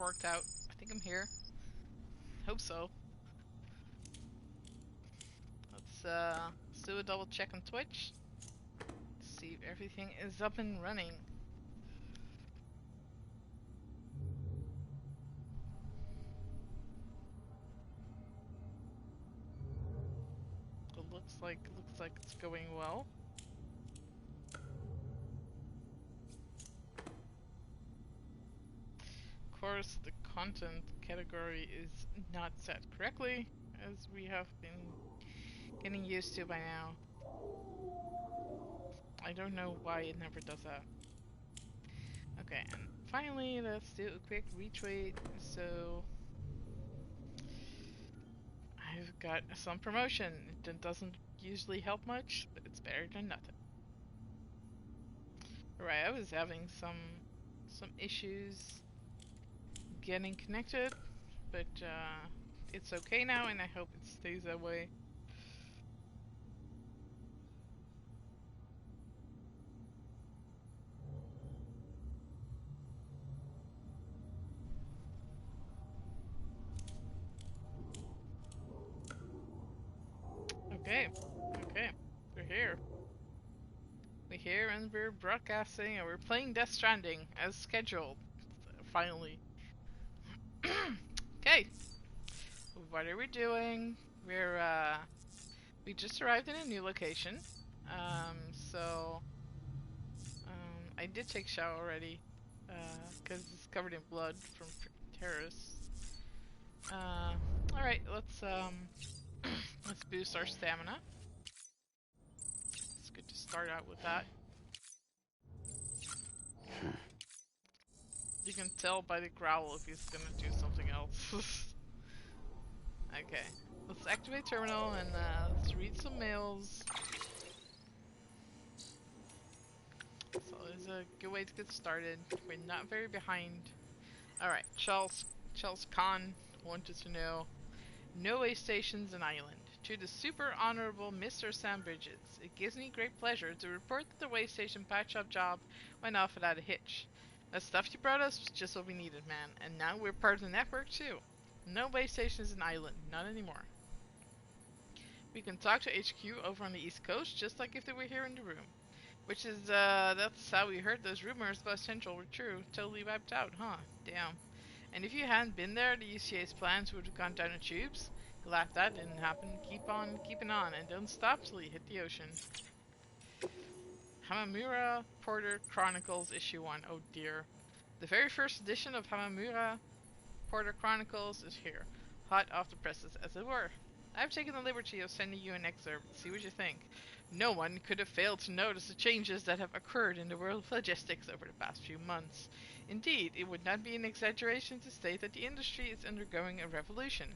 worked out. I think I'm here. Hope so. Let's do a double check on Twitch. See if everything is up and running. It looks like it's going well. Of course, the content category is not set correctly, as we have been getting used to by now. I don't know why it never does that. Okay, and finally, let's do a quick retweet. So, I've got some promotion. It doesn't usually help much, but it's better than nothing. Alright, I was having some issues getting connected, but it's okay now, and I hope it stays that way. Okay, we're here. We're here and we're broadcasting and we're playing Death Stranding as scheduled. Finally. Okay, what are we doing? We just arrived in a new location. So I did take a shower already, because it's covered in blood from terrorists. Alright, let's boost our stamina. It's good to start out with that. You can tell by the growl if he's gonna do something else. Okay, let's activate terminal and let's read some mails. So it's a good way to get started. We're not very behind. Alright, Charles Khan wanted to know: no way stations in Island. To the super honorable Mr. Sam Bridges, it gives me great pleasure to report that the way station patch-up job went off without a hitch. The stuff you brought us was just what we needed, man, and now we're part of the network too. No way stations in Island, not anymore. We can talk to HQ over on the East Coast, just like if they were here in the room. Which is, that's how we heard those rumors about Central were true. Totally wiped out, huh? Damn. And if you hadn't been there, the UCA's plans would have gone down the tubes. Glad that didn't happen. Keep on keeping on, and don't stop till you hit the ocean. Hamamura Porter Chronicles Issue 1. Oh dear. The very first edition of Hamamura Porter Chronicles is here. Hot off the presses, as it were. I've taken the liberty of sending you an excerpt. See what you think. No one could have failed to notice the changes that have occurred in the world of logistics over the past few months. Indeed, it would not be an exaggeration to state that the industry is undergoing a revolution,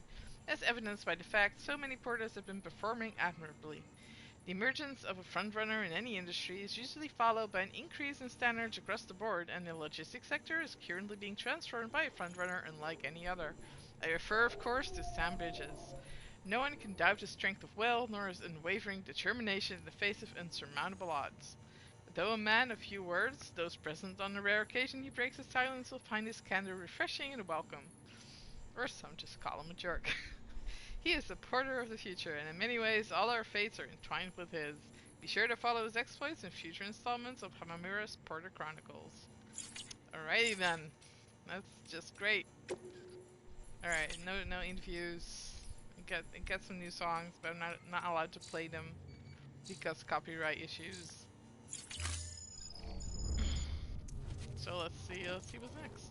as evidenced by the fact so many porters have been performing admirably. The emergence of a frontrunner in any industry is usually followed by an increase in standards across the board, and the logistics sector is currently being transformed by a frontrunner unlike any other. I refer, of course, to Sam Bridges. No one can doubt his strength of will, nor his unwavering determination in the face of insurmountable odds. Though a man of few words, those present on a rare occasion he breaks his silence will find his candor refreshing and welcome. Or some just call him a jerk. He is the porter of the future, and in many ways all our fates are entwined with his. Be sure to follow his exploits in future installments of Hamamura's Porter Chronicles. Alrighty then. That's just great. Alright, no interviews. I got some new songs, but I'm not allowed to play them because copyright issues. So let's see what's next.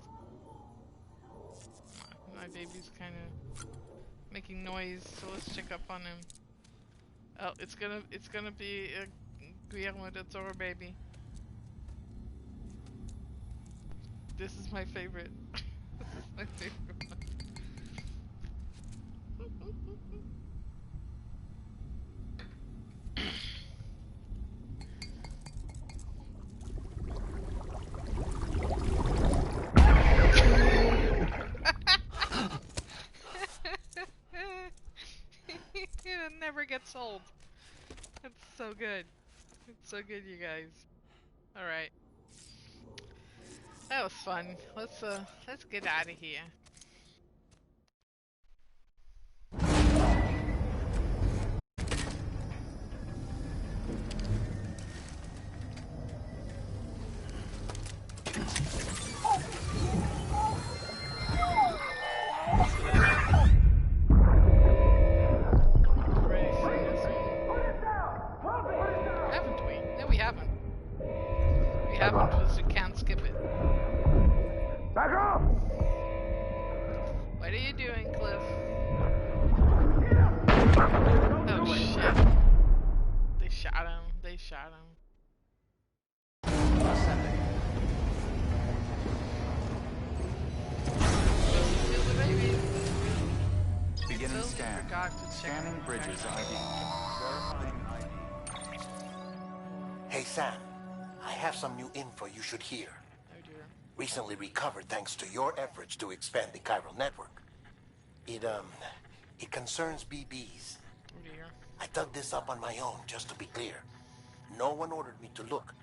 My baby's kind of making noise, so let's check up on him. Oh, it's gonna be a Guillermo del Toro baby. This is my favorite. This is my favorite one. It never gets old. It's so good. It's so good, you guys. Alright. That was fun. Let's get out of here. Already seen this one. Haven't we? No, we haven't. We haven't because we can't skip it. Back off! What are you doing, Cliff? Oh shit. They shot him. They shot him. Steal the baby. Beginning Still scan. forgot to check Scanning the Bridges track. ID. Verifying ID. Hey Sam, I have some new info you should hear. Oh dear. Recently recovered thanks to your efforts to expand the chiral network. It concerns BBs. Oh dear. I dug this up on my own, just to be clear. No one ordered me to look.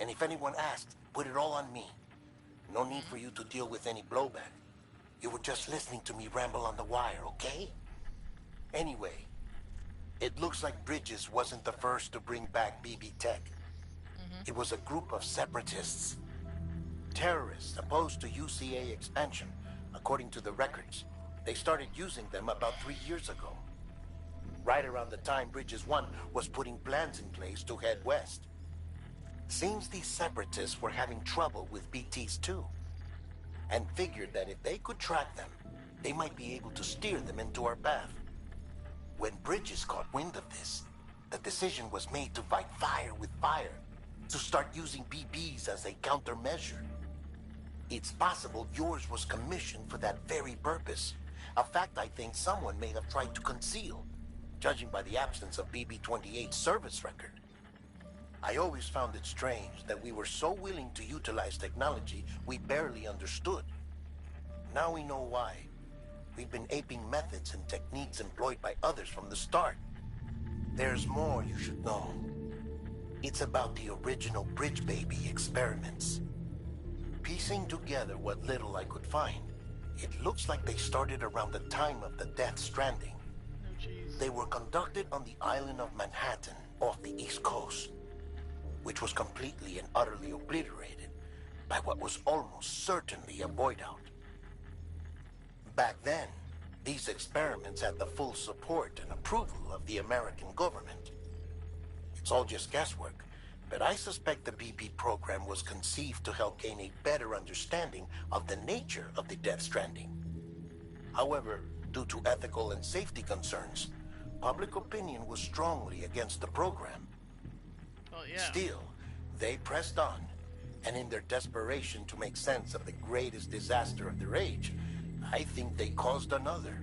And if anyone asked, put it all on me. No need for you to deal with any blowback. You were just listening to me ramble on the wire, okay? Anyway, it looks like Bridges wasn't the first to bring back BB tech. It was a group of separatists. Terrorists opposed to UCA expansion, according to the records. They started using them about 3 years ago. Right around the time Bridges 1 was putting plans in place to head west. Seems these separatists were having trouble with BTs too, and figured that if they could track them, they might be able to steer them into our path. When Bridges caught wind of this, the decision was made to fight fire with fire, to start using BBs as a countermeasure. It's possible yours was commissioned for that very purpose, a fact I think someone may have tried to conceal, judging by the absence of BB-28's service record. I always found it strange that we were so willing to utilize technology we barely understood. Now we know why. We've been aping methods and techniques employed by others from the start. There's more you should know. It's about the original Bridge Baby experiments. Piecing together what little I could find, it looks like they started around the time of the Death Stranding. Oh jeez. They were conducted on the island of Manhattan off the East Coast, which was completely and utterly obliterated by what was almost certainly a void out. Back then, these experiments had the full support and approval of the American government. It's all just guesswork, but I suspect the BB program was conceived to help gain a better understanding of the nature of the Death Stranding. However, due to ethical and safety concerns, public opinion was strongly against the program. Well, yeah. Still, they pressed on, and in their desperation to make sense of the greatest disaster of their age, I think they caused another.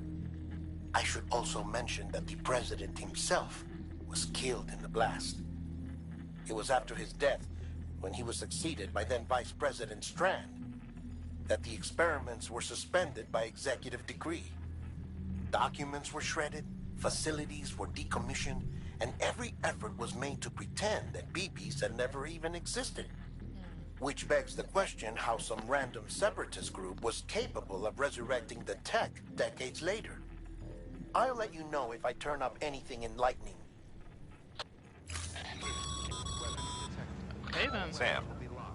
I should also mention that the president himself was killed in the blast. It was after his death, when he was succeeded by then Vice President Strand, that the experiments were suspended by executive decree. Documents were shredded, facilities were decommissioned, and every effort was made to pretend that BBs had never even existed. Which begs the question how some random separatist group was capable of resurrecting the tech decades later. I'll let you know if I turn up anything enlightening. Okay then. Sam,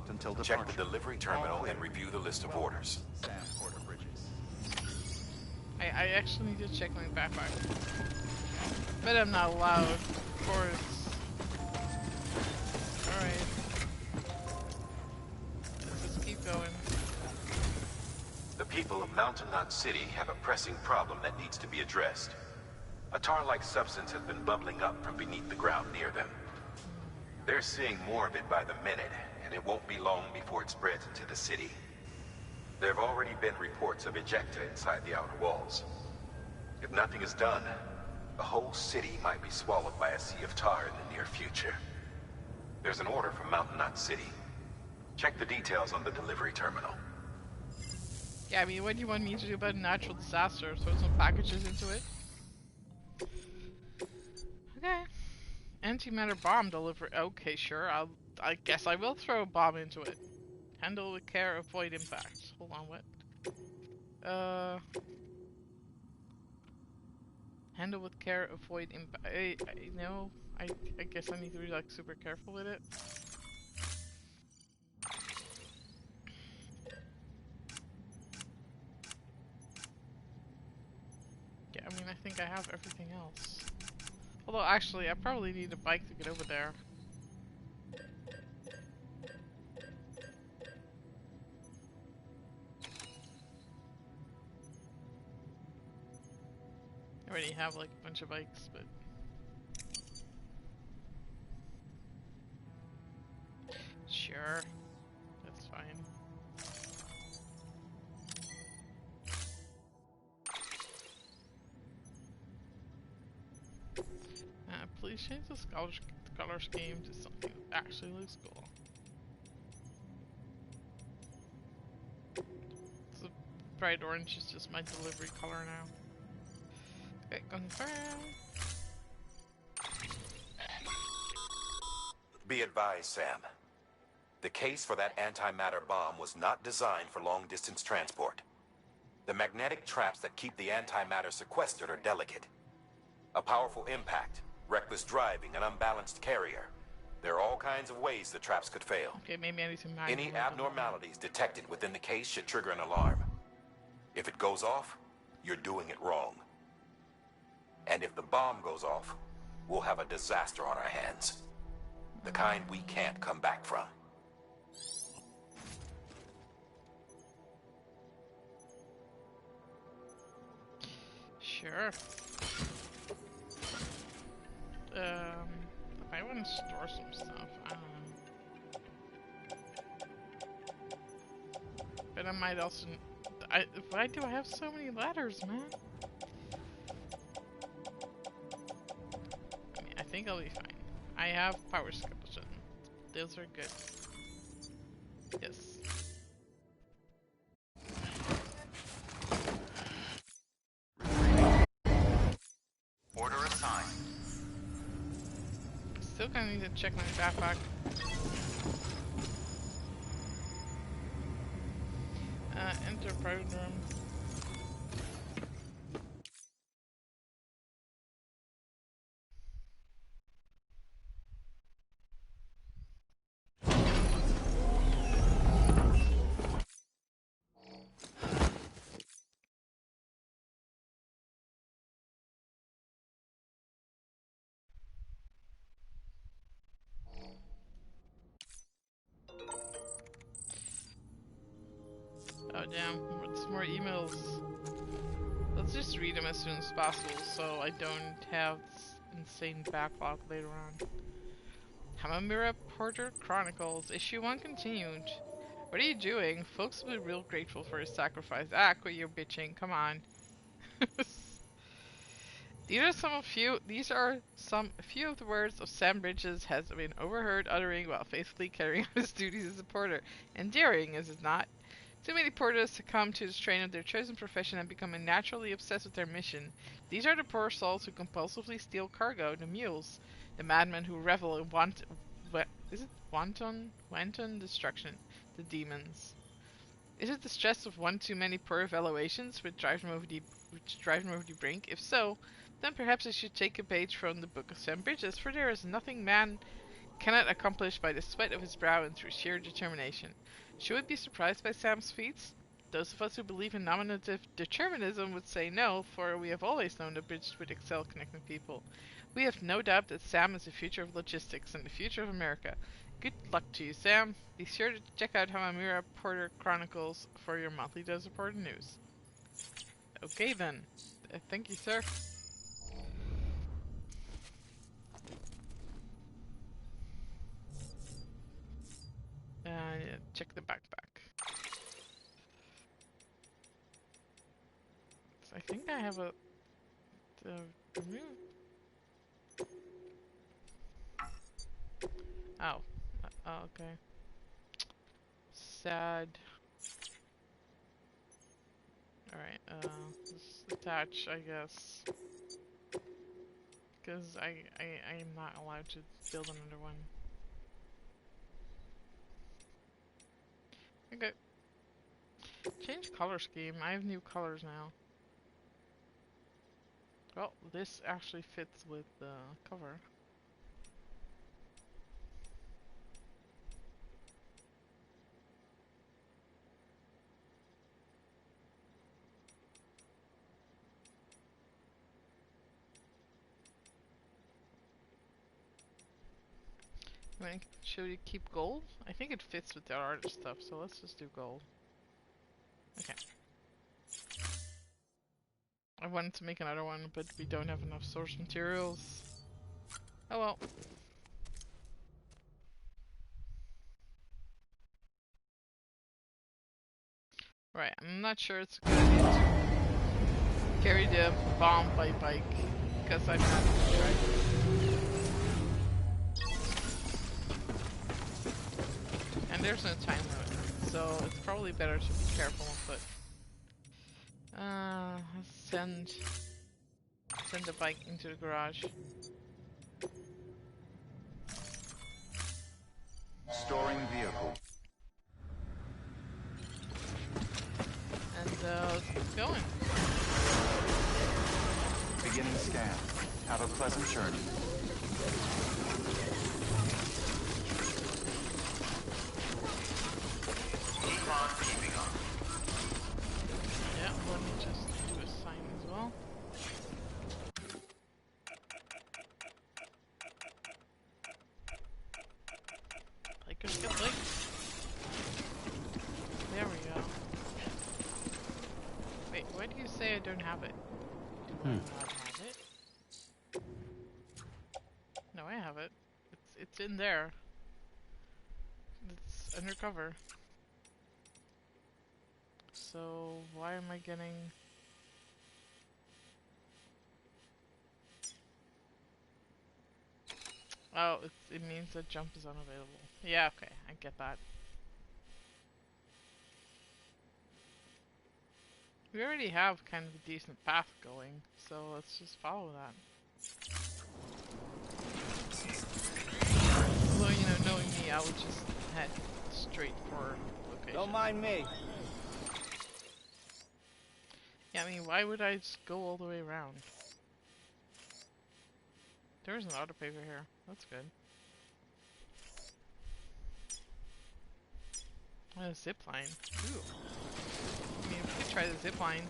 Until check departure. the delivery terminal and review the list of orders. Sam Porter Bridges. I actually need to check my backpack. But I'm not allowed, of course. Alright. Let's just keep going. The people of Mountain Knot City have a pressing problem that needs to be addressed. A tar-like substance has been bubbling up from beneath the ground near them. They're seeing more of it by the minute, and it won't be long before it spreads into the city. There have already been reports of ejecta inside the outer walls. If nothing is done, the whole city might be swallowed by a sea of tar in the near future. There's an order from Mountain Knot City. Check the details on the delivery terminal. Yeah, I mean, what do you want me to do about a natural disaster? Throw some packages into it? Okay. Antimatter bomb delivery. Okay, sure. I guess I will throw a bomb into it. Handle with care, avoid impact. Hold on, what? Handle with care, avoid impact. No, I guess I need to be like super careful with it. Yeah, I mean, I think I have everything else. Although, actually, I probably need a bike to get over there. I already have like a bunch of bikes, but sure, that's fine. Please change the color scheme to something that actually looks cool. So bright orange is just my delivery color now. Okay, confirm. Be advised, Sam. The case for that antimatter bomb was not designed for long-distance transport. The magnetic traps that keep the antimatter sequestered are delicate. A powerful impact, reckless driving, an unbalanced carrier. There are all kinds of ways the traps could fail. Okay, maybe I need to Any abnormalities detected within the case should trigger an alarm. If it goes off, you're doing it wrong. And if the bomb goes off, we'll have a disaster on our hands. The kind we can't come back from. Sure. I want to store some stuff. I don't know. But I might also. Why do I have so many ladders, man? I mean, I think I'll be fine. I have power skeleton. Those are good. Yes. Order assigned. Still gonna need to check my backpack. Enter private room. Oh damn, what's more emails? Let's just read them as soon as possible so I don't have this insane backlog later on. Hamamura Porter Chronicles, Issue 1 continued. What are you doing? Folks will be real grateful for his sacrifice. Ah, quit your bitching, come on. These are some few of the words of Sam Bridges has been overheard uttering while faithfully carrying out his duties as a porter. Endearing, is it not? Too many porters succumb to the strain of their chosen profession and become naturally obsessed with their mission. These are the poor souls who compulsively steal cargo, the mules, the madmen who revel in wanton destruction, the demons. Is it the stress of one too many poor evaluations which drive them over the brink? If so, then perhaps I should take a page from the Book of Sam Bridges, for there is nothing man cannot accomplish by the sweat of his brow and through sheer determination. Should we be surprised by Sam's feats? Those of us who believe in nominative determinism would say no, for we have always known that Bridges would excel connecting people. We have no doubt that Sam is the future of logistics and the future of America. Good luck to you, Sam. Be sure to check out Hamamura Porter Chronicles for your monthly dose of Porter news. Okay then. Thank you, sir. Yeah, check the backpack. So I think I have a remove. Oh. Oh, okay. Sad. Alright, let's attach, I guess. Because I'm not allowed to build another one. Okay. Change color scheme. I have new colors now. Well, this actually fits with the cover. Should we keep gold? I think it fits with the art stuff, so let's just do gold. Okay. I wanted to make another one, but we don't have enough source materials. Oh well. Right, I'm not sure it's a good idea to carry the bomb by bike, because I've had to try this. And there's no time limit, so it's probably better to be careful on foot. Let's send the bike into the garage. Storing vehicle. And let's keep going. Beginning scan. Have a pleasant journey. Yeah, let me just do a sign as well. Bikers get licked. There we go. Wait, why do you say I don't have it? Do I not have it? No, I have it. It's in there. It's undercover. So why am I getting? Oh, it means that jump is unavailable. Yeah, okay, I get that. We already have kind of a decent path going, so let's just follow that. Although, you know, knowing me, I would just head straight for location. Don't mind me. Yeah, I mean, why would I just go all the way around? There's an auto paver here. That's good. A zip line. Ooh. I mean, we could try the zip line.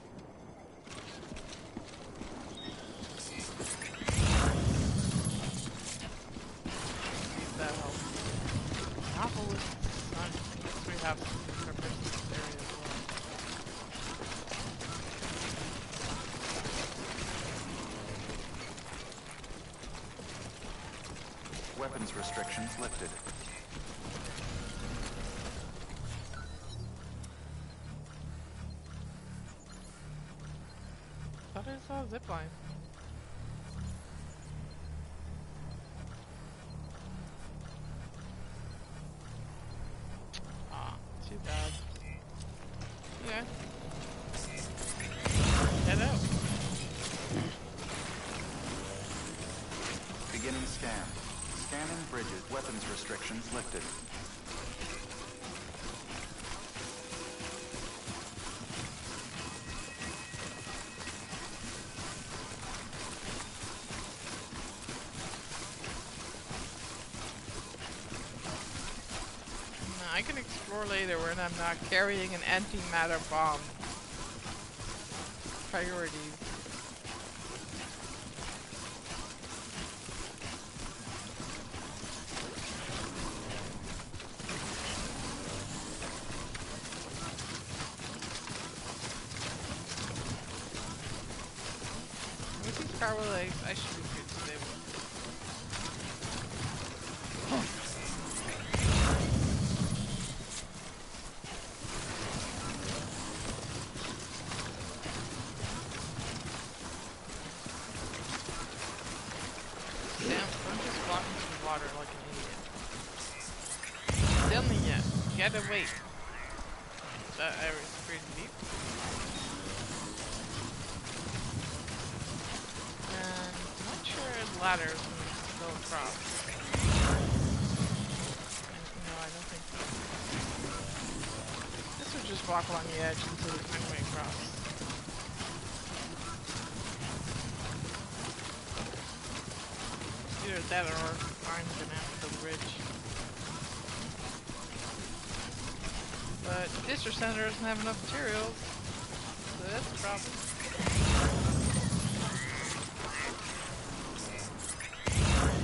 That helps. Apple with sun. I guess we have some purpose in this area as well. Weapons restrictions lifted. Thought I saw a zip line. Ah, too bad. Yeah. Head out. Beginning scan. Scanning bridges. Weapons restrictions lifted. I can explore later when I'm not carrying an antimatter bomb. Priorities. With these power legs, I should be good today. Damn, I'm just walking through the water like an idiot. Tell me yet. You gotta wait. That area is pretty deep. And I'm not sure ladders can go across. And, no, I don't think so. walk along the edge until we find a way across. Either that or I'm gonna have to build a bridge. But the district center doesn't have enough materials, so that's a problem.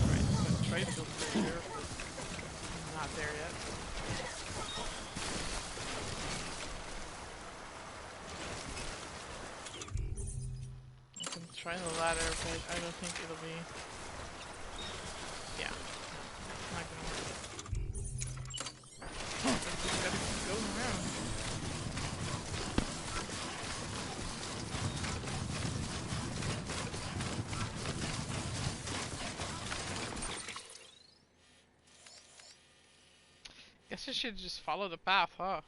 Right, I'm gonna try to build a bridge here. I'm not there yet. I can try the ladder, but I don't think it'll be... Yeah. It's not gonna work. Just gotta keep going around. Guess I should just follow the path, huh?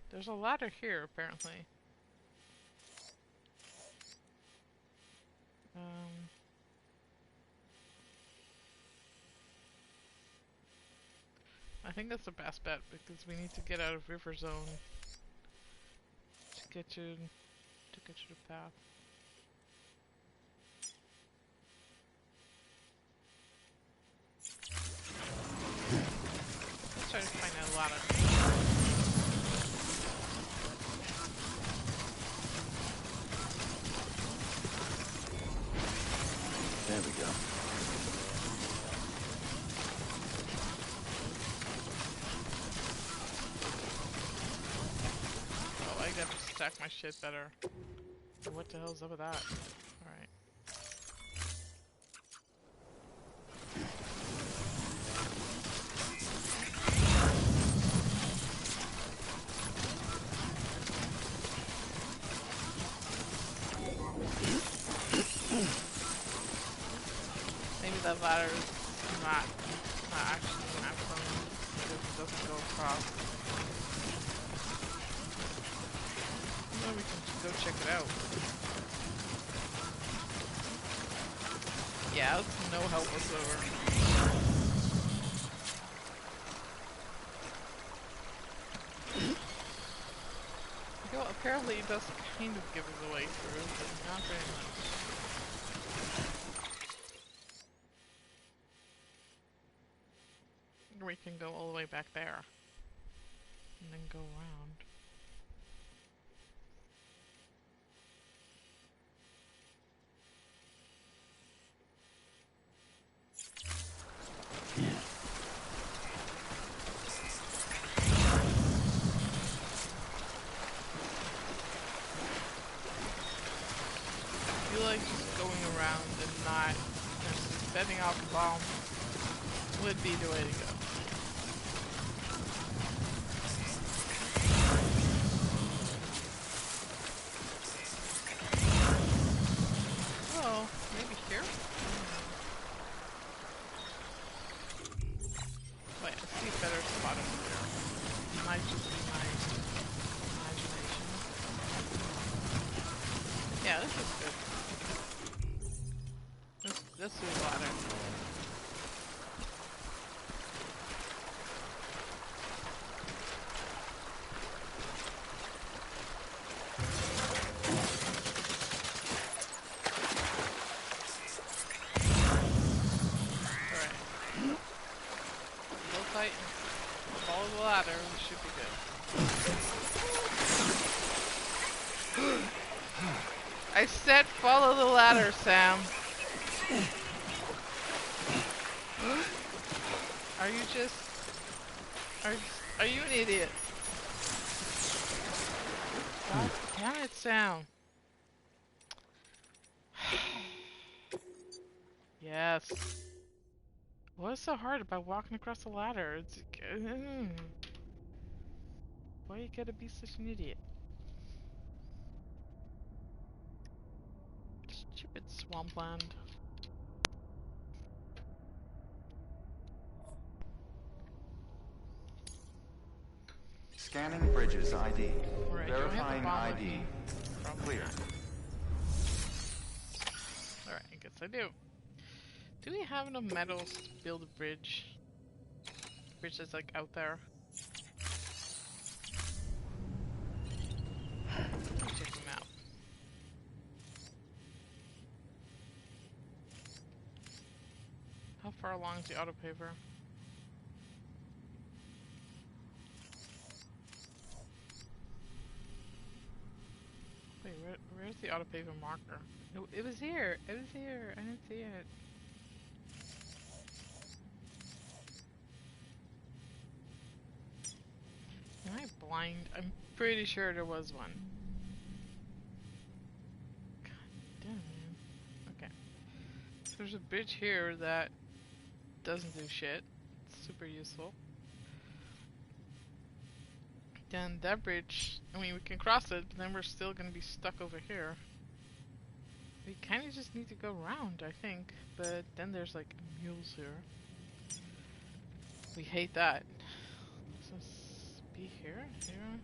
There's a ladder here, apparently. I think that's the best bet because we need to get out of river zone to get to the path. Let's try to find a ladder. There we go. Oh, I have to stack my shit better. What the hell's up with that? Alright. Maybe that ladder is not actually an outcome because it doesn't go across. Maybe we can go check it out. Yeah, it's no help whatsoever. Well, apparently it does kind of give us a way through, but not very much. We can go all the way back there. And then go around. I feel like just going around and not just setting off the bomb would be the way to go. Well, maybe here? Wait, I see a better spot over there. It might just be my imagination. Yeah, this is good. Let's do a ladder. Follow the ladder, we should be good. I said follow the ladder, Sam. Are you just... Are you an idiot? God damn it, Sam. Yes. What is so hard about walking across the ladder? It's... Why you gotta be such an idiot? Stupid swampland. Scanning bridges ID. Right, Verifying ID. Clear. Alright, I guess I do. Do we have enough metals to build a bridge? The bridge that's like out there. far along is the autopaver? Wait, where's the autopaver marker? No, it was here! It was here! I didn't see it. Am I blind? I'm pretty sure there was one. God damn, man. Okay. So there's a bridge here that doesn't do shit. It's super useful. Then that bridge, I mean, we can cross it, but then we're still gonna be stuck over here. We kinda just need to go around, I think. But then there's like mules here. We hate that. So be here? Here?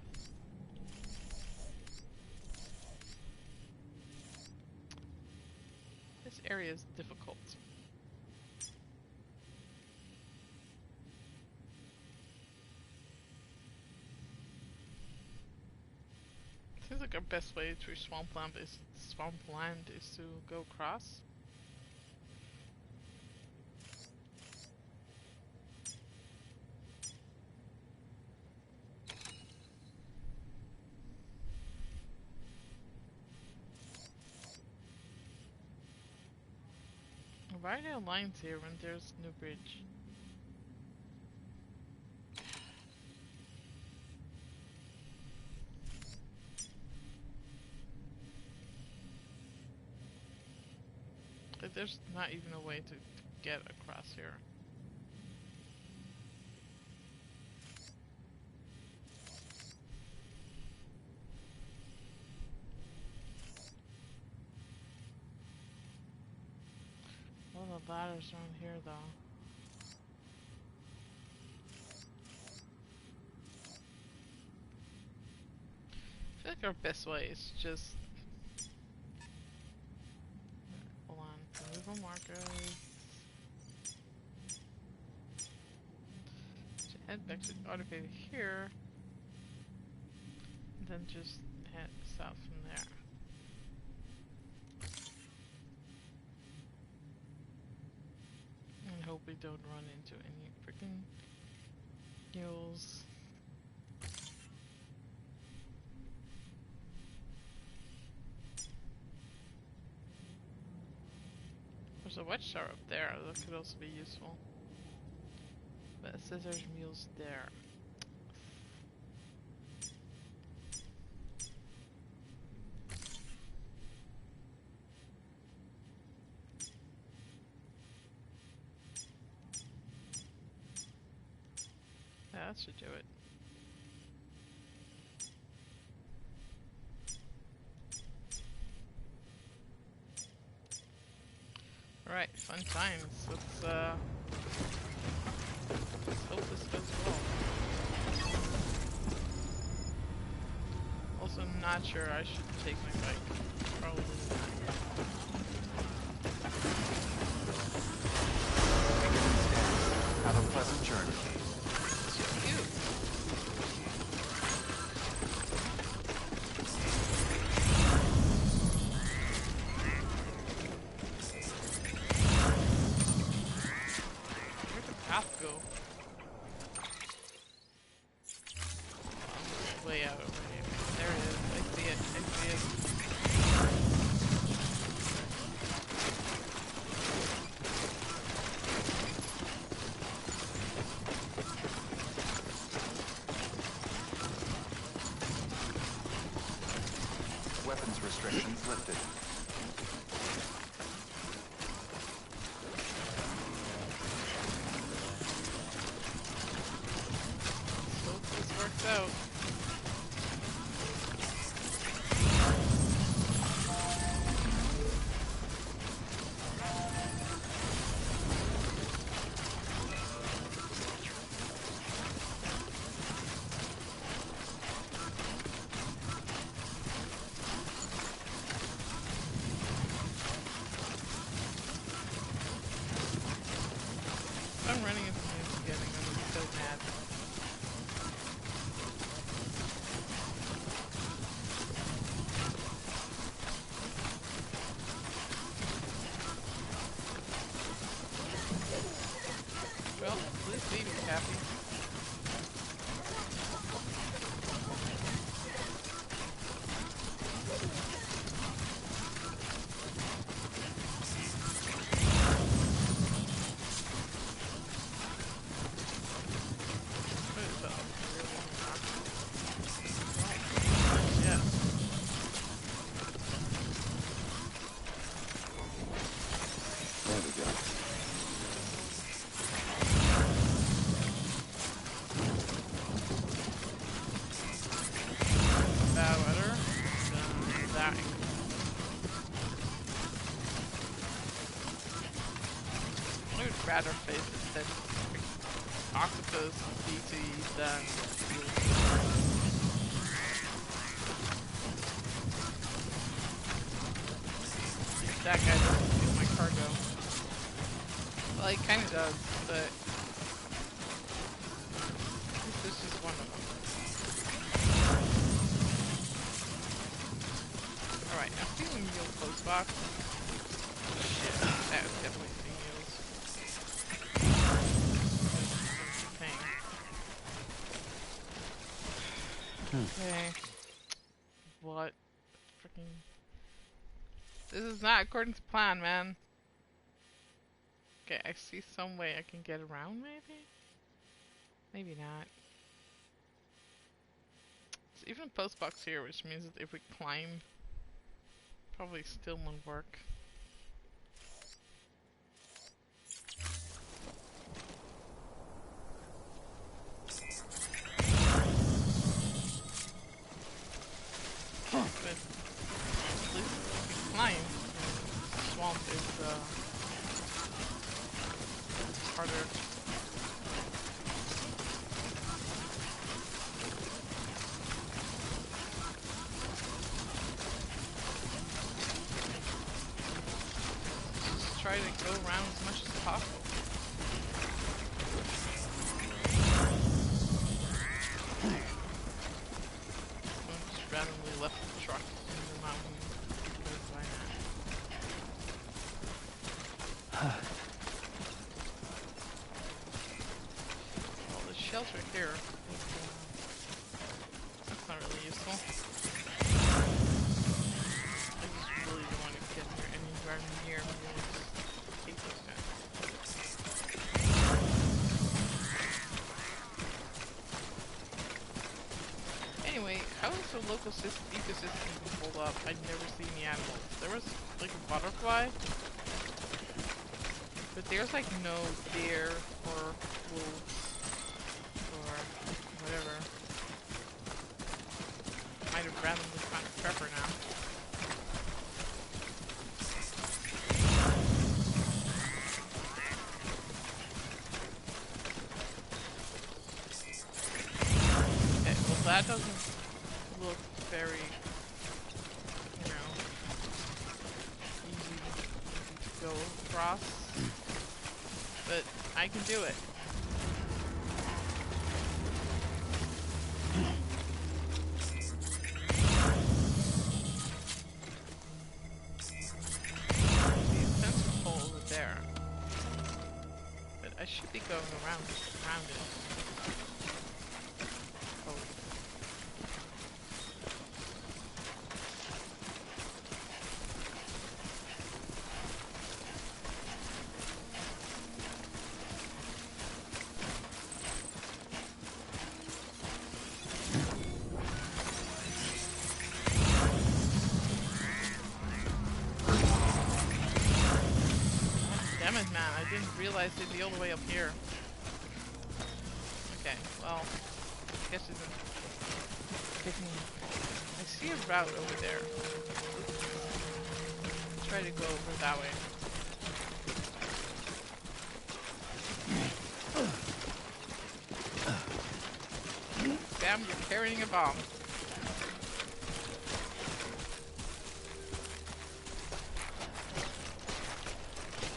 This area is difficult. Seems like our best way through swampland is to go across. Why are there lines here when there's no bridge? Like, there's not even a way to get across here. All the ladders around here, though. I feel like our best way is just... Hold on. Remove markers. So head back to the autopilot here. And then just head south from there. And hope we don't run into any freaking mules. There's a watchtower up there, that could also be useful. But it says there's mules there. Yeah, that should do it. Alright, fun times. Let's hope this goes well. Also, not sure I should take my bike. Probably not. Have a pleasant journey. So cute. Where'd the path go? Oh, way out over here. There it is. I see it. I see it. Weapons restrictions lifted. Hope this works out. dying. I would rather face that octopus BT than that guy doesn't steal my cargo. Well, he kinda does, but this is just one of them. Alright, now stealing mule close box. Shit, that was definitely stealing mules. Okay. What? Freaking. This is not according to plan, man. Okay, I see some way I can get around, maybe? Maybe not. There's even a post box here, which means that if we climb, probably still won't work. But at least we can climb. The swamp is harder. Just try to go around as much as possible. Someone just randomly left the truck in the mountain. Because why not? Well, the shelter here is, that's not really useful. I just really don't want to get near anywhere near mules. I hate those guys. Anyway, how is the local ecosystem hold up? I'd never seen the animals. There was like a butterfly, but there's like no deer or wolves or whatever. Might have randomly found a prepper now. Okay, well that doesn't look very, you know, easy to go across, but I can do it. The sensor pole over there, but I should be going around it. Oh. Damn it, man, I didn't realize they'd be all the way up here. Okay, well, I guess it didn't. I see a route over there. Let's try to go over that way. Damn, you're carrying a bomb.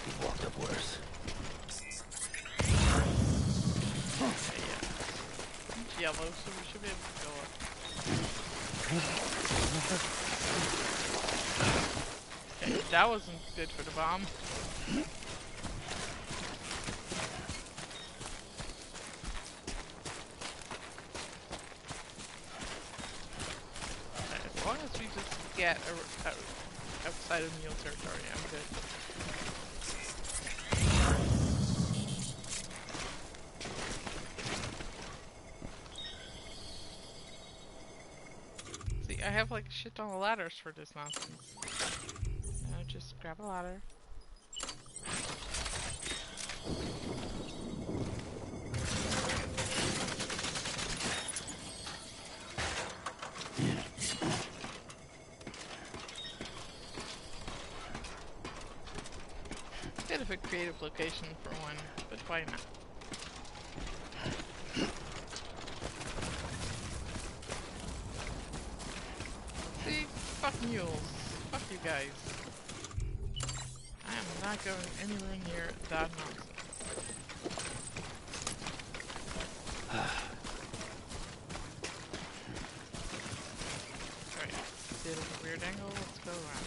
You've walked up worse. Okay, yeah. It's yellow, so we should be able to go up. Okay, that wasn't good for the bomb. Okay, as long as we just get outside of mule territory, I'm good. See, I have like a shit ton of ladders for this nonsense. Now just grab a ladder. of a creative location for one, but why not? See? Fuck mules. Fuck you guys. I am not going anywhere near that nonsense. Alright, bit of a weird angle, let's go around.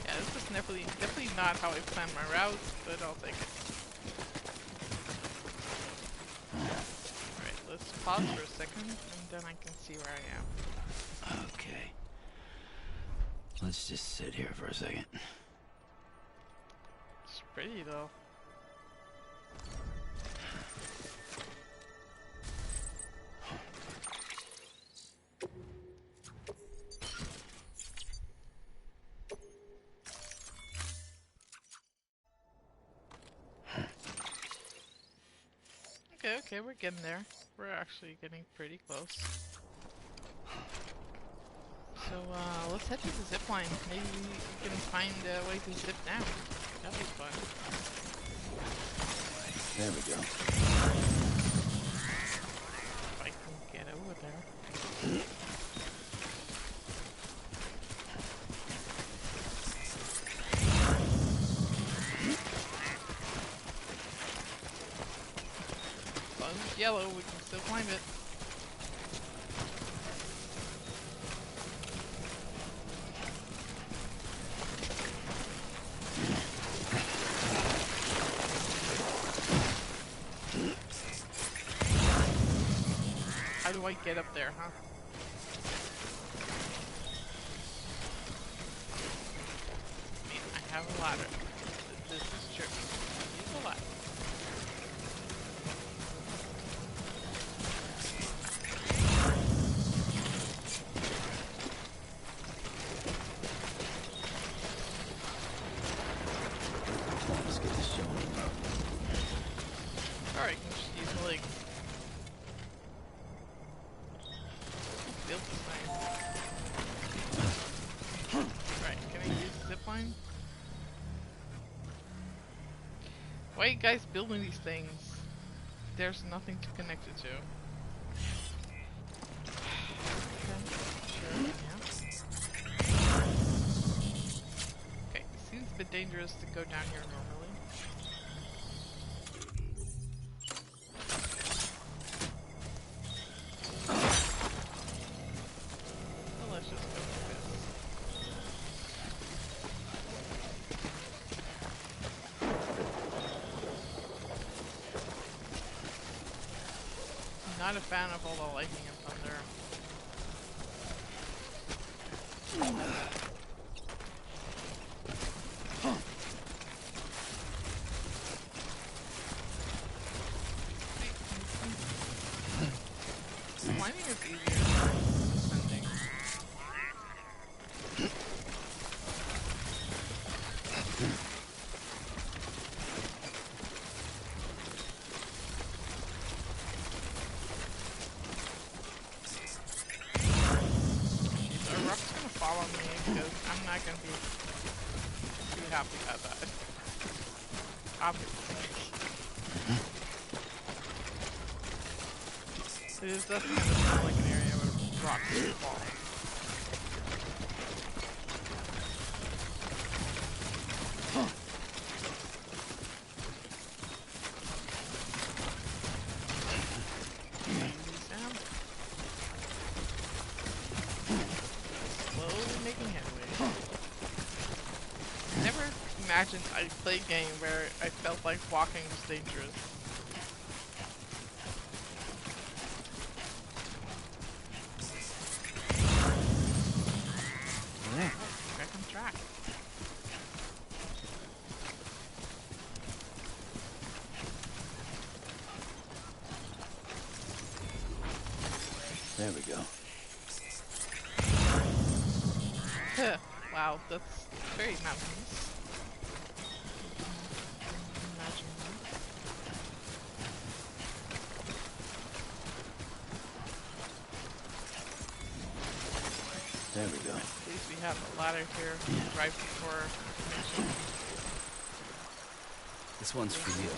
Yeah, this is definitely not how I planned my route, but I'll take it. Alright, let's pause for a second, and then I can see where I am. Okay. Let's just sit here for a second. It's pretty though. Okay, we're getting there. We're actually getting pretty close. So, let's head to the zip line. Maybe we can find a way to zip down. That'd be fun. There we go. If I can get over there. As long as it's yellow, we can still climb it. How do I get up there, huh? I mean, I have a ladder. This is true. I use a ladder. Let's get this show. Alright, can just use my legs. Build this thing. Right, can I use the zip line? Why are you guys building these things? There's nothing to connect it to. Okay, sure, yeah. Okay, seems a bit dangerous to go down here normally. So let's just go like this. I'm not a fan of all the lightning and thunder. Climbing is easier than descending. Jeez, our rock's gonna fall on me because I'm not gonna be too happy about that. Obviously. This does kind of sound like an area where rocks would fall. Sound. Slowly making headway. Never imagined I'd play a game where I felt like walking was dangerous. Back on track. There we go. Wow, that's very mountainous. Imagine that. There we go. At least we have a ladder here, right before finishing. This one's for you.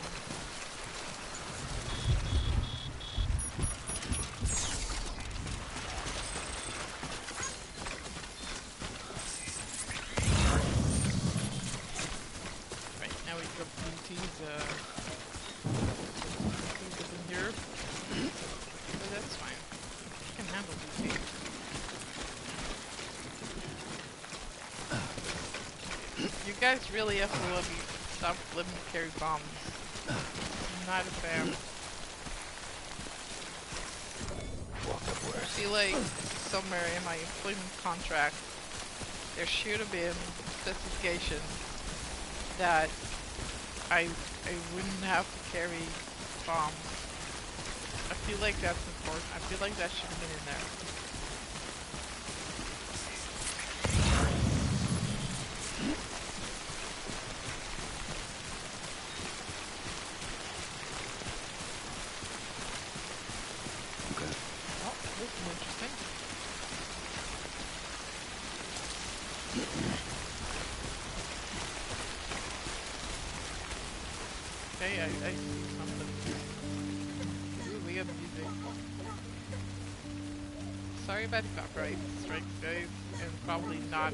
Right, now we got BT's in here. But that's fine. I can handle BT. You guys really have to let me stop letting me carry bombs. I'm not a fan. I feel like somewhere in my employment contract there should have been specification that I wouldn't have to carry bombs. I feel like that's important. I feel like that should have been in there. Oh, this is interesting. Okay, I see something. Ooh, we have music. Sorry about the copyright strikes, guys, and probably not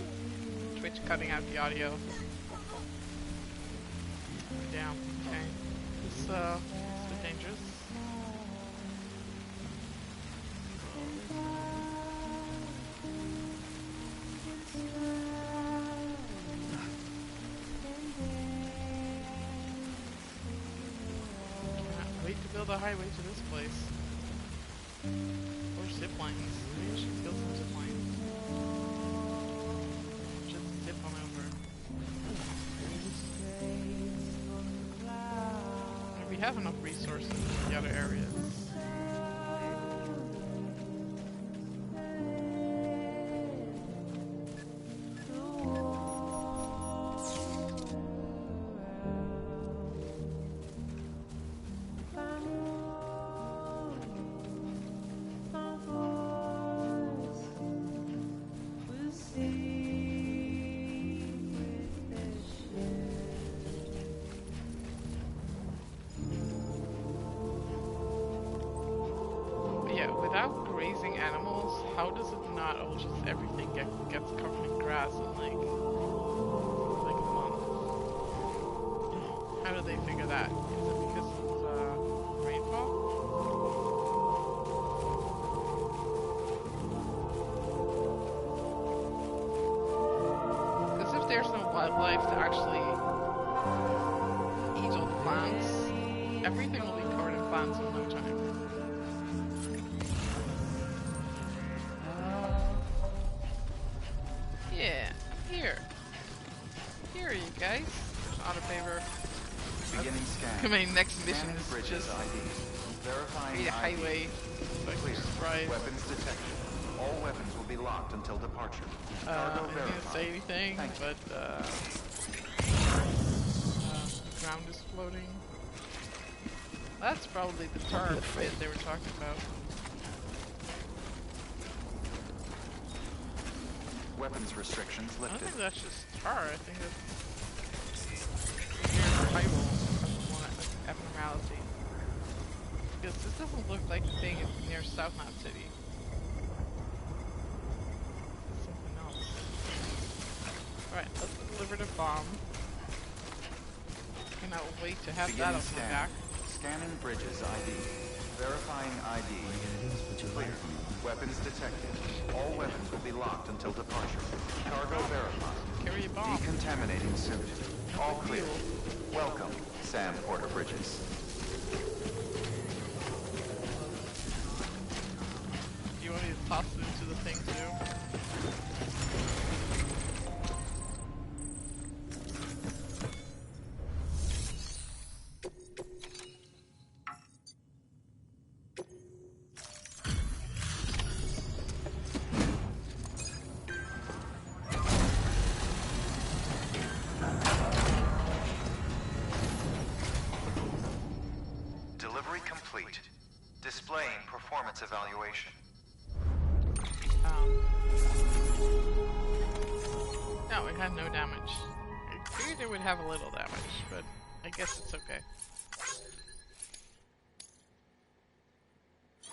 Twitch cutting out the audio. Damn, okay. This is a bit dangerous. Wait to build a highway to this place. Or zip lines. Maybe I should build some zip lines. Just zip on over. And we have enough resources in the other areas. Without grazing animals, how does it not all just everything gets covered in grass in like a month? How do they figure that? Is it because of rainfall? Because if there's no wildlife to actually eat all the plants, everything will be covered in plants in no time. Yeah, here, you guys. There's auto paver. Beginning scan. Come on, next mission Scanning is bridges just ID. Verifying create a ID. highway. So I can Clear. just drive. Weapons detection. All weapons will be locked until departure. I Cargo didn't verified. say anything, Thank you. but the ground is floating. That's probably the tar pit they were talking about. Weapons restrictions I don't lifted. think that's just tar. I think that's weird tribal abnormality. Because this doesn't look like the thing near South Map City. It's something else. Alright, let's deliver the bomb. Cannot wait to have that Beginning on my scan. back. Scanning bridges ID. Verifying ID. Clear. Weapons detected. All weapons will be locked until departure. Cargo verified. Carry a bomb. Decontaminating suit. All clear. Welcome, Sam Porter Bridges. Do you want me to toss it into the thing too? evaluation. No, it had no damage. I figured it would have a little damage, but I guess it's okay.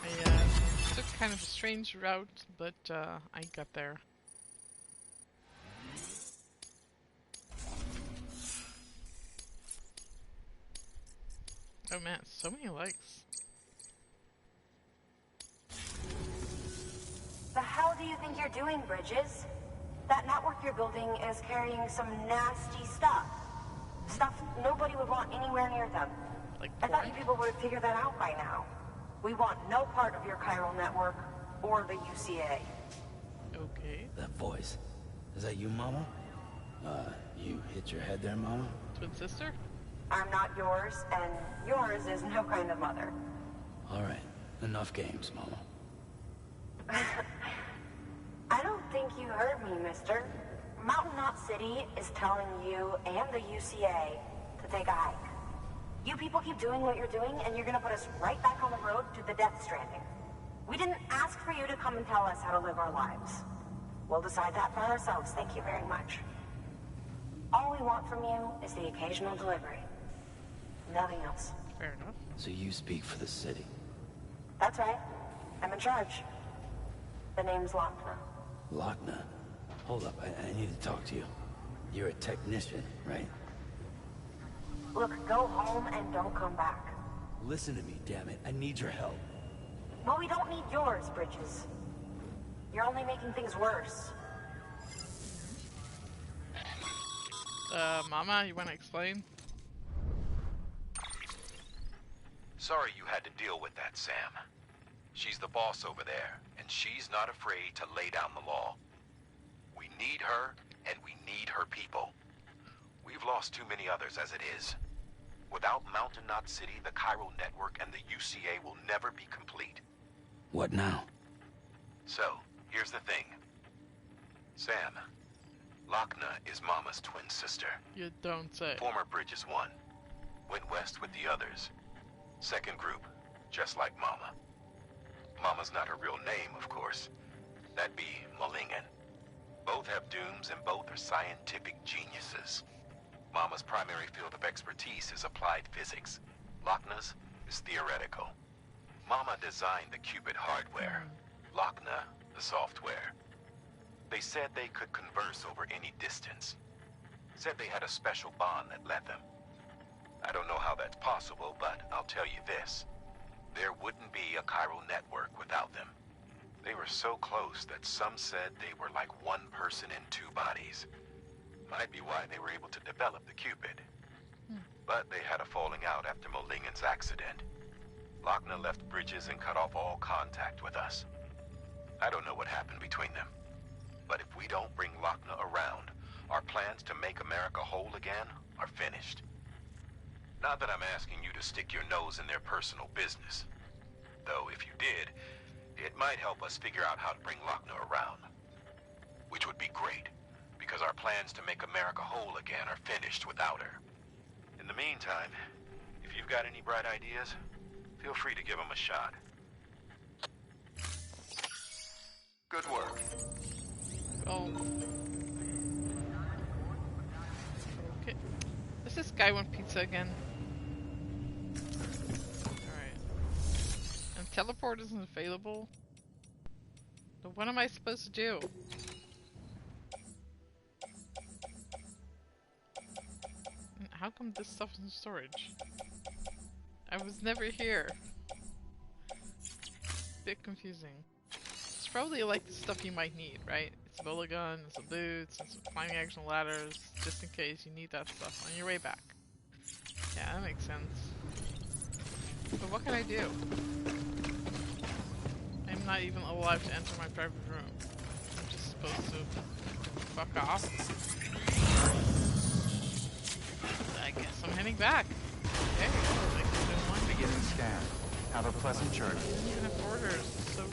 I took kind of a strange route, but I got there. Oh man, so many likes. The hell do you think you're doing, Bridges? That network you're building is carrying some nasty stuff. Stuff nobody would want anywhere near them. Like I thought porn? you people would have figured that out by now. We want no part of your chiral network or the UCA. Okay. That voice. Is that you, Mama? You hit your head there, Mama? Twin sister? I'm not yours, and yours is no kind of mother. Alright, enough games, Mama. I don't think you heard me, mister. Mountain Knot City is telling you and the UCA to take a hike. You people keep doing what you're doing, and you're gonna put us right back on the road to the death stranding. We didn't ask for you to come and tell us how to live our lives. We'll decide that for ourselves, thank you very much. All we want from you is the occasional delivery. Nothing else. Fair enough. So you speak for the city. That's right. I'm in charge. The name's Lochner. Lochner? Hold up, I need to talk to you. You're a technician, right? Look, go home and don't come back. Listen to me, damn it. I need your help. Well, we don't need yours, Bridges. You're only making things worse. Mama, you wanna explain? Sorry you had to deal with that, Sam. She's the boss over there, and she's not afraid to lay down the law. We need her, and we need her people. We've lost too many others as it is. Without Mountain Knot City, the chiral network and the UCA will never be complete. What now? So, here's the thing. Sam, Lochner is Mama's twin sister. You don't say. Former Bridges 1. Went west with the others. Second group, just like Mama. Mama's not her real name, of course. That'd be Malingen. Both have dooms and both are scientific geniuses. Mama's primary field of expertise is applied physics. Lochner's is theoretical. Mama designed the qubit hardware. Lochner, the software. They said they could converse over any distance. Said they had a special bond that led them. I don't know how that's possible, but I'll tell you this. There wouldn't be a chiral network without them. They were so close that some said they were like one person in two bodies. Might be why they were able to develop the qubit. But they had a falling out after Molingen's accident. Lochner left Bridges and cut off all contact with us. I don't know what happened between them. But if we don't bring Lochner around, our plans to make America whole again are finished. Not that I'm asking you to stick your nose in their personal business. Though if you did, it might help us figure out how to bring Lochner around. Which would be great, because our plans to make America whole again are finished without her. In the meantime, if you've got any bright ideas, feel free to give them a shot. Good work. Oh. Okay. Does this guy want pizza again? Alright. And teleport isn't available? So what am I supposed to do? And how come this stuff's in storage? I was never here. Bit confusing. It's probably like the stuff you might need, right? It's a bullet gun, and some boots, and some climbing action ladders, just in case you need that stuff on your way back. Yeah, that makes sense. But what can I do? I'm not even alive to enter my private room. I'm just supposed to fuck off. I guess I'm heading back. Okay, like one. Beginning scan. Have a pleasant journey. I didn't even have orders. It's so rude.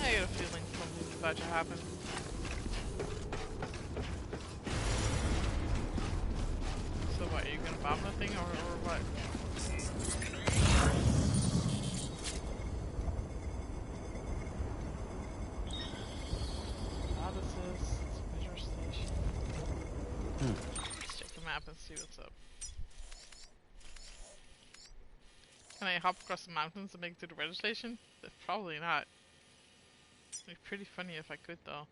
I got a feeling something's about to happen. So what, are you gonna bomb the thing or what? map and see what's up. Can I hop across the mountains and make it to the weather station? Probably not. It'd be pretty funny if I could, though.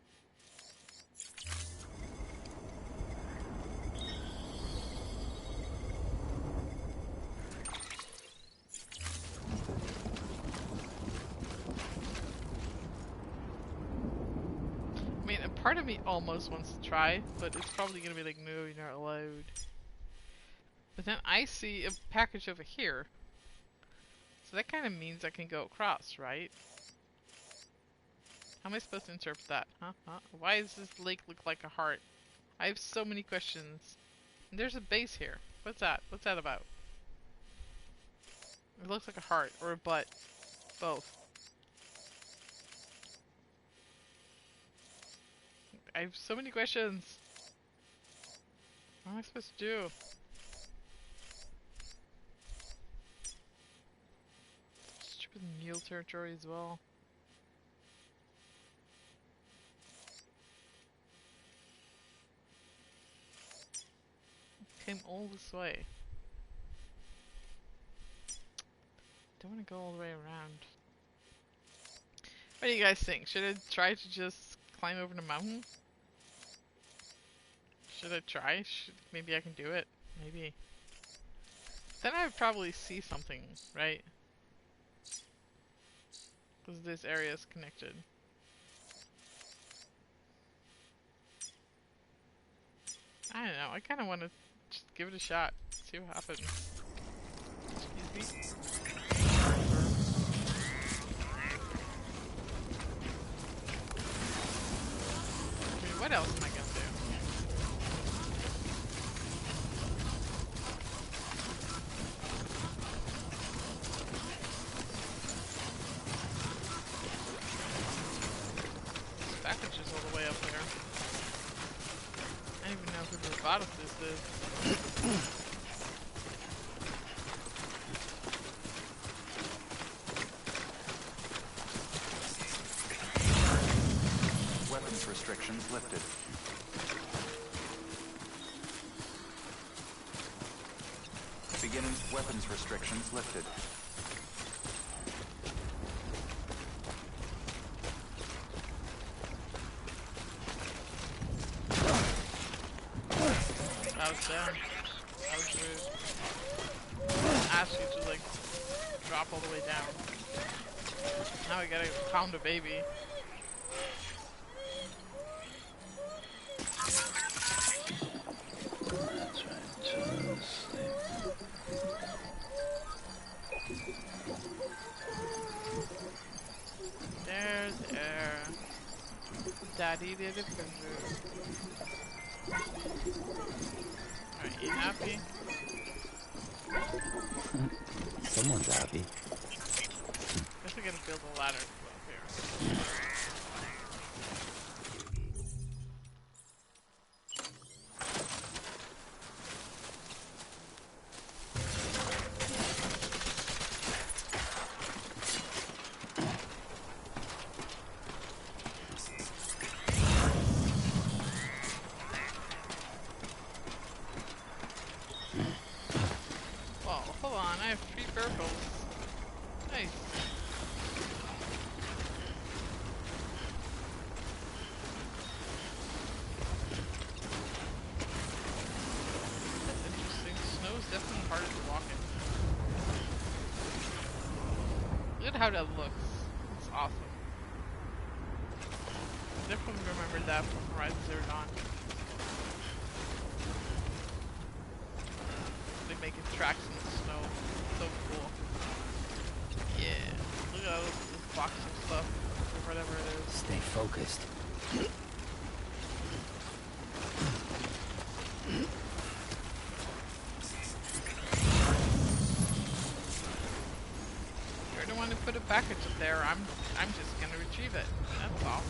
I mean, a part of me almost wants to try, but it's probably gonna be like, no, you're not allowed. But then I see a package over here. So that kind of means I can go across, right? How am I supposed to interpret that? Huh? Why does this lake look like a heart? I have so many questions. And there's a base here. What's that? What's that about? It looks like a heart or a butt. Both. I have so many questions. What am I supposed to do? Stupid mule territory as well. Came all this way. Don't want to go all the way around. What do you guys think? Should I try to just climb over the mountain? Should I try? Maybe I can do it. Maybe. Then I would probably see something, right? Because this area is connected. I don't know. I kind of want to just give it a shot. See what happens. Excuse me. I mean, what else am I gonna do? This package is all the way up there. I don't even know who the bottom of this is. Weapons restrictions lifted. Beginning weapons restrictions lifted. That was down. That was rude. Ask you to like drop all the way down. Now we gotta pound a baby. There's air. Daddy did it for you. Alright, you happy? Someone's happy. Guess we gotta build a ladder to go up here. Well, hold on, I have 3 purples. Nice. That's interesting. Snow is definitely harder to walk in. Look at how that looks. It's awesome. Definitely remember that from Horizon Zero Dawn. Like making tracks in the snow. So cool. Yeah. Look at all this box of stuff. Or whatever it is. Stay focused. You're the one who put a package up there. I'm just gonna retrieve it. That's all.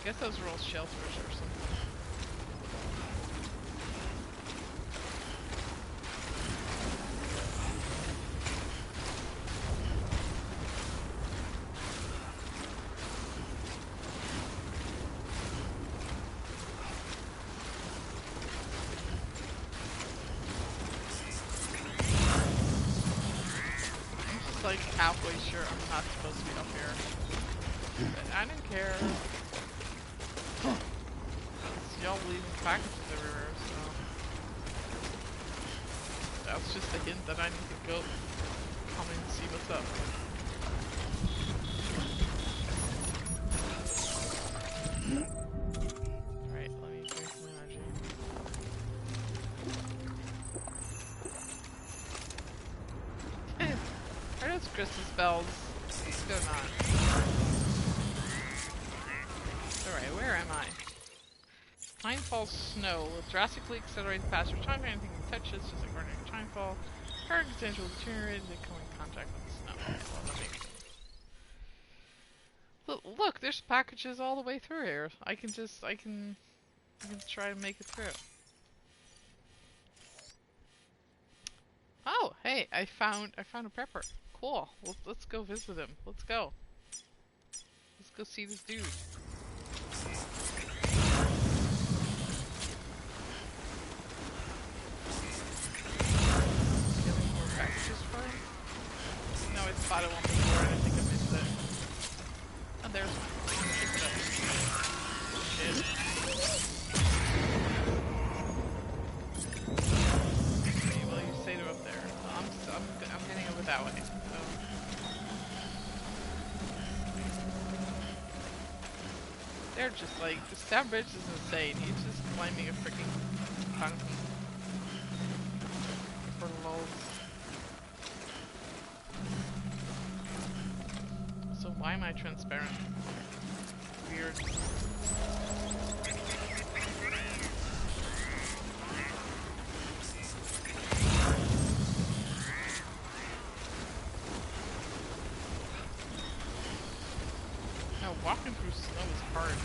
guess those are all shelters or something. Like halfway sure I'm not supposed to be up here. But I didn't care. Y'all leaving packages everywhere, so that's just a hint that I need to go come in and see what's up. Alright, let me drink some energy. Are those Christmas bells? What's going on? Alright, where am I? Time falls snow will drastically accelerate the passage of time. Anything that touches, just like ordinary time fall. Current potential will deteriorate as they come in contact with the snow. Okay, well, that makes sense. Look, there's packages all the way through here. I can try to make it through. Oh, hey, I found a prepper. Cool. Let's go visit him. Let's go. Let's go see this dude. Getting more packages for him? No, I spotted one before and I think I missed it. Oh, there's one. Pick it up. Shit. Okay, well, you say they're up there. I'm heading over that way. So. They're just like, the Stab Bridge is insane. He's just climbing a freaking canopy. For lulz. So why am I transparent? Weird. No, walking through snow is hard.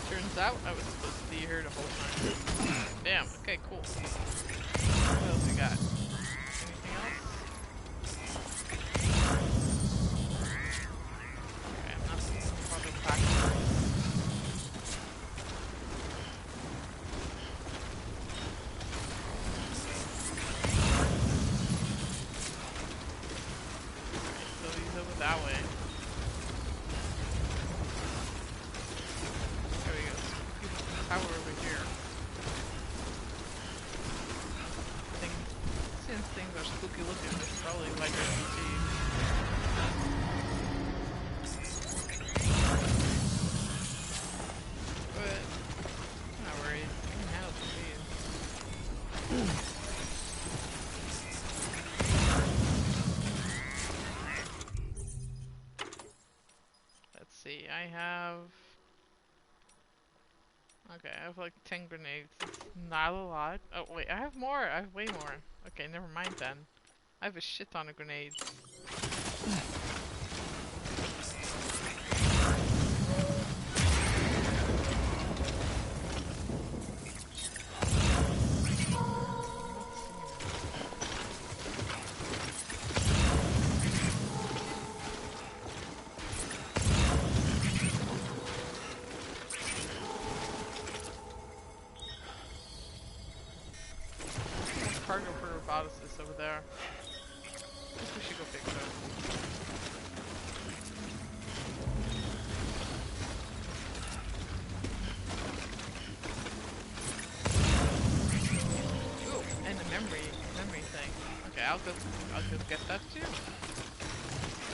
Turns out I was supposed to be here the whole time. Damn, okay, cool. What else we got? Anything else? Okay, I'm not supposed to bother back. So he's over that way. There we go. Power over here. Since things are spooky looking, it's probably like RPG. But I'm not worried. I can handle the speed. Let's see. I have. Okay, I have like 10 grenades. It's not a lot. Oh wait, I have more. I have way more. Okay, never mind then. I have a shit ton of grenades. Cargo for roboticist over there. I think we should go fix it. Ooh, and the memory thing. Okay, I'll go get that too.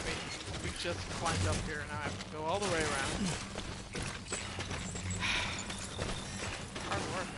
Wait, we just climbed up here, now I have to go all the way around. Hard work, man.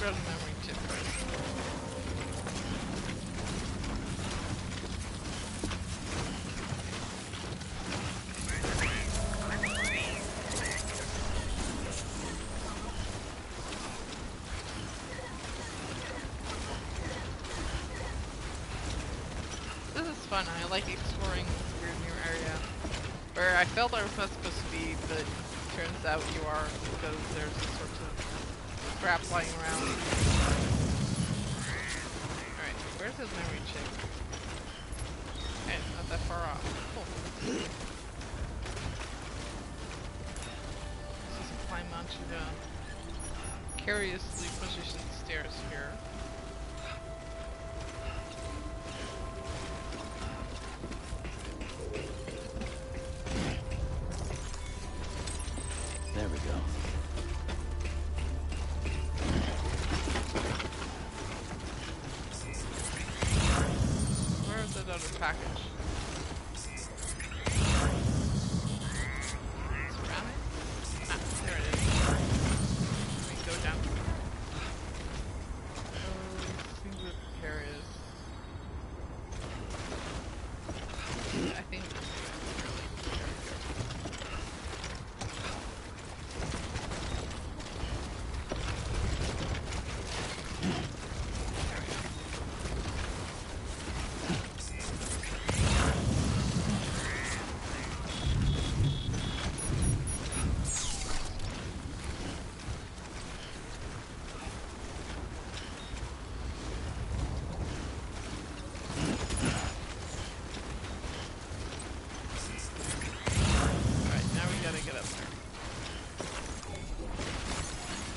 grab the memory chip first. This is fun. I like exploring this weird new area where I felt I was not supposed to be, but turns out you are because there's all sorts of crap flying around. Alright, where's his memory chip? Okay, it's not that far off. Cool. Let's just climb onto the curiously positioned stairs here. There we go. Where's that other package? It's around it? Ah, there it is. Let me go down. Oh, seems a precarious. I think this is really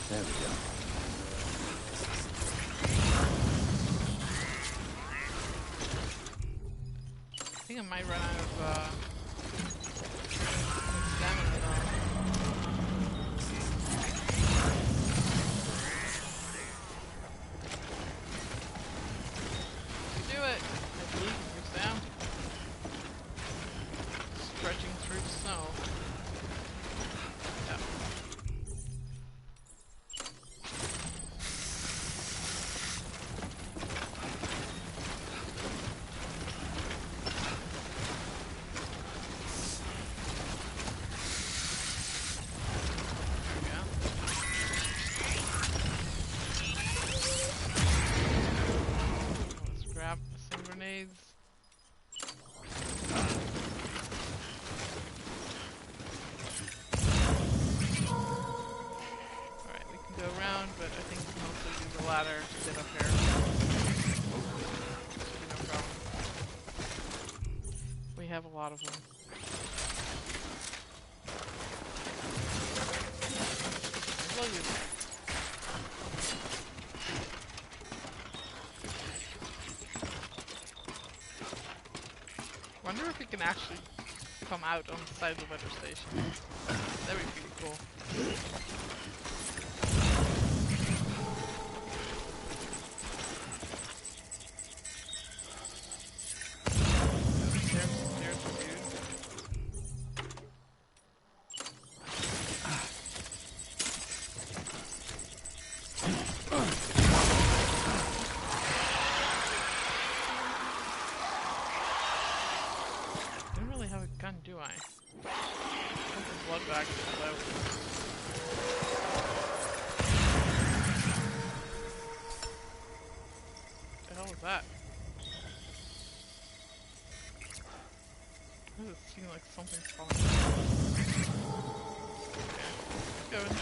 There we go. I think I might run out of stamina though. Do it! I believe you're Sam. Stretching through the snow. Yeah. Grenades. Alright, we can go around, but I think we can also use the ladder to get up here. No problem. We have a lot of them. I will use them. I wonder if we can actually come out on the side of the weather station. That'd be pretty cool. There's the dude. Gun, do I? Put the blood bag to the left. What the hell was that? Why does it seem like something's falling? Okay, let's go in.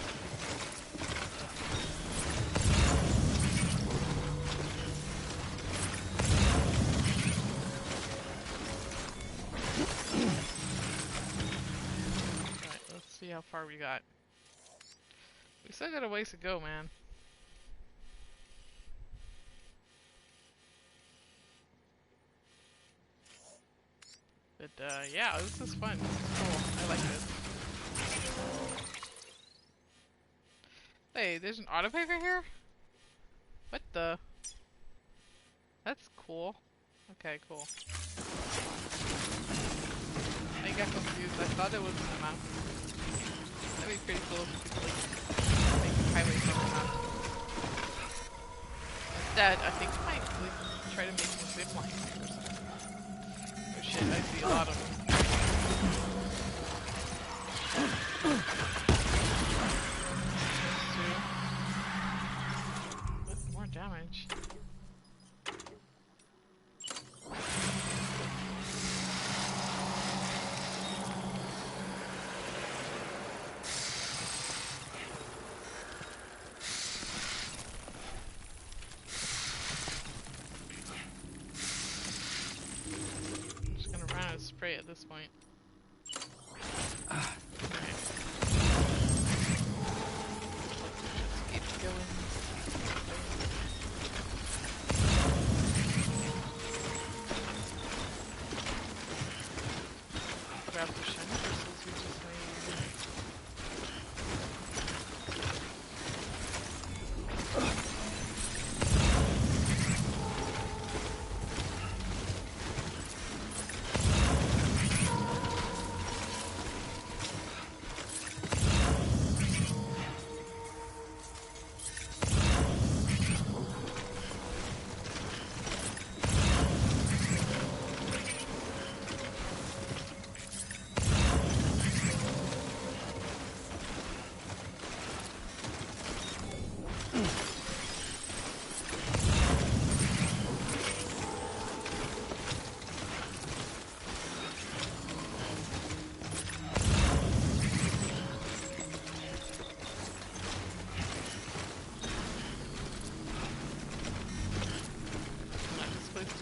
See how far we got. We still got a ways to go, man. But yeah, this is fun. This is cool. I like this. Hey, there's an auto paver here? What the? That's cool. Okay, cool. I got confused. I thought it was in the mountain. That'd be pretty cool if you could like make a highway from the mountain. Instead, I think I might like, try to make some zip lines here or something. Oh shit, I see a lot of them. With more damage. Spray at this point. Okay. Let's keep going. Grab the shiny crystals we just made.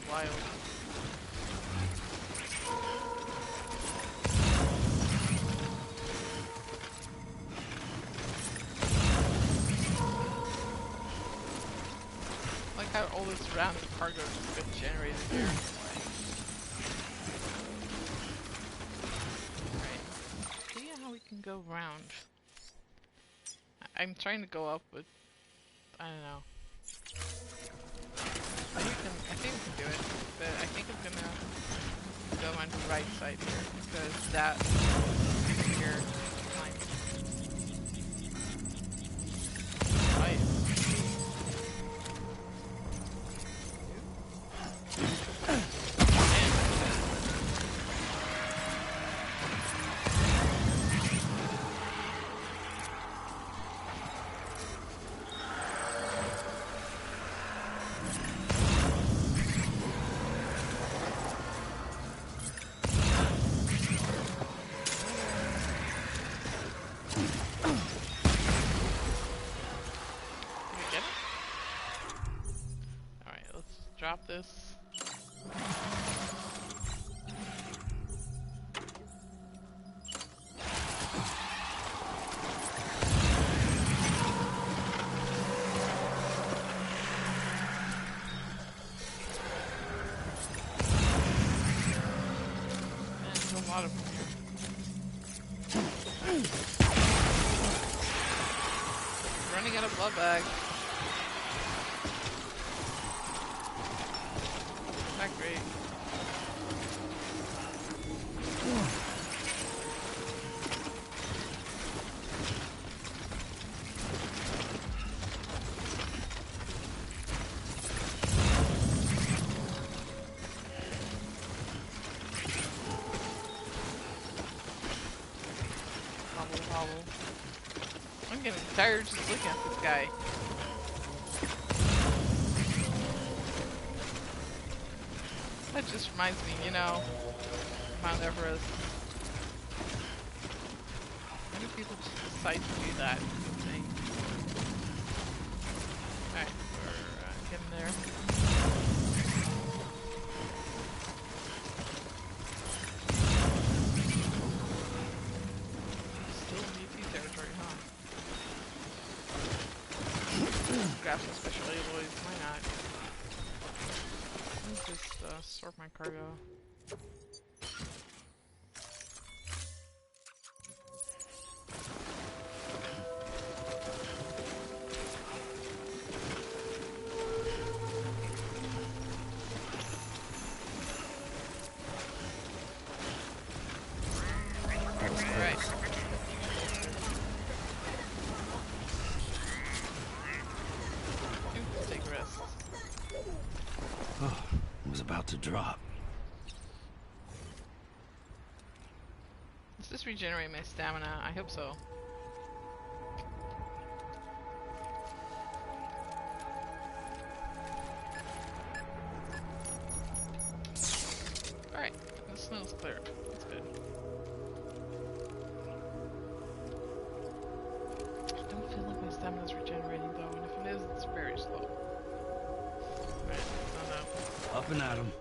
Wild. Like how all this random cargo just gets generated here. Alright. See how we can go round. I'm trying to go up, but I don't know. I think we can do it, but I think I'm gonna go on the right side here, because that here might drop this. And there's a lot of them here. Running out of blood bag. Not great. Hobble, hobble. I'm getting tired just looking at this guy. That just reminds me, you know, Mount Everest. Many people just decide to do that. Thing. Alright, we're getting there. Still DT territory, huh? Grab some special alloys, why not? Let me just sort my cargo. Alright. Take a rest. about to drop. Does this regenerate my stamina? I hope so. Alright, the snow's clear. That's good. I don't feel like my stamina's regenerating though, and if it is, it's very slow. Alright, no. Up and at 'em.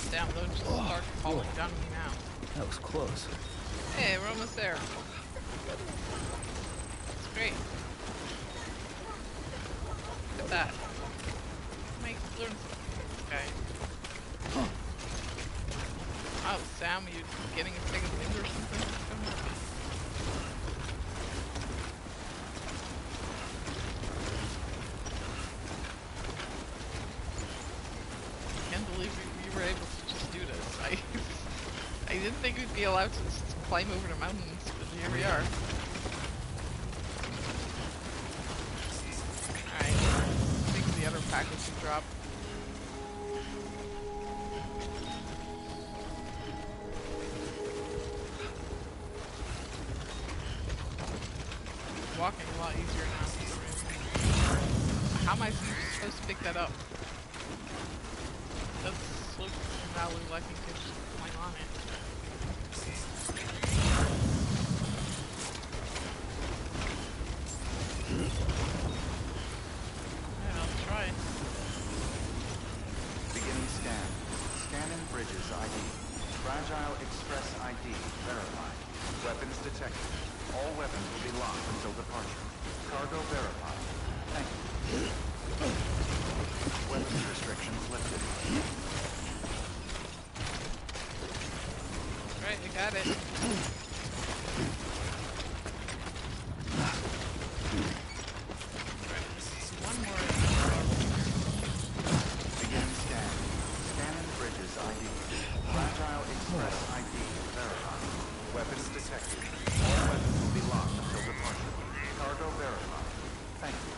Damn, they'll just start falling down on me now. That was close. Hey, we're almost there. It's great. Look at that. Make learn something from this guy. Oh, Sam, are you getting a second wind or something? What's going on? I can't believe we were able to just do this. I didn't think we'd be allowed to just climb over the mountains, but here we are. Alright, I think the other package should drop. Walking a lot easier now for some reason. How am I supposed to pick that up? That's slope now look like I can just climb on it. Alright, I'll try. Beginning scan. Scanning bridges ID. Fragile Express ID verified. Weapons detected. All weapons will be locked until departure. Cargo verified. Thank you. Weapons restrictions lifted. Right, I got it. Right, one more. Begin scan. Scanning bridges ID. Fragile Express ID verified. Weapons detected. All weapons will be locked until departure. Cargo verified. Thank you.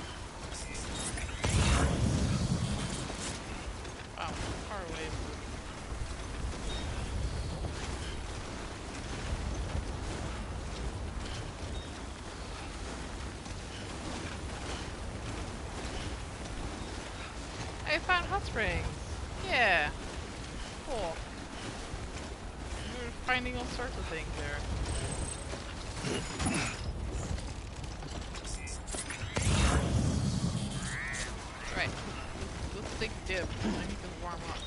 Wow, far away. I found hot springs. Yeah. Cool. We're finding all sorts of things there. Right. Let's take a dip. I need to warm up.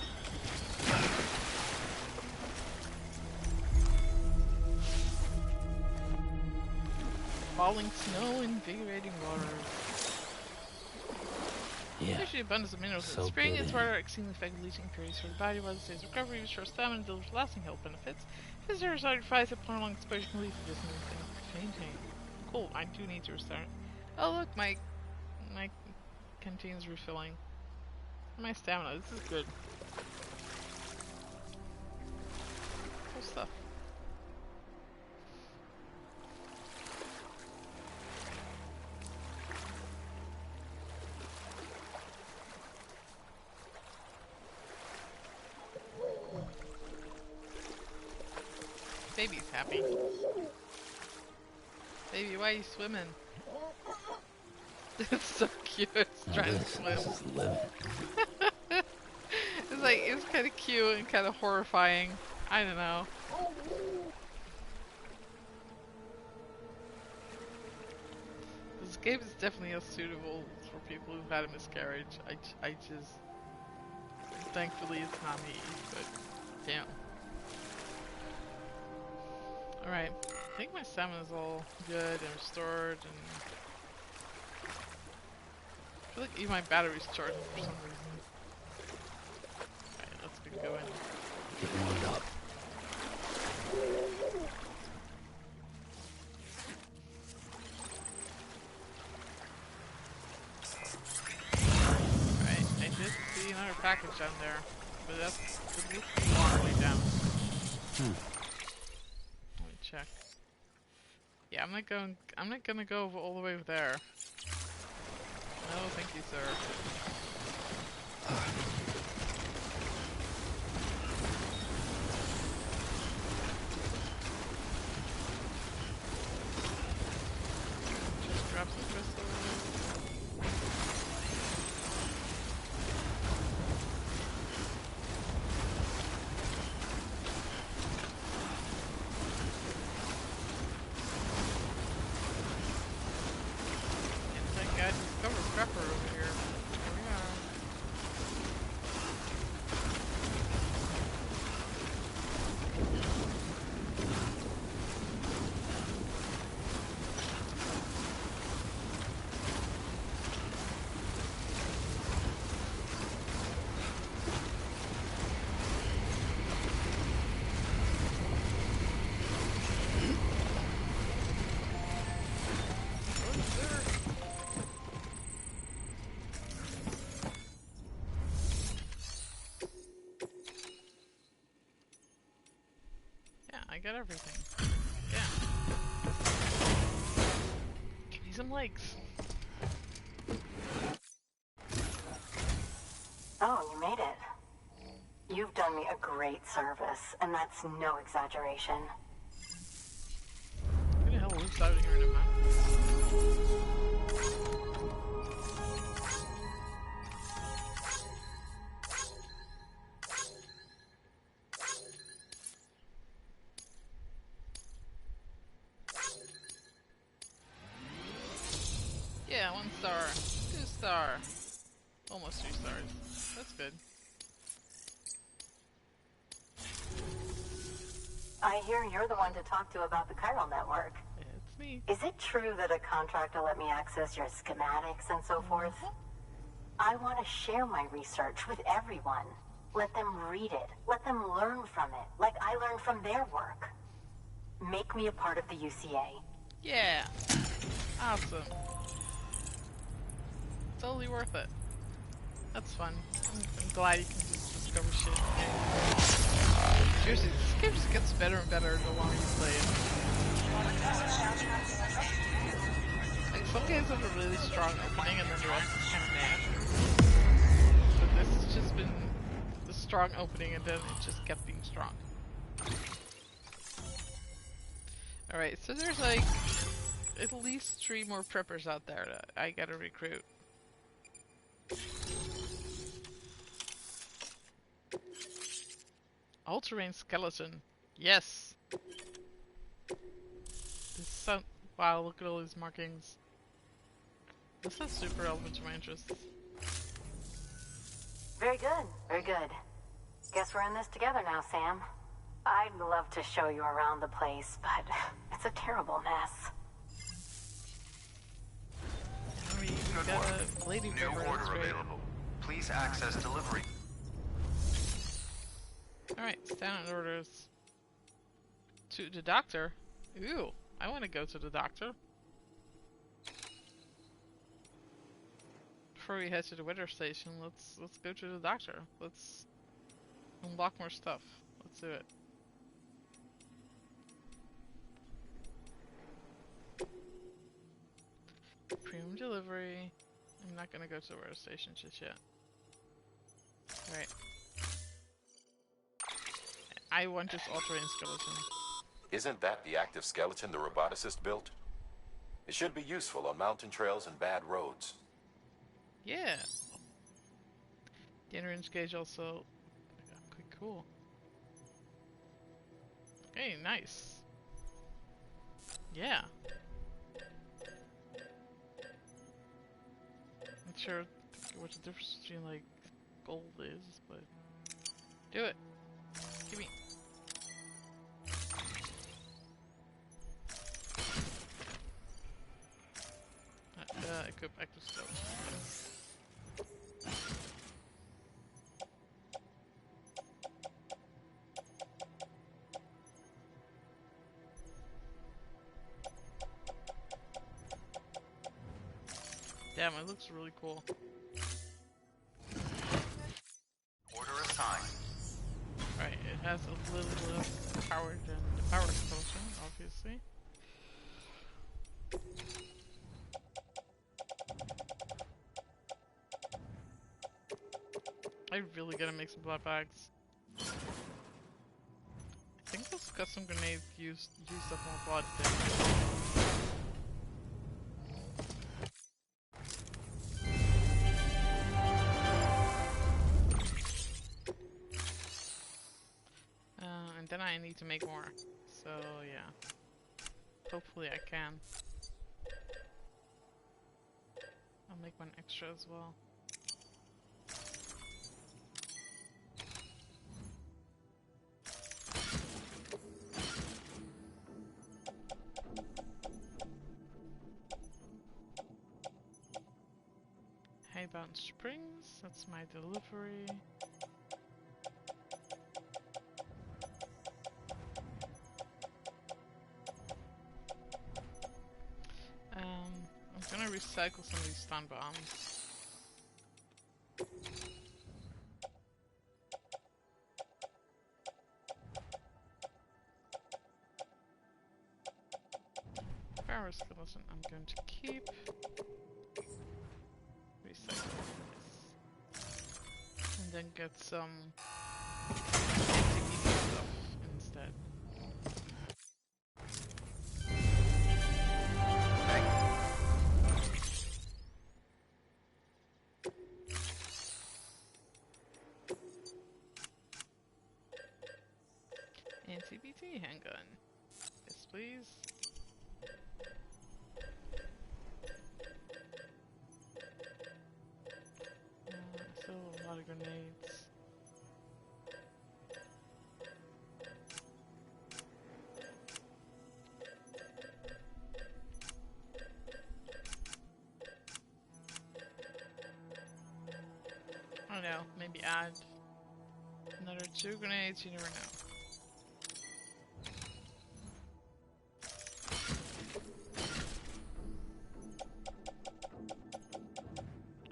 Falling snow, invigorating water. Yeah. Usually abundance of minerals in So the spring. good It's in rather extremely effective leaching periods for the body while it stays recovery, restores stamina, and delivers lasting health benefits. Visitors are advised that prolonged exposure can lead to this fainting. Cool, I do need to restart. Oh look, my canteen's refilling. My stamina, this is good. Cool stuff. Baby's happy. Baby, why are you swimming? It's so cute. It's trying to swim. This is living. It's like, it's kind of cute and kind of horrifying. I don't know. This game is definitely suitable for people who've had a miscarriage. I just... Thankfully it's not me, but... Damn. Alright, I think my stamina's all good and restored, and I feel like even my battery's charging for some reason. Alright, let's get going. Get warmed up. Right, I did see another package down there, but that's the roof already down. Let me check. Yeah, I'm not gonna go all the way over there. No, thank you, sir. Just grab some crystals. Thank God, discovered Prepper over here. Here we are. Oh, sir. Yeah, I got everything. Yeah. Give me some legs. Oh, you made it. You've done me a great service, and that's no exaggeration. Who the hell lives out here in a mountain? Yeah, 1 star. 2 star. Almost 3 stars. That's good. I hear you're the one to talk to about the chiral network. It's me. Is it true that a contractor let me access your schematics and so forth? I want to share my research with everyone. Let them read it. Let them learn from it, like I learned from their work. Make me a part of the UCA. Yeah. Awesome. Totally worth it. That's fun. I'm glad you can just discover shit. Seriously, this game just gets better and better the longer you play it. Like, some games have a really strong opening and then the rest is kind of meh. But this has just been the strong opening and then it just kept being strong. Alright, so there's like at least 3 more preppers out there that I gotta recruit. All-terrain skeleton. Yes! This sound. Wow, look at all these markings. This is super relevant to my interests. Very good, very good. Guess we're in this together now, Sam. I'd love to show you around the place, but it's a terrible mess. We got a lady New prepper, order that's great. available. Please access delivery. Alright, standard orders. To the doctor? Ooh, I want to go to the doctor. Before we head to the weather station, let's go to the doctor. Let's unlock more stuff. Let's do it. Premium delivery. I'm not gonna go to the weather station just yet. Alright. I want this all-terrain skeleton. Isn't that the active skeleton the roboticist built? It should be useful on mountain trails and bad roads. Yeah. The entrance gauge also. Okay, cool. Hey, nice. Yeah. Not sure what the difference between like gold is, but do it. Give me. Equip active skeleton. Damn, it looks really cool. Order assigned. Right, it has a little less power than the power explosion, obviously. I really gotta make some blood bags. I think those custom grenades used up more blood than and then I need to make more. So yeah. Hopefully I can. I'll make one extra as well. Highbound Springs, that's my delivery. I'm gonna recycle some of these stun bombs. Power skeleton I'm going to keep. Recycle this. And then get some anti-EV stuff instead. Anti-BT handgun. Yes, please. Still a lot of grenades. I don't know, maybe add another 2 grenades, you never know.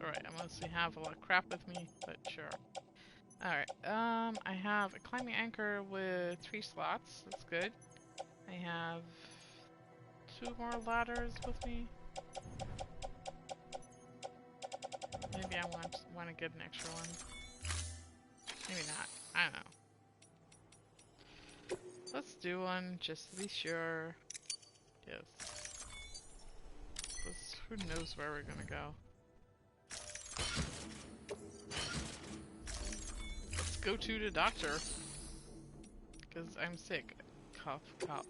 Alright, I mostly have a lot of crap with me, but sure. Alright, I have a climbing anchor with 3 slots, that's good. I have 2 more ladders with me. Maybe I want to get an extra one. Maybe not, I don't know. Let's do one, just to be sure. Yes. Who knows where we're gonna go. Let's go to the doctor. Because I'm sick. Cough, cough.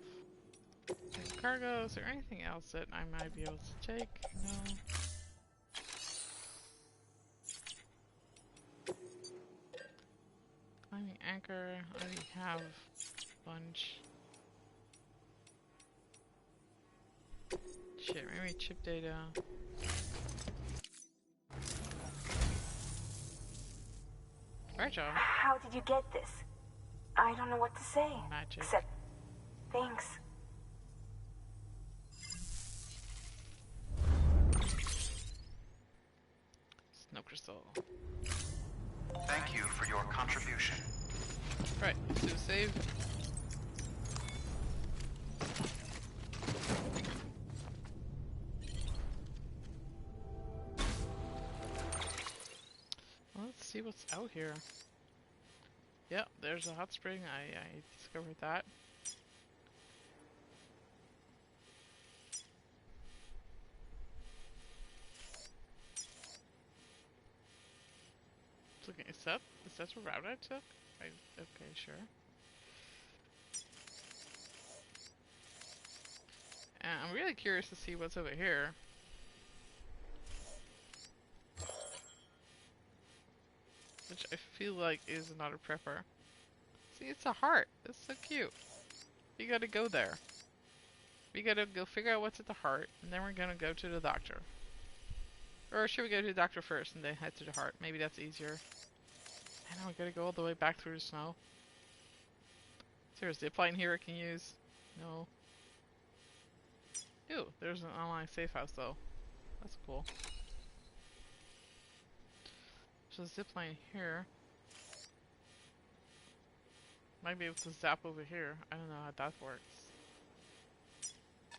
And cargo, is there anything else that I might be able to take? No. Climbing anchor, I already have a bunch. Shit, maybe chip data. Alright, y'all. How did you get this? I don't know what to say. Magic. Except, thanks. Snow crystal. Thank you for your contribution. Right, let's do a save. Well, let's see what's out here. Yep, there's a hot spring. I discovered that. Looking, is that the route I took? Okay, sure. And I'm really curious to see what's over here. Which I feel like is another prepper. See, it's a heart. It's so cute. We gotta go there. We gotta go figure out what's at the heart, and then we're gonna go to the doctor. Or should we go to the doctor first and then head to the heart? Maybe that's easier. I know, we gotta go all the way back through the snow. Is there a zipline here I can use? No. Ew, there's an online safe house though. That's cool. So zipline here. Might be able to zap over here. I don't know how that works.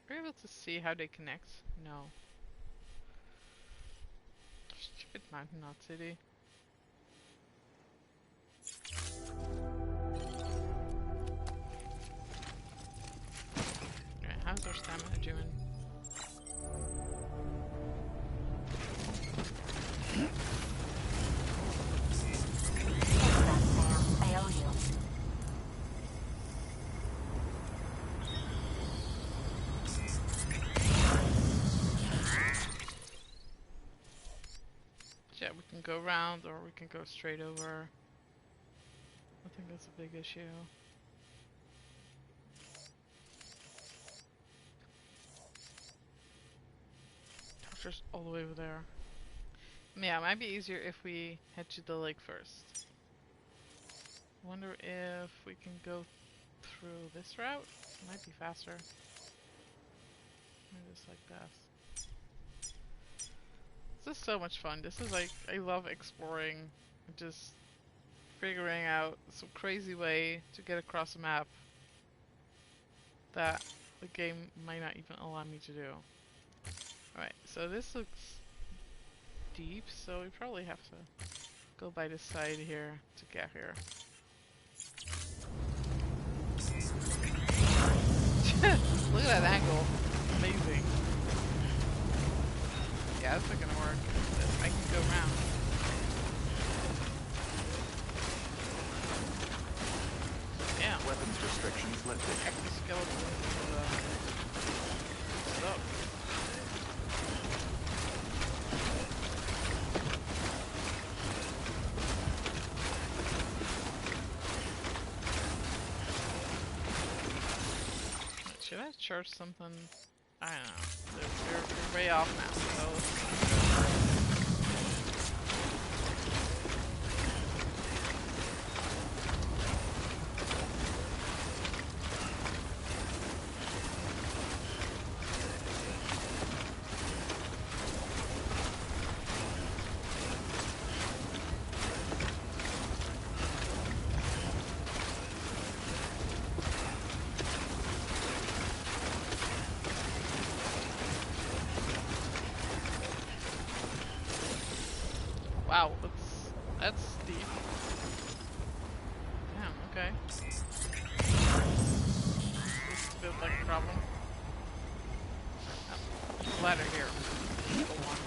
Are you able to see how they connect? No. Stupid mountain, not city. Okay, how's our stamina doing? I owe you. Yeah, we can go around or we can go straight over. I think that's a big issue. Doctor's all the way over there. Yeah, it might be easier if we head to the lake first. Wonder if we can go through this route? Might be faster. Maybe just like this. This is so much fun. This is like, I love exploring, just figuring out some crazy way to get across a map that the game might not even allow me to do. Alright, so this looks deep, so we probably have to go by the side here to get here. Look at that angle. Amazing. Yeah, that's not gonna work. I can go around. Yeah. Weapons restrictions lifted. Exoskeleton stuff. Should I charge something? I don't know. You're way off now, so wow, that's steep. Damn, okay. This feels like a problem. Oh, ladder here. Go on.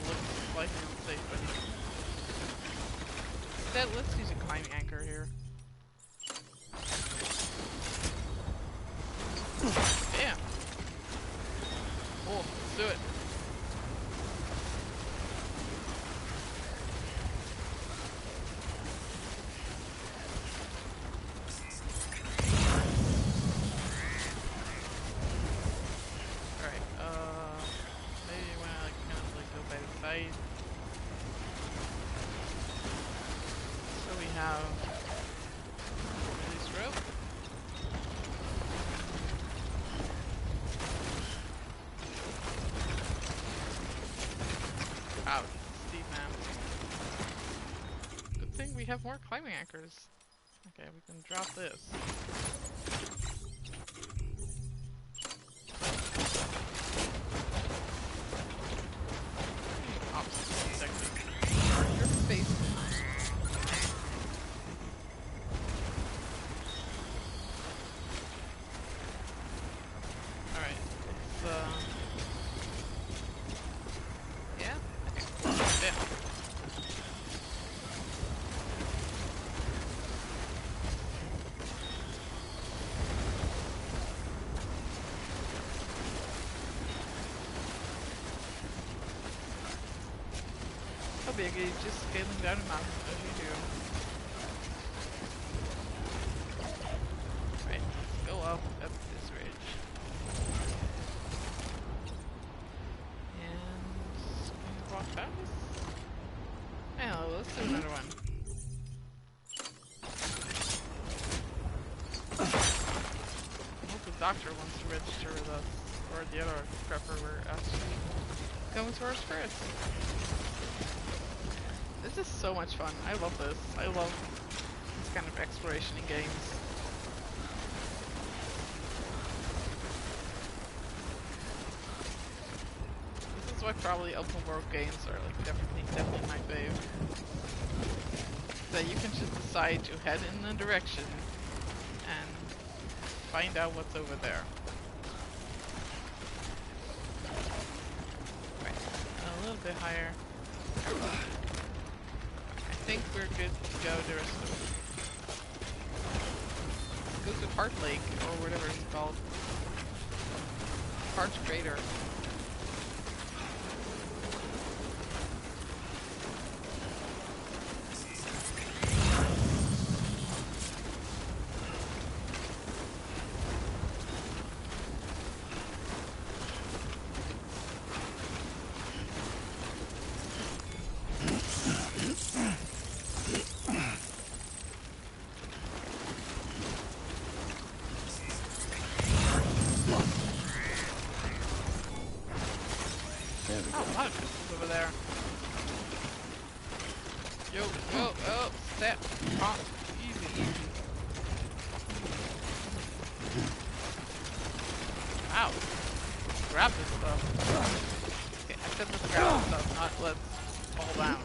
Looks like it's safe, but let's use a climbing anchor here. Damn. Oh, let's do it. Alright, maybe you wanna like kind of like go by the side. So we have release rope. Wow, steep man. Good thing we have more climbing anchors. Okay, we can drop this. Opposite section. Your face. Alright, it's yeah? Okay. Yeah. How big are you just scaling down a mountain as you do? Right, let's go up this ridge. And can you walk past? Oh, let's do another one. I hope the doctor wants to register with us. or the other prepper we're actually going towards first. This is so much fun. I love this. I love this kind of exploration in games. This is why probably open world games are like definitely my fave. That you can just decide to head in a direction and find out what's over there. Right, a little bit higher. I think we're good to go the rest of it. Let's go to Heart Lake, or whatever it's called. Heart Crater. Oh, a lot of pistols over there. Yo, oh, step. Oh, easy. Wow. Grab this stuff. Okay, I said let's grab this stuff, not let's fall down.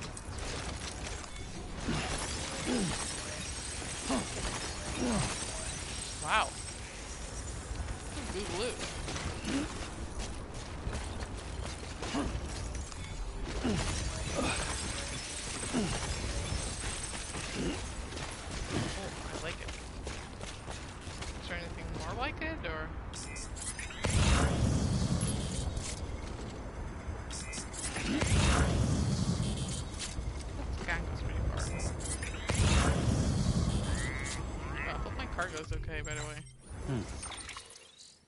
Wow. Good loot. I like it. Is there anything more like it, or? This gang goes pretty far. Oh, I hope my cargo's okay, by the way.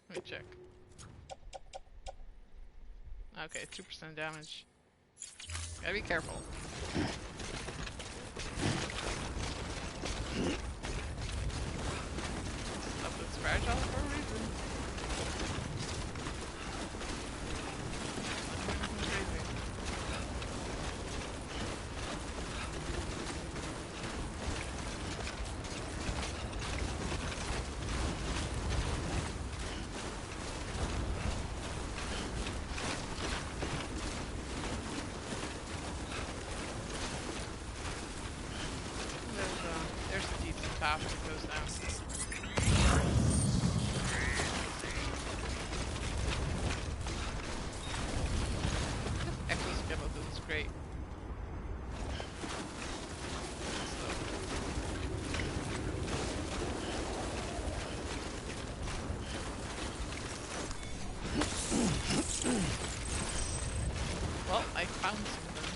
Let me check. Okay, 2% damage. Gotta be careful. Stuff that's fragile for a reason. Crazy. There's a decent path that goes down. This exoskeleton is great. Well, I found something.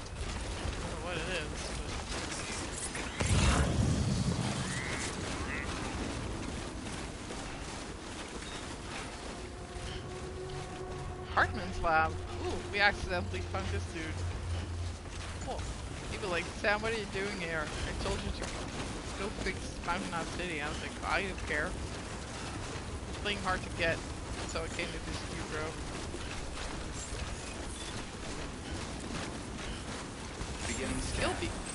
I don't know what it is, but... Hartman's lab. Ooh, we accidentally found this dude. Cool. He'd be like, Sam, what are you doing here? I told you to go fix Mountain Knot City. I was like, I don't care. It's playing hard to get, so I came to this you, bro. Beginning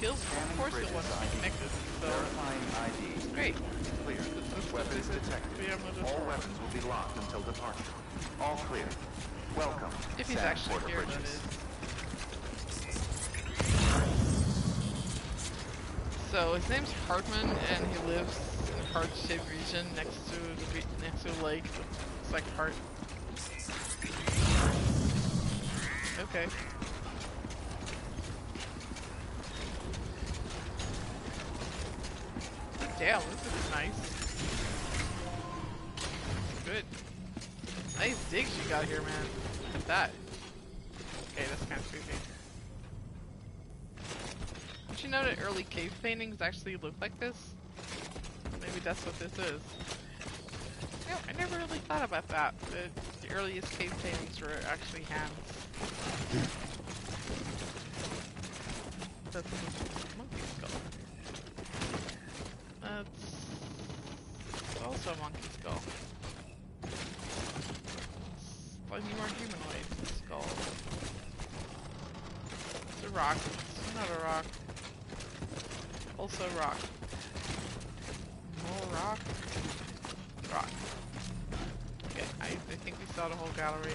He'll scan. of course he'll want to be connected, so Verifying ID. it's great. Clear. Weapons detected. All weapons will be locked until departure. All clear. Welcome. If he's Sam actually Porter here, that Bridges. is. So his name's Hartman, and he lives in a heart-shaped region next to a lake. It's like heart. Okay. Damn, this is nice. Good. Nice digs you got here, man. Look at that. Okay, that's kind of creepy. Did you know that early cave paintings actually look like this? Maybe that's what this is. You know, I never really thought about that. The earliest cave paintings were actually hands. That's a monkey skull. That's also a monkey skull. I need more humanoid skulls. It's a rock. It's not a rock. Also rock. More rock. Rock. Okay, I think we saw the whole gallery.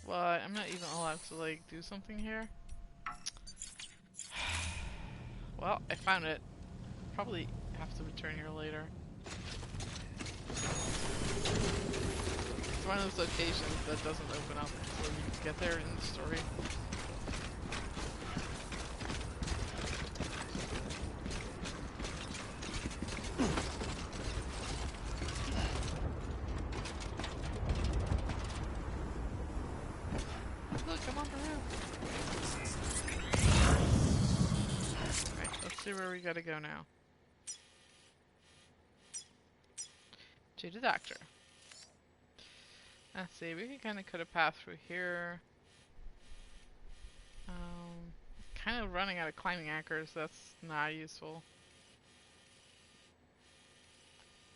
But I'm not even allowed to like do something here. Well, I found it. Probably have to return here later. It's one of those locations that doesn't open up until you get there in the story. Look, I'm on the roof. Alright, let's see where we gotta go now. To the doctor. Let's see, we can kind of cut a path through here. Kind of running out of climbing anchors, that's not useful.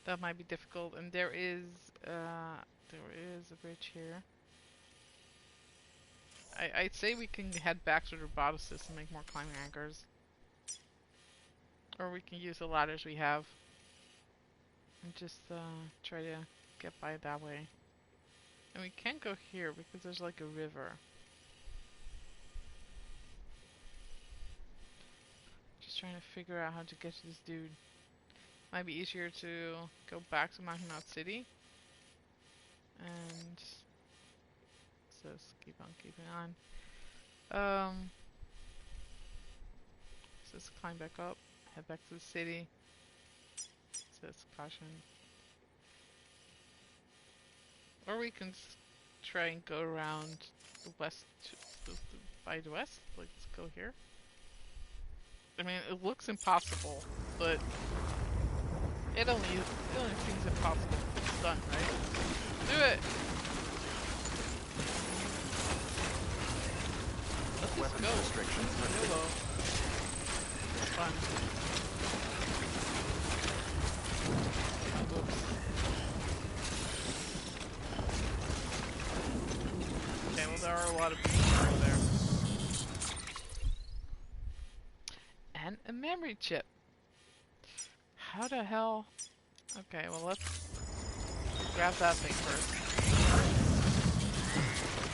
That might be difficult, and there is a bridge here. I'd say we can head back to the roboticist and make more climbing anchors. Or we can use the ladders we have. And just try to get by that way. And we can't go here because there's like a river. Just trying to figure out how to get to this dude. Might be easier to go back to Mountain Knot City. And so let's keep on keeping on. So let's climb back up, head back to the city. So it's caution. Or we can try and go around the west by the west. Like, let's go here. I mean, it looks impossible, but it only seems impossible if it's done, right? Do it! Let's just go. Restrictions YOLO. It's fun. Oh, whoops. Okay, well there are a lot of people over there. And a memory chip. How the hell? Okay, well let's grab that thing first.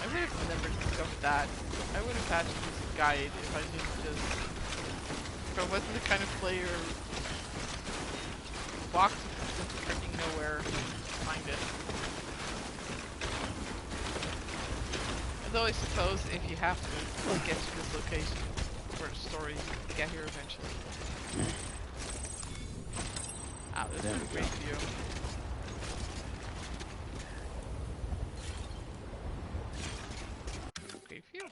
I would have never discovered that. I would have had to use a guide if I didn't just... If I wasn't the kind of player who walks into freaking nowhere to find it. Although I suppose if you have to get to this location for the story, you get here eventually. Ah, this is a great view. Great view.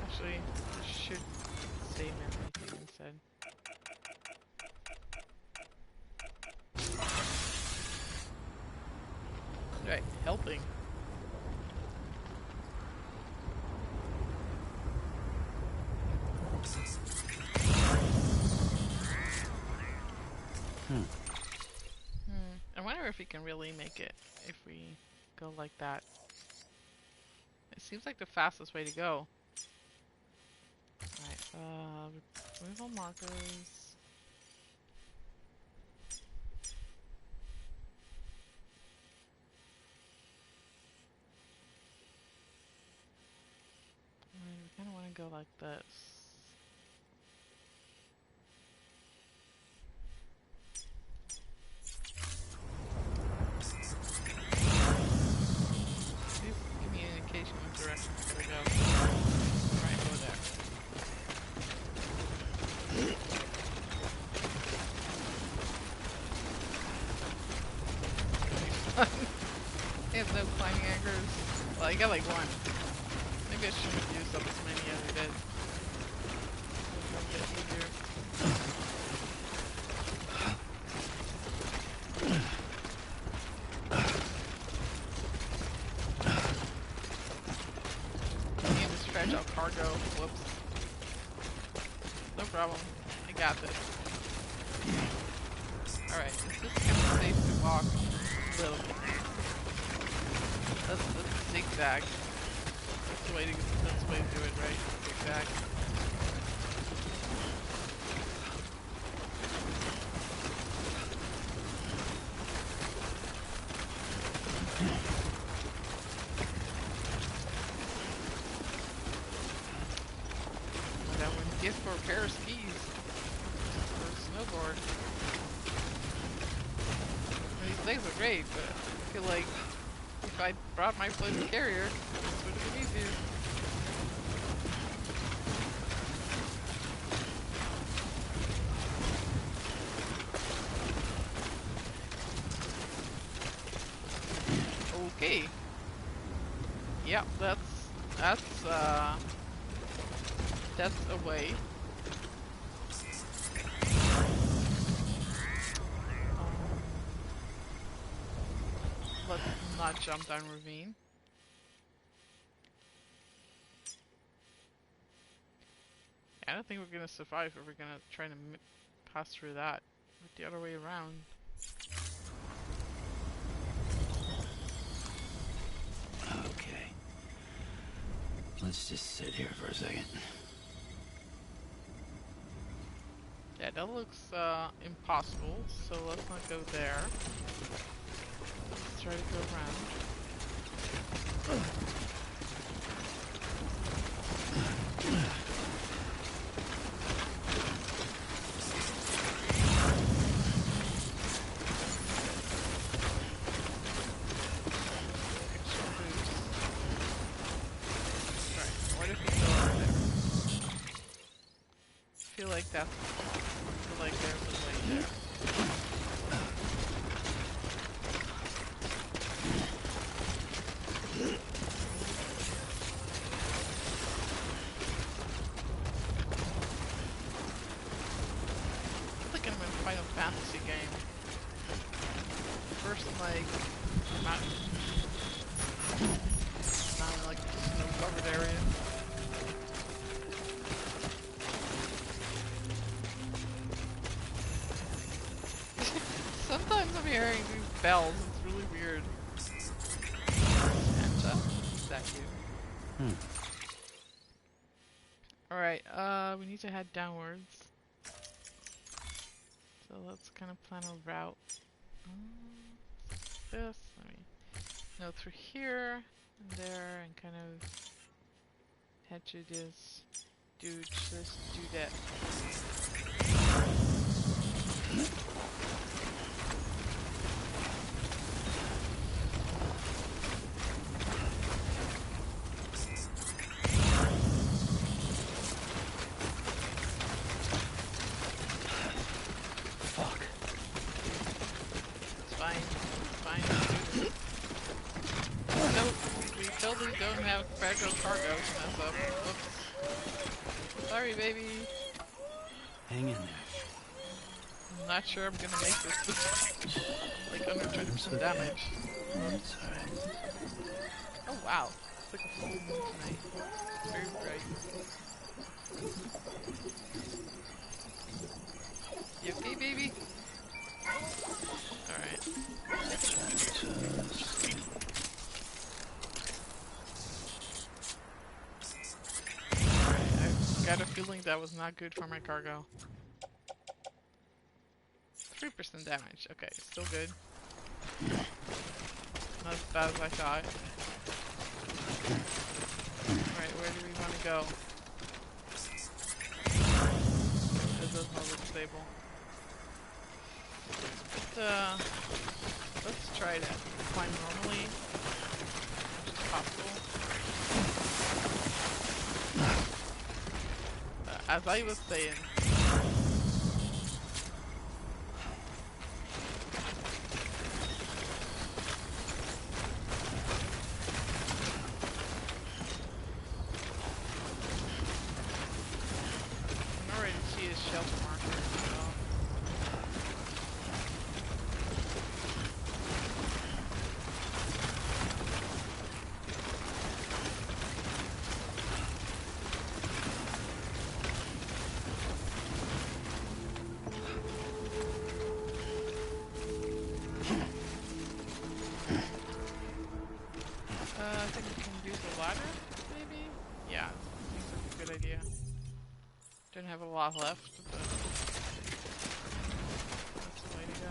Actually, I should save everything instead. Right, helping. I wonder if we can really make it if we go like that. It seems like the fastest way to go. Alright, removal markers. We kind of want to go like this. Give me an indication of direction we're gonna go. Right over there. I have no climbing anchors. Well, I got like one. Maybe I shouldn't use up as many as I did. It's a bit easier. cargo. Whoops. No problem. I got this. Alright, it's just kind of safe to walk a little bit. Let's zigzag. That's the way to do it, right? Zigzag. That one gift for a pair of skis. For a snowboard. These legs are great, but I feel like if I brought my floating carrier, this would have been easier. Okay. Yep, that's a way. Let's not jump down ravine. I don't think we're gonna survive if we're gonna try to pass through that. With the other way around. Okay. Let's just sit here for a second. Yeah, that looks impossible, so let's not go there. Let's try to go around. Extra boost. Right, what if we go over there? I feel like there's a way there. I think I'm in a Final Fantasy game. First, like, not in like snow-covered area. Sometimes I'm hearing these bells. It's really weird. Santa? Is that you? Alright, we need to head downwards. So let's kind of plan a route. This, let me go through here and there and kind of head to this dude, this dudette. Don't have fragile cargo to mess up. Oops. Sorry, baby. Hang in there. I'm not sure I'm gonna make this. Like under 20% damage. It's alright. Oh wow. It's like a full moon tonight. Very bright. You okay, baby? Alright. Got a feeling that was not good for my cargo. 3% damage. Okay, still good. Not as bad as I thought. Alright, where do we want to go? This does not look stable. But, let's try to climb normally. Which is possible. As I was saying, I can already see his shelter marker, so. Don't have a lot left, but that's the way to go.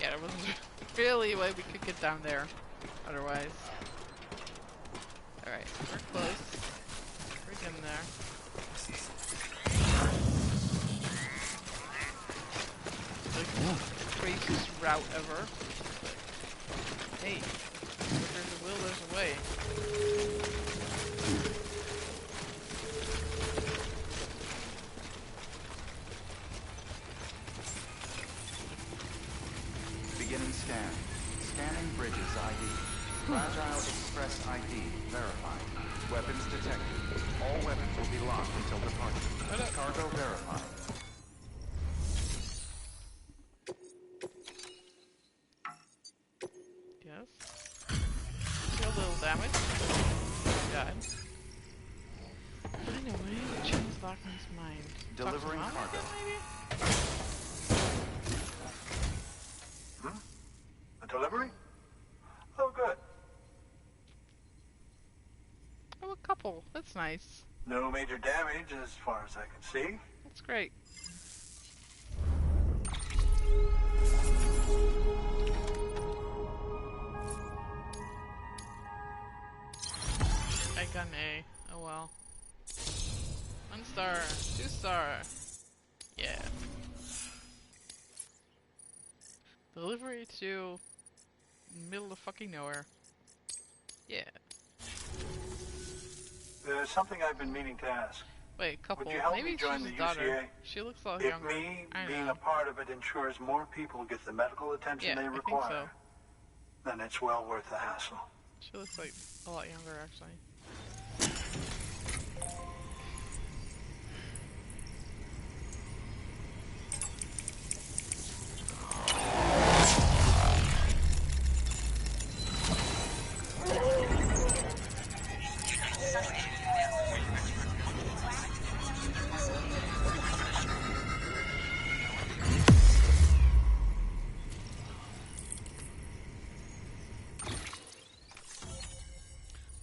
Yeah, there wasn't really a way we could get down there otherwise. Alright, we're close. We're getting there. The craziest route ever. But, hey, if there's a will, there's a way. Beginning scan. Scanning bridges ID. Fragile Express ID verified. Weapons detected. All weapons will be locked until departure. Cargo verified. Yes. Feel a little damage. God. Find a way to change Lockman's mind. Delivering Talk to Mom cargo. again, maybe? A delivery? Oh, good. Oh, a couple. That's nice. No major damage as far as I can see. That's great. I got an A. Oh well. 1 star. 2 star. Yeah. Delivery to middle of fucking nowhere. Yeah. There's something I've been meaning to ask. Wait, couple. Would you help Maybe me join she's the his daughter. UCA? She looks a lot If younger. me I being know. a part of it ensures more people get the medical attention Yeah, they I think require, so. then it's well worth the hassle. She looks like a lot younger, actually.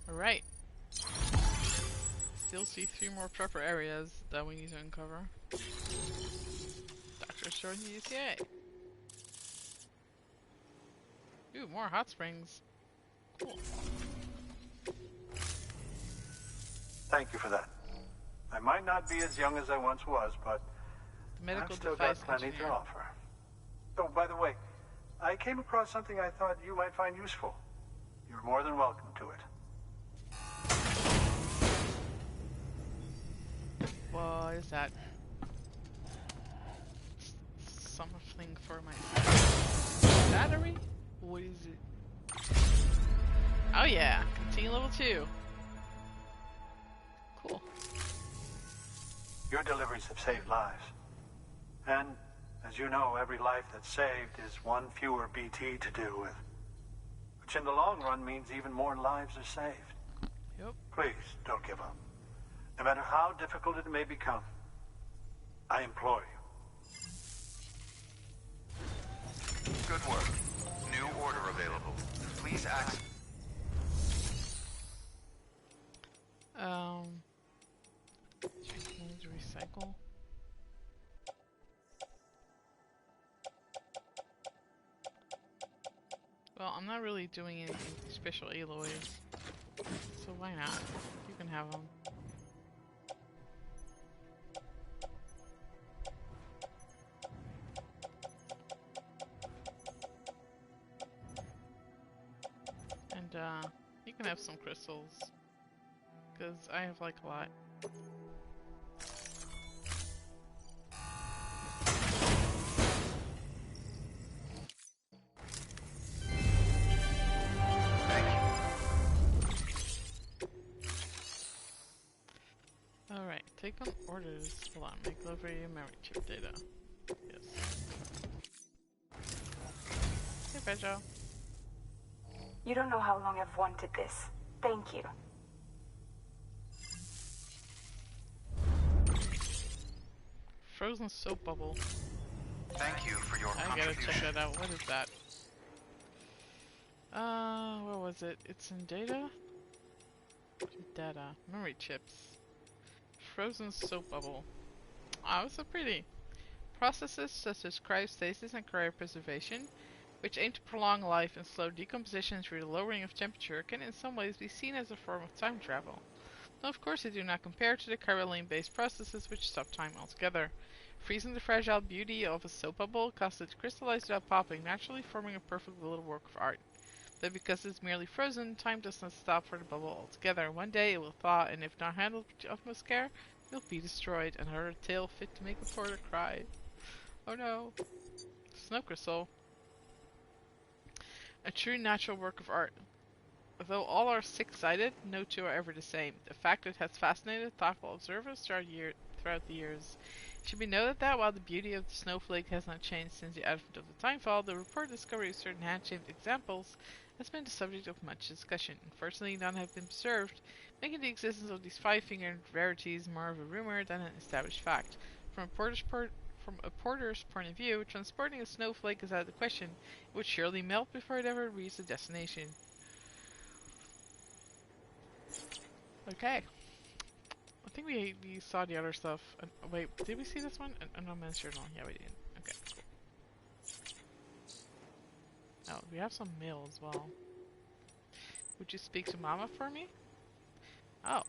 Alright. Still see 3 more proper areas that we need to uncover. Doctor showing the UCA. Ooh, more hot springs. Cool. Thank you for that. I might not be as young as I once was, but The medical I've still device got plenty engineer. to offer. Oh, by the way, I came across something I thought you might find useful. You're more than welcome to it. What is that? Something for my battery? What is it? Oh yeah, continue level 2. Cool. Your deliveries have saved lives. And, as you know, every life that's saved is one fewer BT to deal with. Which in the long run means even more lives are saved. Yep. Please, don't give up. No matter how difficult it may become, I implore you. Good work. New order available. Please access. Change recycle. Well, I'm not really doing anything special alloys, so why not? You can have them. And you can have some crystals, because I have like a lot. Alright, take on orders. Hold on, make delivery memory chip data. Yes. Hey, Pedro. You don't know how long I've wanted this. Thank you. Frozen soap bubble. Thank you for your I gotta check that out. What is that? What was it? It's in data? Data. Memory chips. Frozen soap bubble. Oh, so pretty. Processes such as cryostasis and cryopreservation, which aim to prolong life and slow decomposition through the lowering of temperature, can in some ways be seen as a form of time travel. Though of course they do not compare to the cryoline-based processes which stop time altogether. Freezing the fragile beauty of a soap bubble causes it to crystallize without popping, naturally forming a perfect little work of art. But because it's merely frozen, time does not stop for the bubble altogether. One day it will thaw, and if not handled with utmost care, it will be destroyed, and her tale fit to make a porter cry. Oh no. Snow crystal. A true natural work of art. Though all are six-sided, no two are ever the same. The fact that it has fascinated thoughtful observers throughout the years. It should be noted that while the beauty of the snowflake has not changed since the advent of the timefall, the reported discovery of certain hand-shaped examples has been the subject of much discussion. Unfortunately, none have been observed, making the existence of these five-fingered rarities more of a rumor than an established fact. From a porter's point of view, transporting a snowflake is out of the question. It would surely melt before it ever reached its destination. Okay. I think we saw the other stuff. Wait, did we see this one? No Man's Journal. Yeah, we did. Okay, cool. Oh, we have some mail as well. Would you speak to Mama for me? Oh.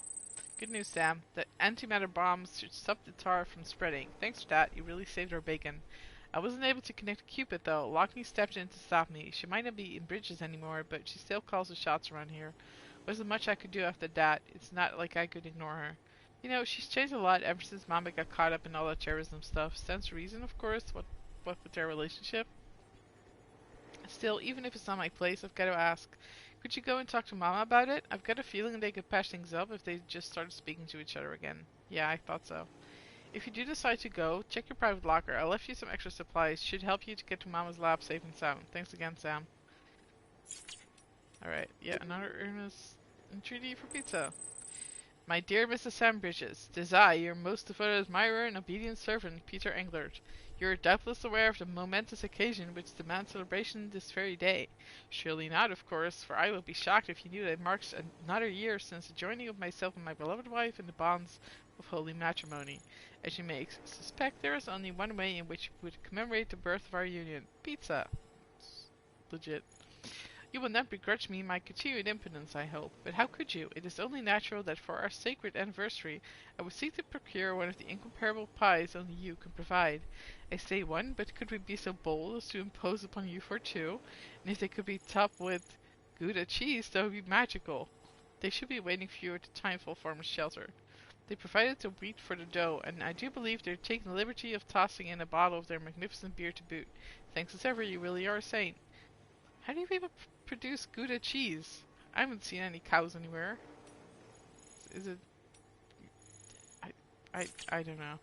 Good news, Sam. The antimatter bombs should stop the tar from spreading. Thanks for that. You really saved our bacon. I wasn't able to connect Cupid, though. Lockney stepped in to stop me. She might not be in Bridges anymore, but she still calls the shots around here. Wasn't much I could do after that. It's not like I could ignore her. You know, she's changed a lot ever since Mama got caught up in all that terrorism stuff. Stands to reason, of course. What with their relationship? Still, even if it's not my place, I've got to ask. Could you go and talk to Mama about it? I've got a feeling they could patch things up if they just started speaking to each other again. Yeah, I thought so. If you do decide to go, check your private locker. I left you some extra supplies. Should help you to get to Mama's lab safe and sound. Thanks again, Sam. Alright, yeah, another earnest entreaty for pizza. My dear Mrs. Sam Bridges, 'tis I, your most devoted admirer and obedient servant, Peter Englert. You are doubtless aware of the momentous occasion which demands celebration this very day. Surely not, of course, for I would be shocked if you knew that it marks another year since the joining of myself and my beloved wife in the bonds of holy matrimony. As you may suspect, there is only one way in which we would commemorate the birth of our union. Pizza. It's legit. You will not begrudge me my continued impudence, I hope. But how could you? It is only natural that for our sacred anniversary I would seek to procure one of the incomparable pies only you can provide. I say one, but could we be so bold as to impose upon you for two? And if they could be topped with Gouda cheese, that would be magical. They should be waiting for you at the Timeful Farmer's Shelter. They provided the wheat for the dough, and I do believe they're taking the liberty of tossing in a bottle of their magnificent beer to boot. Thanks as ever, you really are a saint. How do you people produce Gouda cheese? I haven't seen any cows anywhere. Is it... I don't know.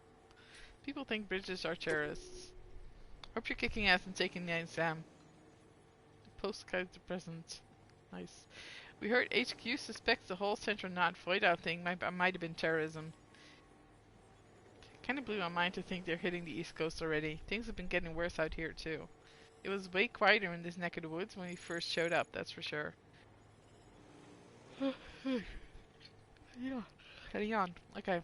People think Bridges are terrorists. Hope you're kicking ass and taking the exam. The postcard to present. Nice. We heard HQ suspects the whole Central Knot Void-Out thing might have been terrorism. Kinda blew my mind to think they're hitting the East Coast already. Things have been getting worse out here too. It was way quieter in this neck of the woods when we first showed up, that's for sure. Yeah, heading on. Okay.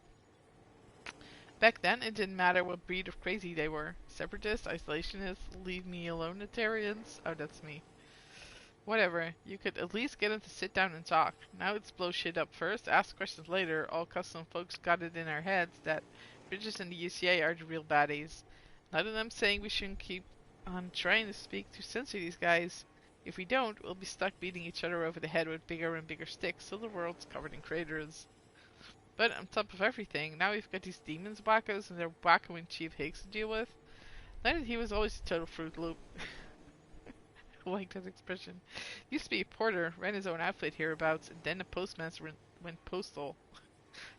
Back then, it didn't matter what breed of crazy they were. Separatists, isolationists, leave me alone-itarians. Oh, that's me. Whatever, you could at least get them to sit down and talk. Now it's blow shit up first, ask questions later. All custom folks got it in our heads that Bridges and the UCA are the real baddies. Not that I'm saying we shouldn't keep on trying to speak to censor these guys. If we don't, we'll be stuck beating each other over the head with bigger and bigger sticks till the world's covered in craters. But on top of everything, now we've got these demons wackos and their wackoing Chief Higgs to deal with. Not that he was always a total Fruit Loop. I like that expression. Used to be a porter, ran his own outfit hereabouts, and then the postmaster went postal.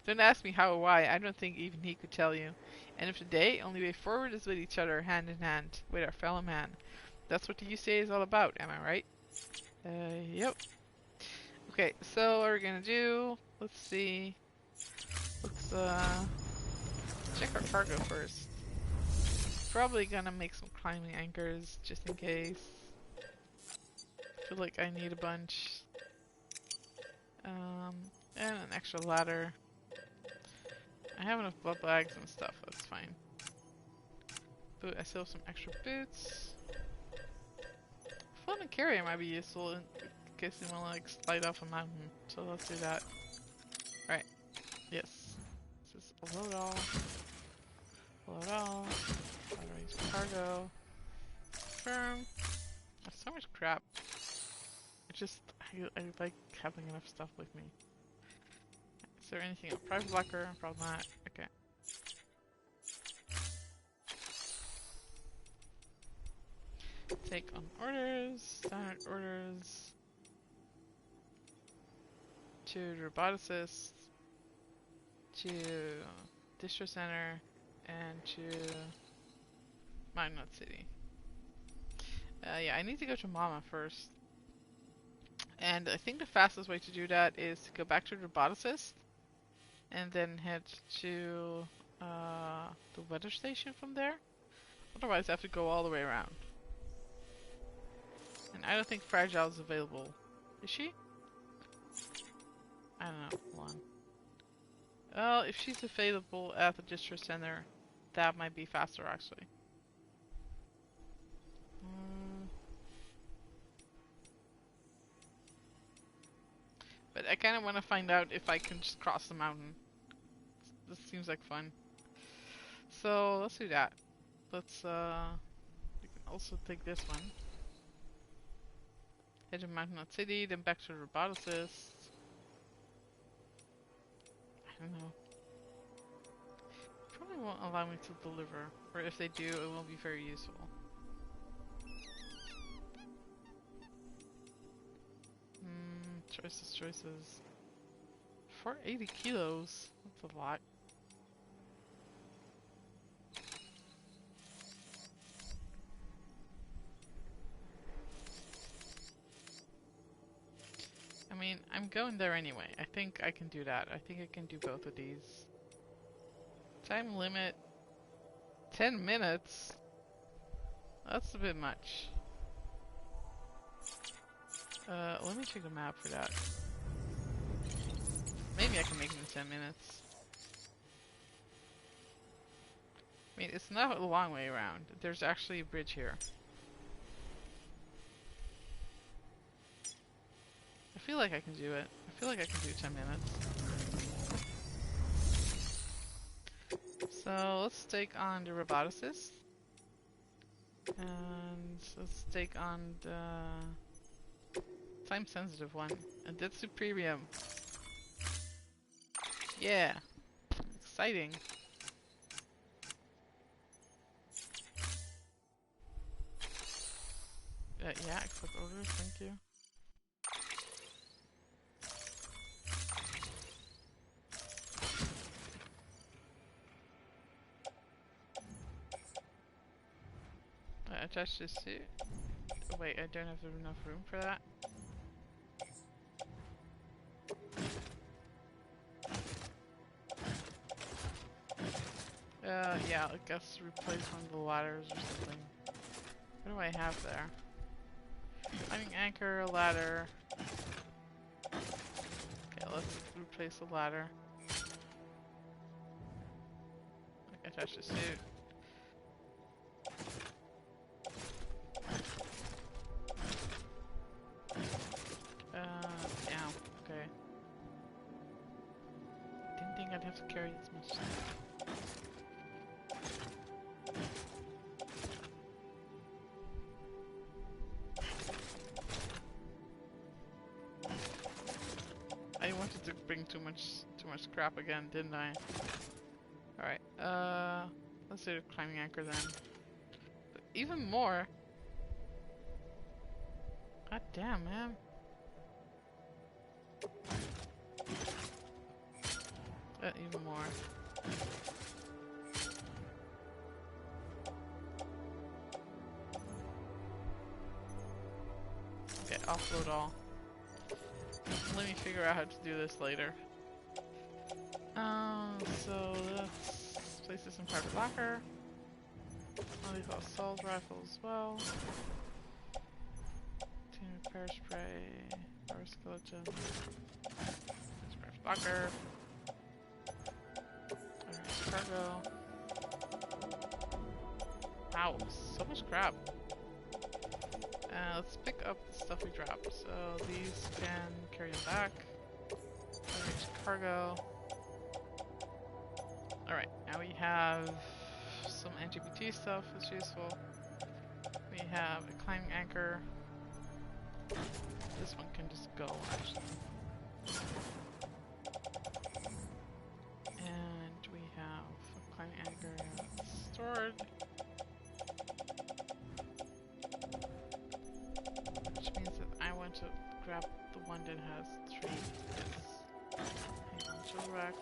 Don't ask me how or why, I don't think even he could tell you. End of the day, only way forward is with each other, hand in hand, with our fellow man. That's what the UCA is all about, am I right? Yep. Okay, so what we're gonna do, let's see. Let's check our cargo first. Probably gonna make some climbing anchors just in case. Feel like I need a bunch. And an extra ladder. I have enough blood bags and stuff, that's fine. But I still have some extra boots. Floating carrier might be useful in case you want to like slide off a mountain. So let's do that. Alright. Yes. This is a load all. Load all. Range cargo. Confirm. There's so much crap. I like having enough stuff with me. Is there anything else? Private locker? Probably not. Okay. Take on orders. Standard orders. To roboticist. To distro center. And to Magnot City. Yeah, I need to go to Mama first. And I think the fastest way to do that is to go back to the roboticist and then head to the weather station from there. Otherwise I have to go all the way around. And I don't think Fragile is available. Is she? I don't know. Hold on. Well, if she's available at the district center, that might be faster actually. But I kind of want to find out if I can just cross the mountain. This seems like fun. So let's do that. Let's we can also take this one. Head to Mountain City, then back to the roboticist. I don't know. Probably won't allow me to deliver. Or if they do, it won't be very useful. Choices. 480 kilos. That's a lot. I mean, I'm going there anyway. I think I can do that. I think I can do both of these. Time limit 10 minutes. That's a bit much. Let me check the map for that. Maybe I can make it in 10 minutes. I mean, it's not a long way around. There's actually a bridge here. I feel like I can do it. I feel like I can do 10 minutes. So let's take on the roboticist. And let's take on the time sensitive one. And that's Supremium. Yeah. Exciting. Yeah, accept orders, thank you. Attach this suit. Oh, wait, I don't have enough room for that. Yeah, I guess replace one of the ladders or something. What do I have there? Climbing anchor, ladder. Okay, let's replace the ladder. Attach the suit. Yeah, okay. Didn't think I'd have to carry this much stuff. I wanted to bring too much crap again, didn't I? Alright, let's do the climbing anchor then. But even more. God damn, man. Even more. Okay, offload all. Let me figure out how to do this later. So let's place this in private locker. Lethal assault rifle as well. Team repair spray. Power skeleton. Spray blocker. Cargo. Wow, so much crap. Let's pick up the stuff we dropped. So these can carry them back. Cargo. Alright, now we have some LGBT stuff that's useful. We have a climbing anchor. This one can just go, actually. And we have a climbing anchor stored. Which means that I want to grab the one that has 3 bits. Hang on to the rack.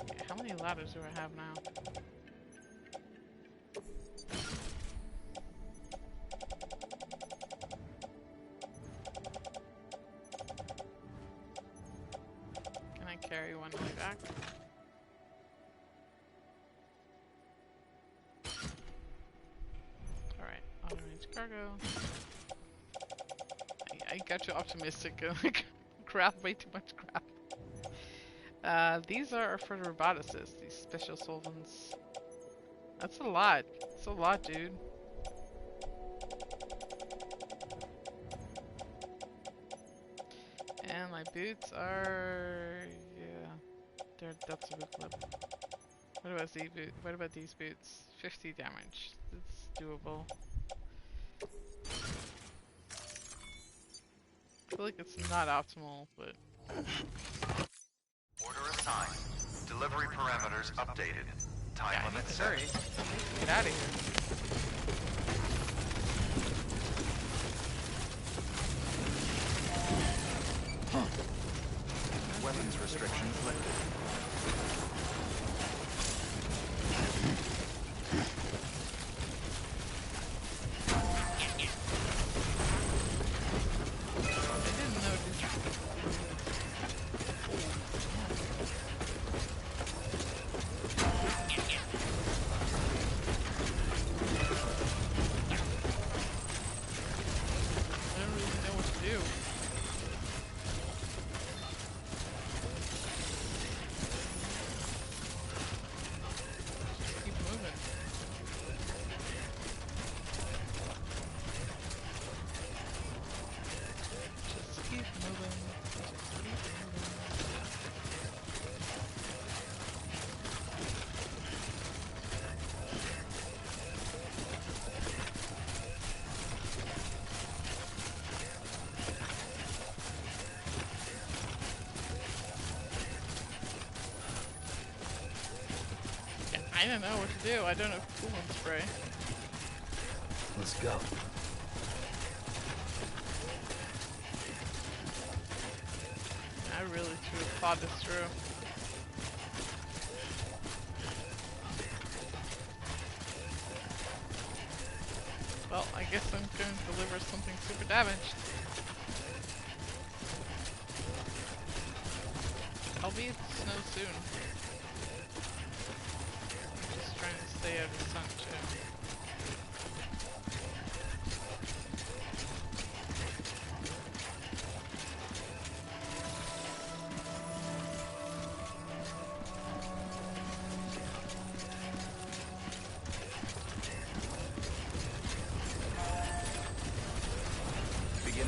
Okay, how many ladders do I have now? Can I carry one way back? Alright, auto-range cargo. I got too optimistic and like crap, way too much crap. These are for the roboticists, these special solvents. That's a lot. That's a lot, dude. And my boots are... yeah. That's a good clip. What about these boots? 50 damage. That's doable. I feel like it's not optimal, but... Order assigned. Delivery parameters updated. Time limit set. Hurry. Get out of here. Weapons restrictions lifted. I don't know what to do. I don't have coolant spray. Let's go. I really should have thought this through. Well, I guess I'm going to deliver something super damaged. Albeit snow soon. Trying to stay out of the sun too.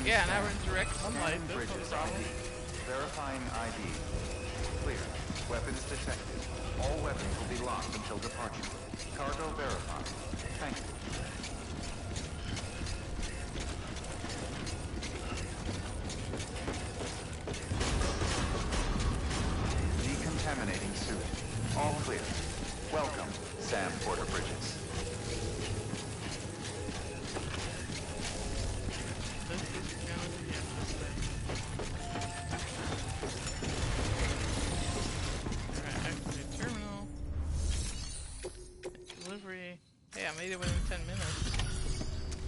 Yeah, now we're in direct sunlight. That's no problem. Verifying ID. Clear. Weapons detected. All weapons will be locked until departure. Cargo verified. Thank you. Decontaminating suit. All clear. Welcome, Sam Porter Bridges. This is going to be interesting. Alright, activate terminal. Delivery. Hey, I made it within 10 minutes.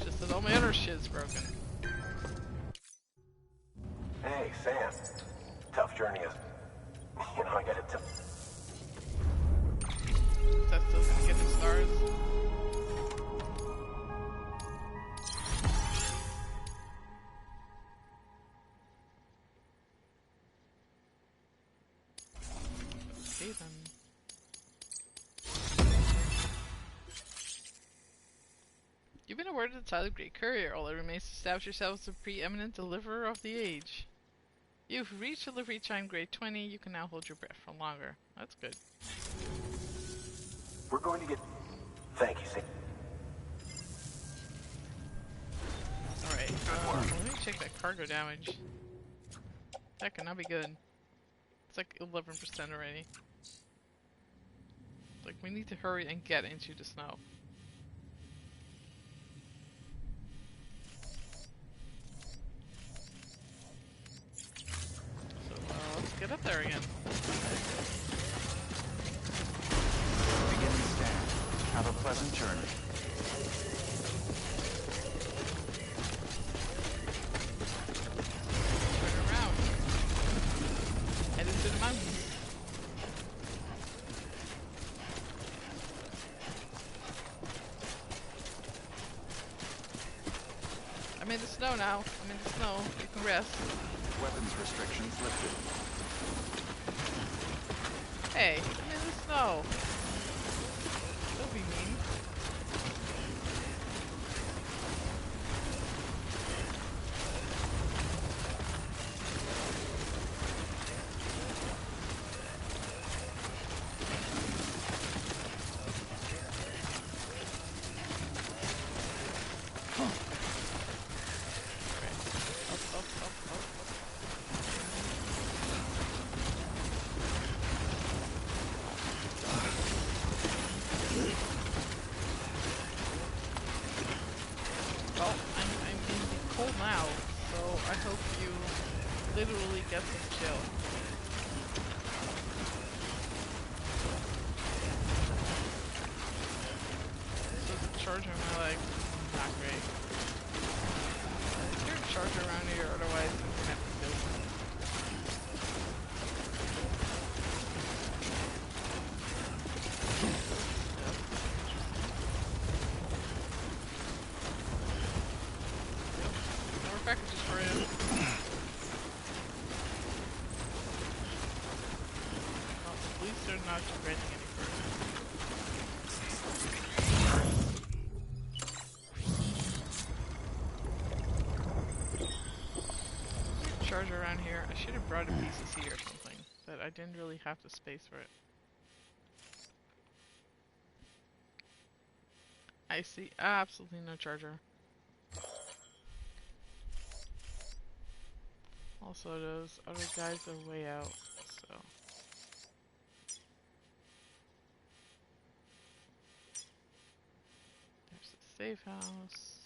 Just that all my other shit's broken. Hey, Sam. Tough journey is... You know, I gotta tell... Is that still gonna get the stars? Okay then. You've been awarded the title of Great Courier. All that remains to establish yourself as the preeminent deliverer of the age. You've reached delivery time grade 20. You can now hold your breath for longer. That's good. We're going to get... Thank you, Sam. Alright, let me check that cargo damage. That cannot be good. It's like 11% already. Like, we need to hurry and get into the snow. So, let's get up there again. Begin scan. Have a pleasant journey. Turn around. Head into the mountains. I'm in the snow now. I'm in the snow. You can rest. Weapons restrictions lifted. Hey, I'm in the snow. Don't be mean. Well, I'm in the cold now, so I hope you literally get some chill. So the charger on my leg, not great. Is there a charger around here? Otherwise, I'm gonna have to build one. More packages for you. Well, at least they're not spreading any further. Charger around here. I should have brought a PCC or something, but I didn't really have the space for it. I see absolutely no charger. Also, those other guys are way out, so... There's the safe house.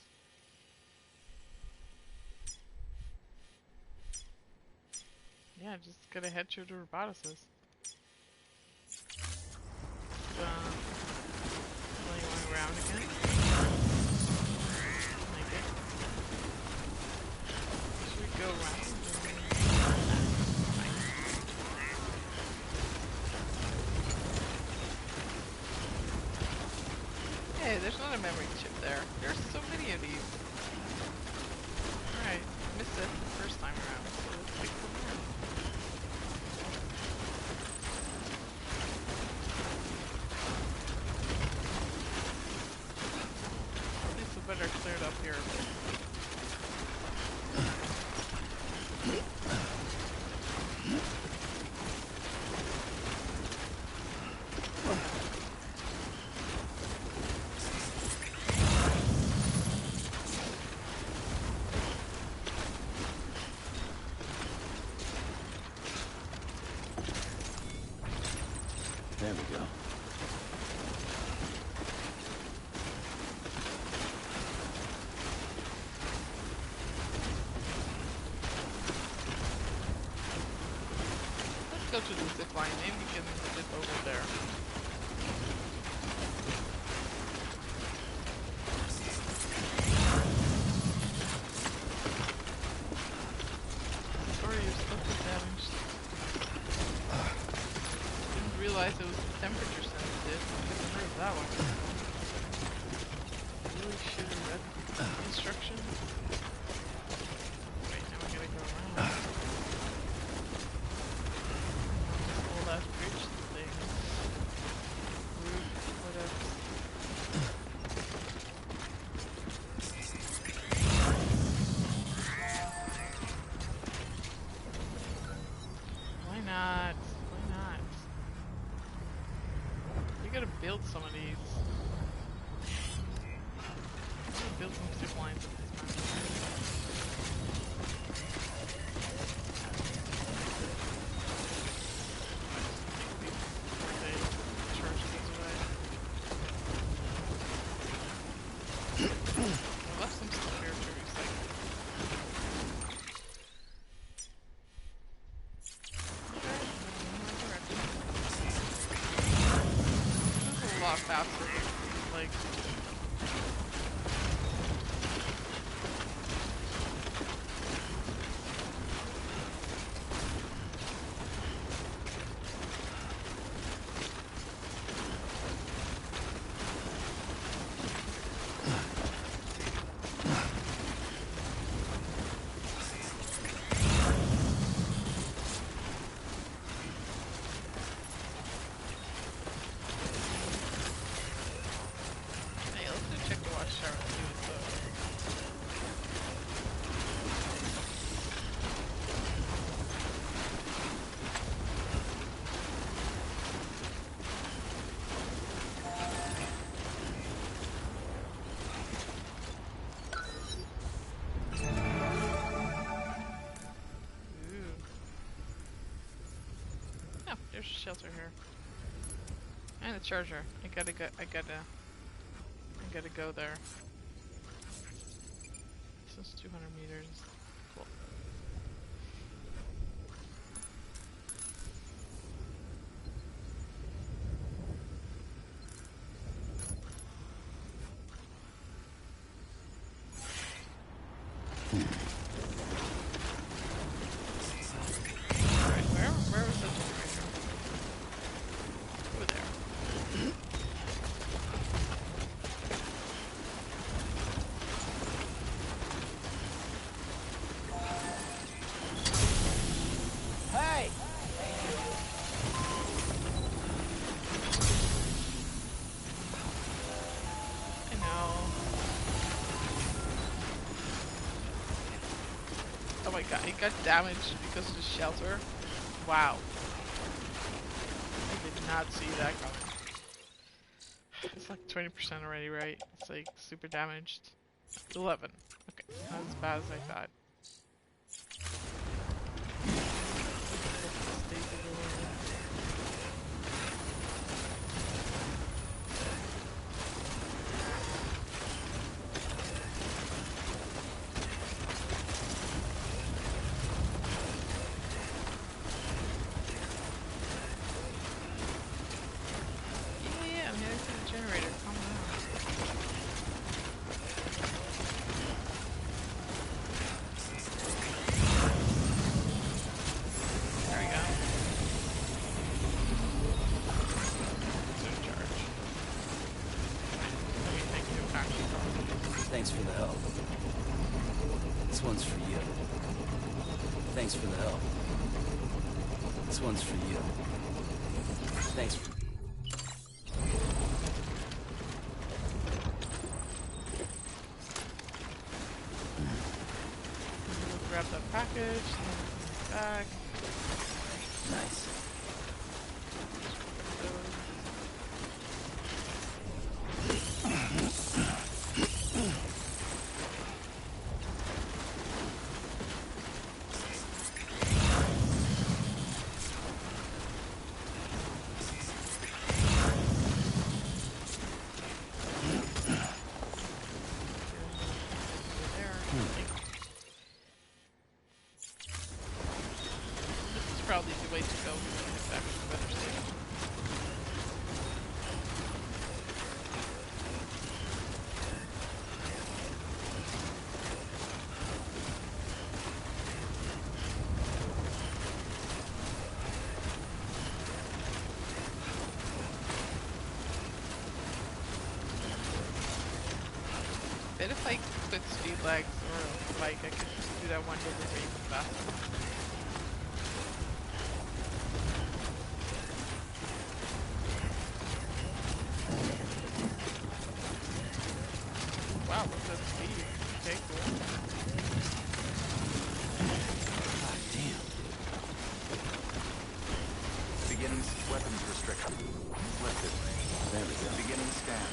Yeah, just gotta head to the roboticist. Going around again. Like it. Should we go around? Hey, there's not a memory chip there. There's so many of these. Alright, missed it the first time around, so let's pick them up. At least we better clear it up here a bit. There we go. Let's go to the zip line. Maybe we can zip over there. Sorry, your stuff is damaged. Didn't realize it was temperature sensitive. construction. Wait, now we gotta go around. Old ass bridge thing. Roof, whatever. Why not? Why not? We gotta build some of these. Build some zip lines at this time. They charge these away. I left some stuff here to recycle. This is a lot faster. Like. There's a shelter here. And a charger. I gotta go there. This is 200 meters. Cool. Alright, where was the generator? Over there. Hey! I know. Oh my god, it got damaged because of the shelter. Wow. I did not see that coming. It's like 20% already, right? It's like super damaged. 11. Okay, not as bad as I thought. Yeah, I'm heading to the generator. Calm down. There we go. It's in charge. Let me take you back to the car. Thanks for the help. This one's for you. Thanks for the help. This one's for you. Thanks for... We'll grab that package, and then come back. Nice. This is probably the way to go. bet if I put speed legs or a bike, I could do that one delivery even faster. Wow, look at that speed. Okay, cool. God damn. Beginning weapons restriction. Lifted. There we go. Beginning scan.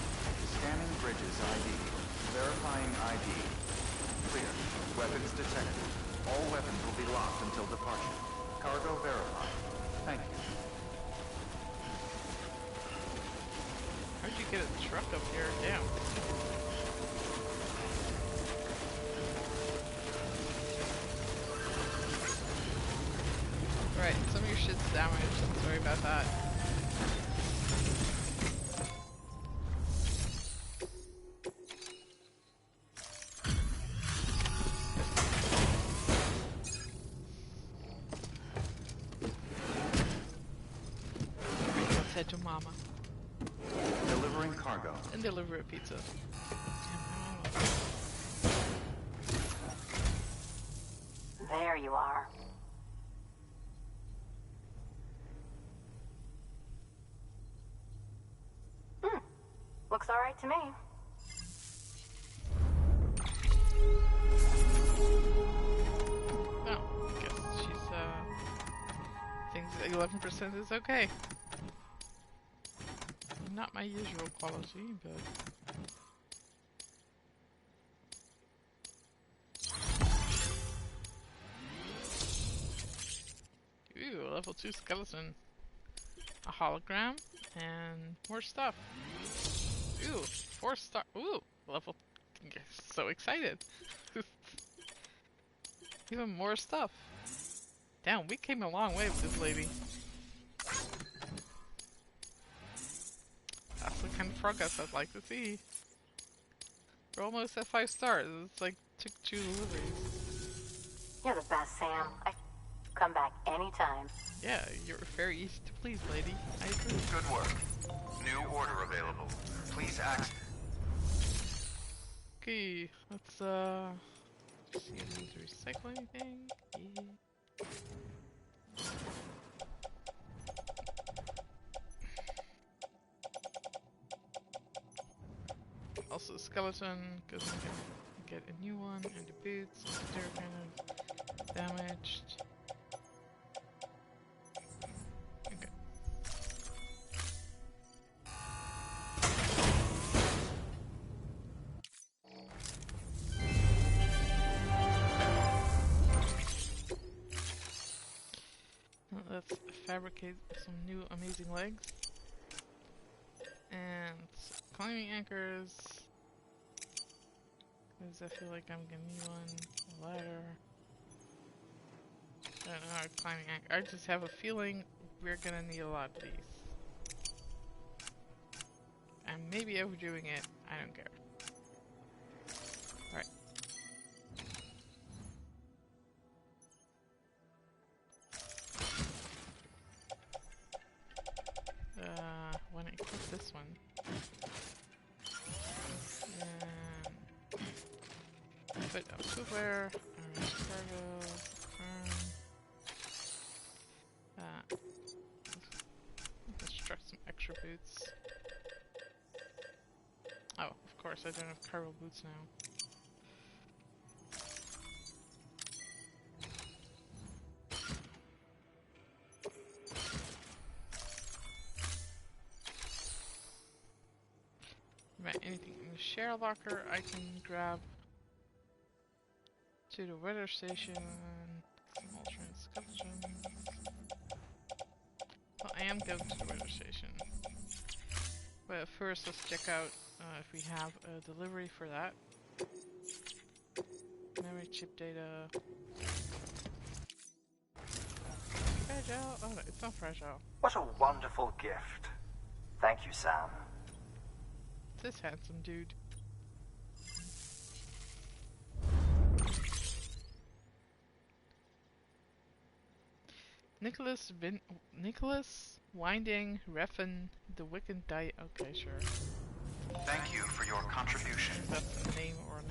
Scanning bridges ID. Verifying ID. Clear. Weapons detected. All weapons will be locked until departure. Cargo verified. Thank you. How'd you get a truck up here? Damn. Right, some of your shit's damaged. I'm sorry about that. What's said to mama? Delivering cargo. And deliver a pizza. There you are. Looks alright to me. Oh, I guess she's, thinks 11% is okay. Not my usual quality, but... Ooh, level 2 skeleton. A hologram, and more stuff. Ooh, 4-star. Ooh, level. So excited. Even more stuff. Damn, we came a long way with this lady. That's the kind of progress I'd like to see. We're almost at 5 stars. It's like took 2 deliveries. You're the best, Sam. I come back anytime. Yeah, you're very easy to please, lady. I agree. Good work. New order available. Please act. Okay, let's see if we need to recycle anything. Yeah. Also skeleton, because we can get a new one, and the boots, they're kind of damaged. Okay. Now let's fabricate some new amazing legs. And climbing anchors. Because I feel like I'm gonna need one. A ladder. I don't know, climbing anchor. I just have a feeling we're gonna need a lot of these. And maybe overdoing it, I don't care. Right. When I equip this one. Put up footwear, cargo, construct some extra boots. Oh, of course, I don't have cargo boots now. Right, anything in the share locker I can grab. To the weather station, some alternate skeletons. Well, I am going to the weather station. But first, let's check out if we have a delivery for that. Memory chip data. Fragile? Oh, no, it's not fragile. What a wonderful gift. Thank you, Sam. This handsome dude. Nicholas Winding Refn the Wicked Die. Okay, sure. Thank you for your contribution. If that's a name or a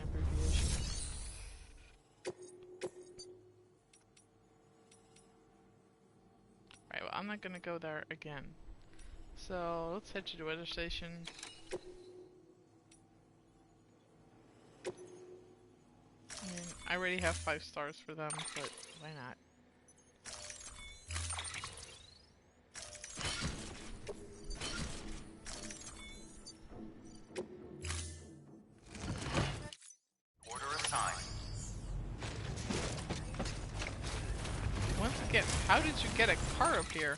not gonna go there again. So let's head to the weather station. I mean, I already have 5 stars for them, but why not? Order assigned. Once again, how did you get a car up here?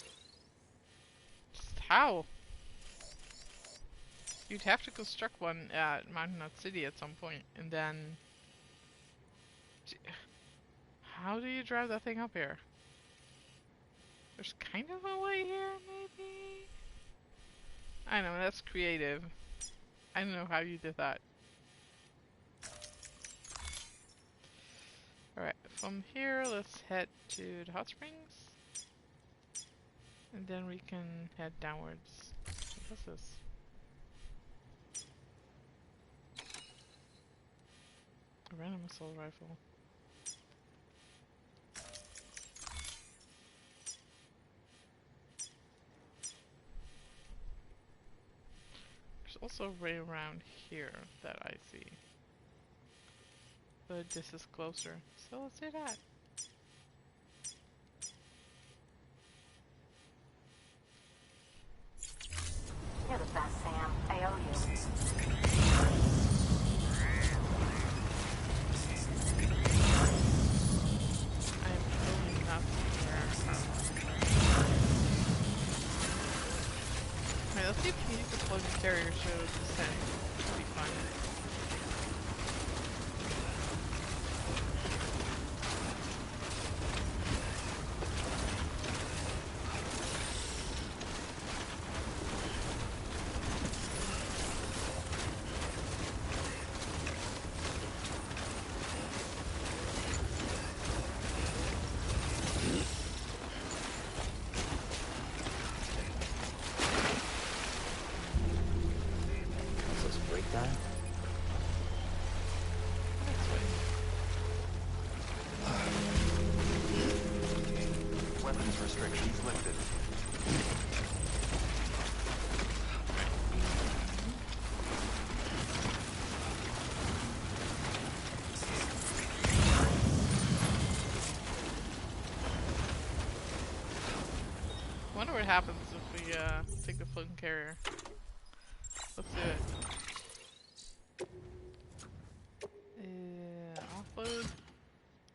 Just how? You'd have to construct one at Mountain Knot City at some point, and then... How do you drive that thing up here? There's kind of a way here, maybe? I know, that's creative. I don't know how you did that. Alright, from here, let's head to the hot springs. And then we can head downwards. What's this? A random assault rifle. There's also a way around here that I see. But this is closer, so let's do that. You're the best, Sam. I owe you. I am totally not where. Alright, let's see if we can use the floating carrier to descend. That'll be fun. Weapons restrictions lifted. I wonder what happens if we take the floating carrier. Let's do it. Offload.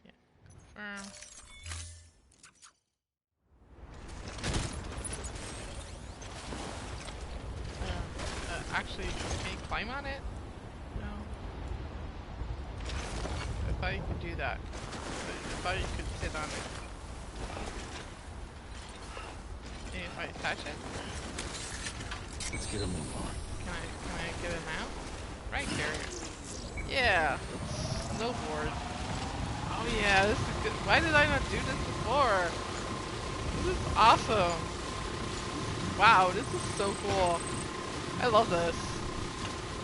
Yeah, confirm. Actually, can you climb on it? No. I thought you could do that. I thought you could sit on it. And if I attach it? Let's get a move on. Can I get it now? Right carrier. Yeah. Snowboard. Oh yeah, this is good. Why did I not do this before? This is awesome. Wow, this is so cool. I love this.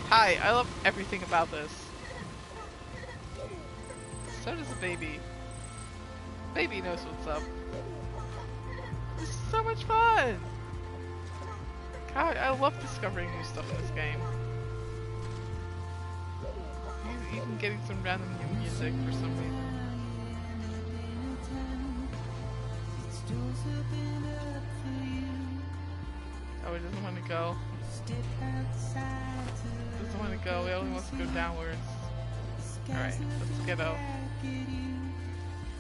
Hi, I love everything about this. So does the baby. Baby knows what's up. This is so much fun! God, I love discovering new stuff in this game. Even getting some random new music for some reason. Oh, he doesn't want to go. Doesn't want to go, he only wants to go downwards. Alright, let's get out.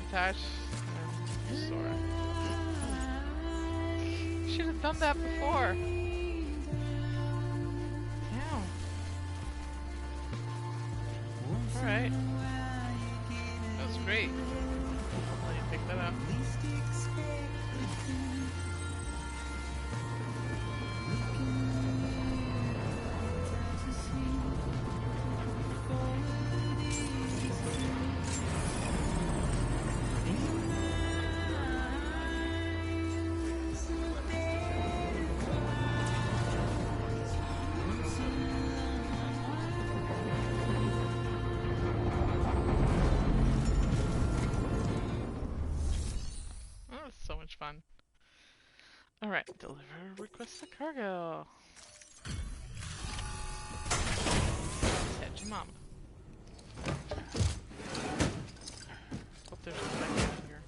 Attach and soar. Should have done that before. Damn. Alright. That was great. Let me pick that up. So much fun. Alright, deliver requested cargo. Head to mama. Hope there's a second here.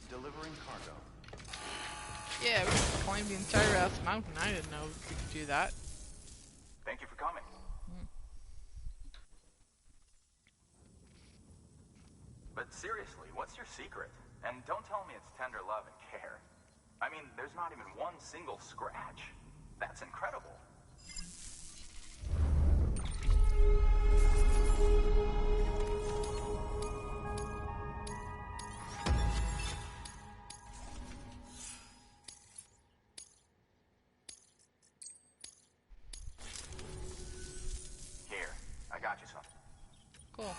Delivering cargo. Yeah, we can climb the entire ass mountain. I didn't know we could do that. Thank you for coming. But seriously, what's your secret? And don't tell me it's tender love and care. I mean, there's not even one single scratch. That's incredible. Here, I got you some. Cool.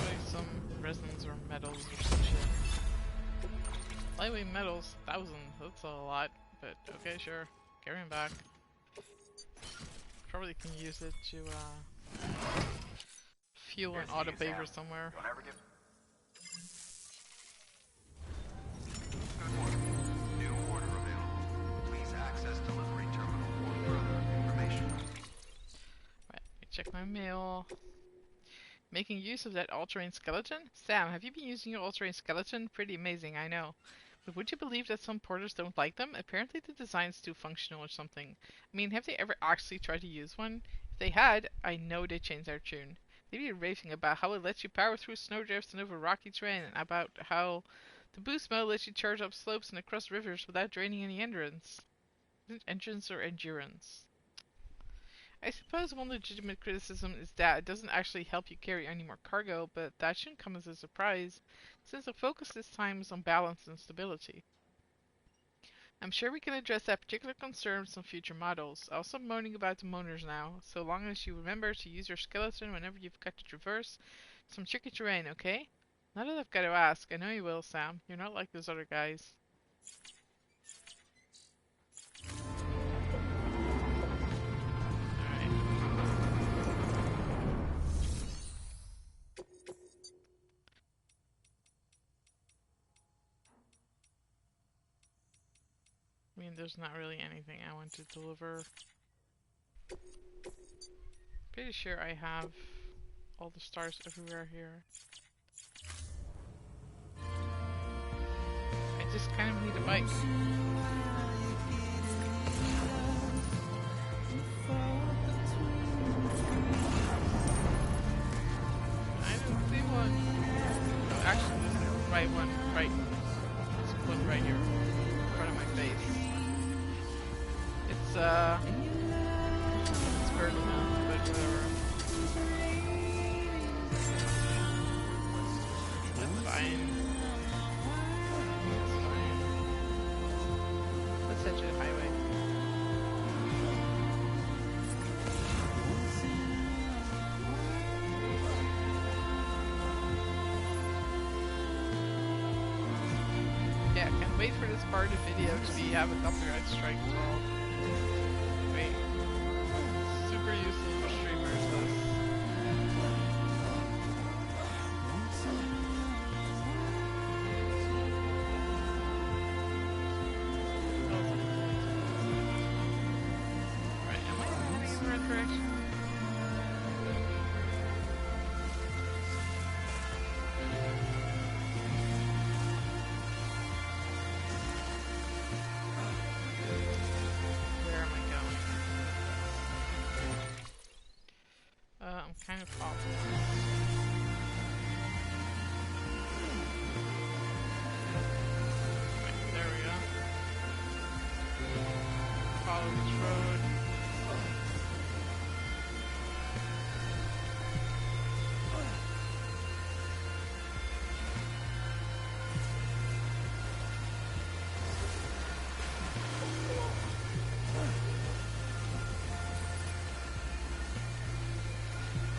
Like some resins or metals or some shit. Lightweight metals, 1,000. That's a lot, but okay, sure. Carry 'em back. Probably can use it to fuel an auto paver somewhere. Don't ever give... Good morning. New order available. Please access delivery terminal for further information. Right, let me check my mail. Making use of that all-terrain skeleton? Sam, have you been using your all-terrain skeleton? Pretty amazing, I know. But would you believe that some porters don't like them? Apparently the design's too functional or something. I mean, have they ever actually tried to use one? If they had, I know they'd change their tune. They'd be raving about how it lets you power through snowdrifts and over rocky terrain, and about how the boost mode lets you charge up slopes and across rivers without draining any endurance. Endurance or endurance? I suppose one legitimate criticism is that it doesn't actually help you carry any more cargo, but that shouldn't come as a surprise, since the focus this time is on balance and stability. I'm sure we can address that particular concern with some future models. I'll stop moaning about the moaners now, so long as you remember to use your skeleton whenever you've got to traverse some tricky terrain, okay? Now that I've got to ask, I know you will, Sam. You're not like those other guys. I mean, there's not really anything I want to deliver. Pretty sure I have all the stars everywhere here. I just kind of need a bike. I didn't see one. No, actually, there's the right one. Right. There's one right here in front of my face. It's vertical, but whatever. That's fine. That's fine. Let's head to the highway. Yeah, can't wait for this part of the video to have a copyright strike as well. Wait. Super useful for streamers, this. Right, am I heading in the right direction? Where am I going? I'm kind of off. Right, there we go. Follow this road.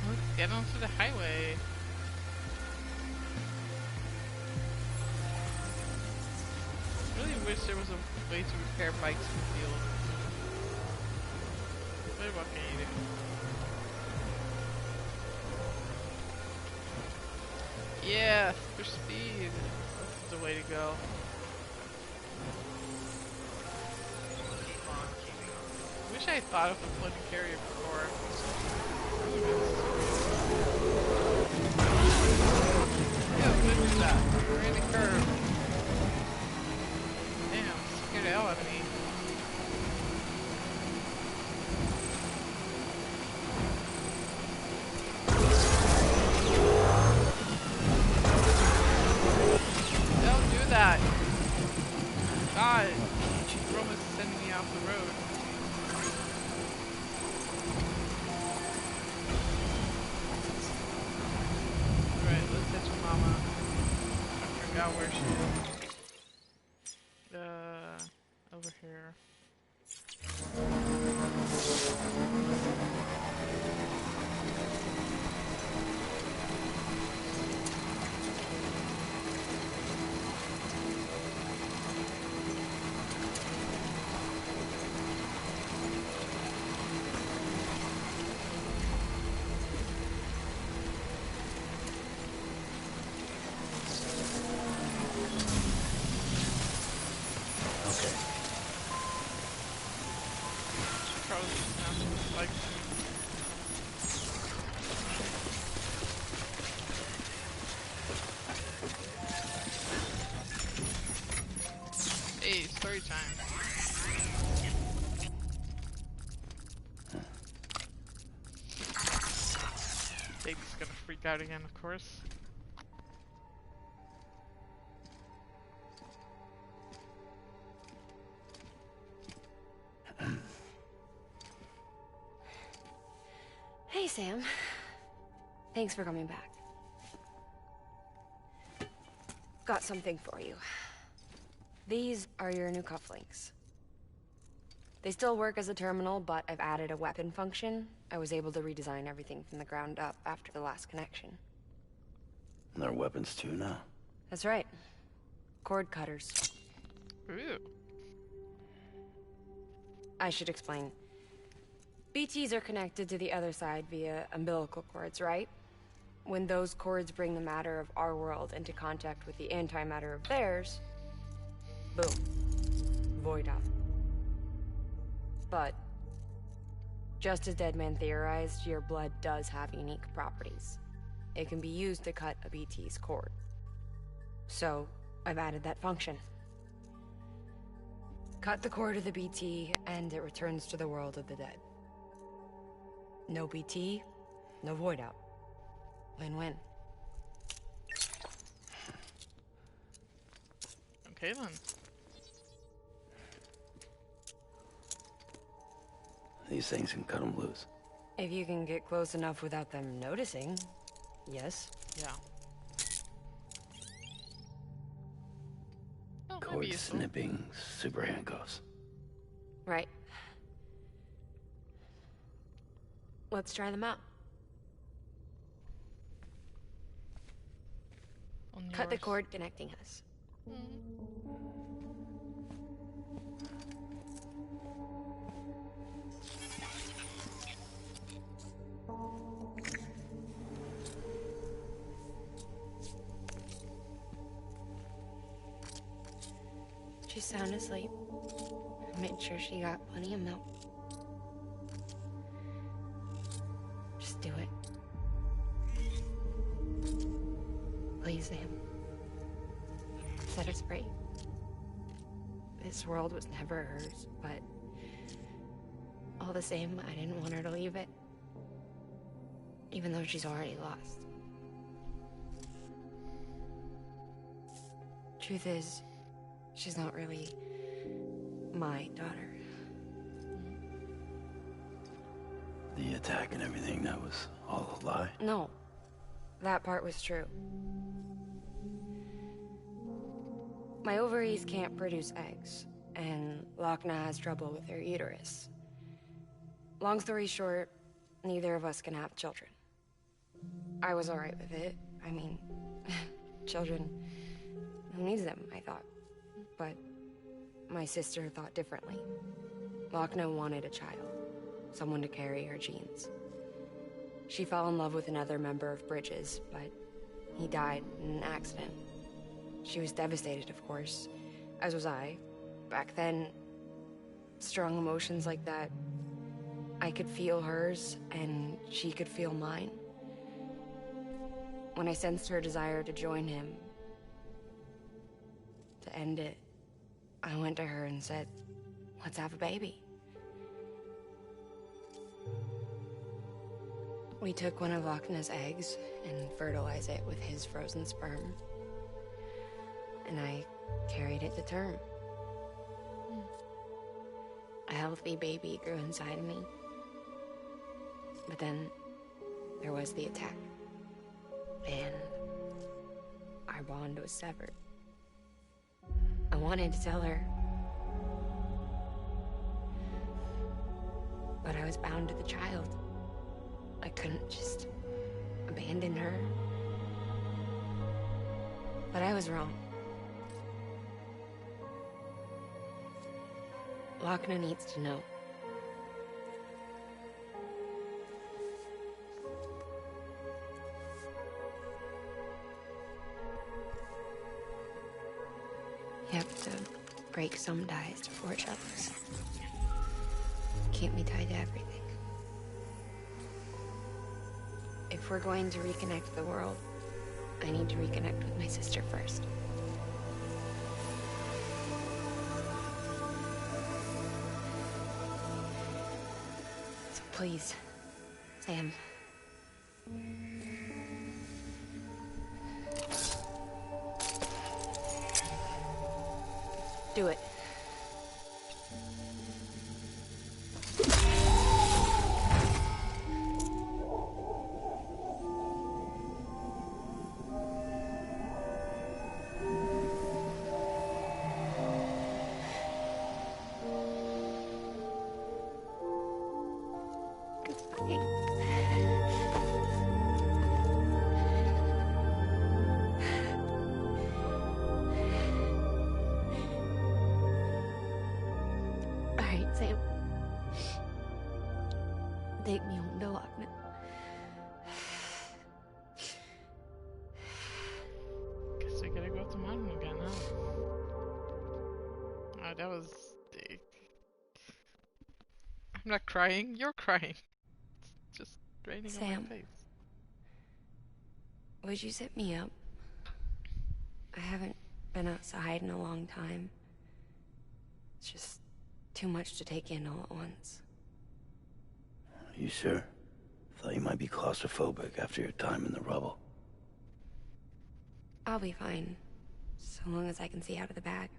Let's get onto the highway. Really wish there was a way to repair bikes in the field. But what can you do? Yeah, super speed. That's the way to go. wish I thought of the floating carrier before. Yeah, couldn't do that. We're in a curve. Damn, scared the hell out of me. Don't do that. God, Rome is sending me off the road. Alright, let's hit your mama. I forgot where she is. Over here. Like, hey, story time. Baby's gonna freak out again, of course. Hey, Sam. Thanks for coming back. Got something for you. These are your new cufflinks. They still work as a terminal, but I've added a weapon function. I was able to redesign everything from the ground up after the last connection. And they're weapons too now. That's right. Cord cutters. Ooh. I should explain. BTs are connected to the other side via umbilical cords, right? When those cords bring the matter of our world into contact with the antimatter of theirs, boom. Void out. But, just as Deadman theorized, your blood does have unique properties. It can be used to cut a BT's cord. So, I've added that function. Cut the cord of the BT, and it returns to the world of the dead. No BT, no void out. Win-win. Okay then. These things can cut them loose. If you can get close enough without them noticing, yes. Yeah. Oh, Cord maybe useful. snipping, super handcuffs. Right. Let's try them out. On Cut the yours. cord connecting us. She's sound asleep. I made sure she got plenty of milk. Just do it. Please, Sam. Set her free. This world was never hers, but all the same, I didn't want her to leave it. Even though she's already lost. Truth is, she's not really my daughter. The attack and everything, that was all a lie? No, that part was true. My ovaries can't produce eggs, and Lochna has trouble with her uterus. Long story short, neither of us can have children. I was alright with it. I mean, children, who needs them, I thought. But my sister thought differently. Lochna wanted a child, someone to carry her genes. She fell in love with another member of Bridges, but he died in an accident. She was devastated, of course, as was I. Back then, strong emotions like that I could feel hers, and she could feel mine. When I sensed her desire to join him, to end it, I went to her and said, let's have a baby. We took one of Lochna's eggs and fertilized it with his frozen sperm. And I carried it to term. A healthy baby grew inside me. But then there was the attack. And our bond was severed. I wanted to tell her, but I was bound to the child. I couldn't just abandon her. But I was wrong. Lochna needs to know. You have to break some ties to forge others. Can't be tied to everything. If we're going to reconnect the world, I need to reconnect with my sister first. So please, Sam. Do it. Sam. Take me home to Lochna. Guess we gotta go up the mountain again, huh? Oh, that was... I'm not crying, you're crying. It's just raining on Sam, my face. would you sit me up? I haven't been outside in a long time. It's just too much to take in all at once. You sure? Thought you might be claustrophobic after your time in the rubble. I'll be fine, so long as I can see out of the bag.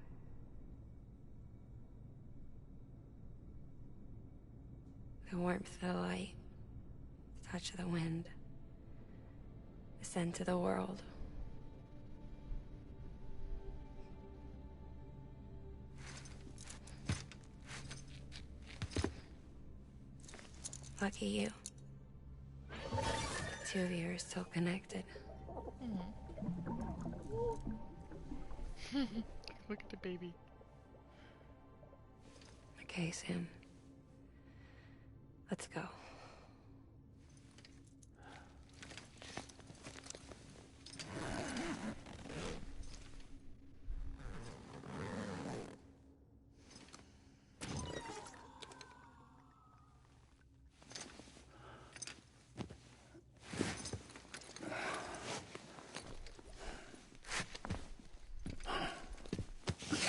The warmth of the light, the touch of the wind, the scent of the world. Lucky you. The two of you are still connected. Look at the baby. Okay, Sam. Let's go.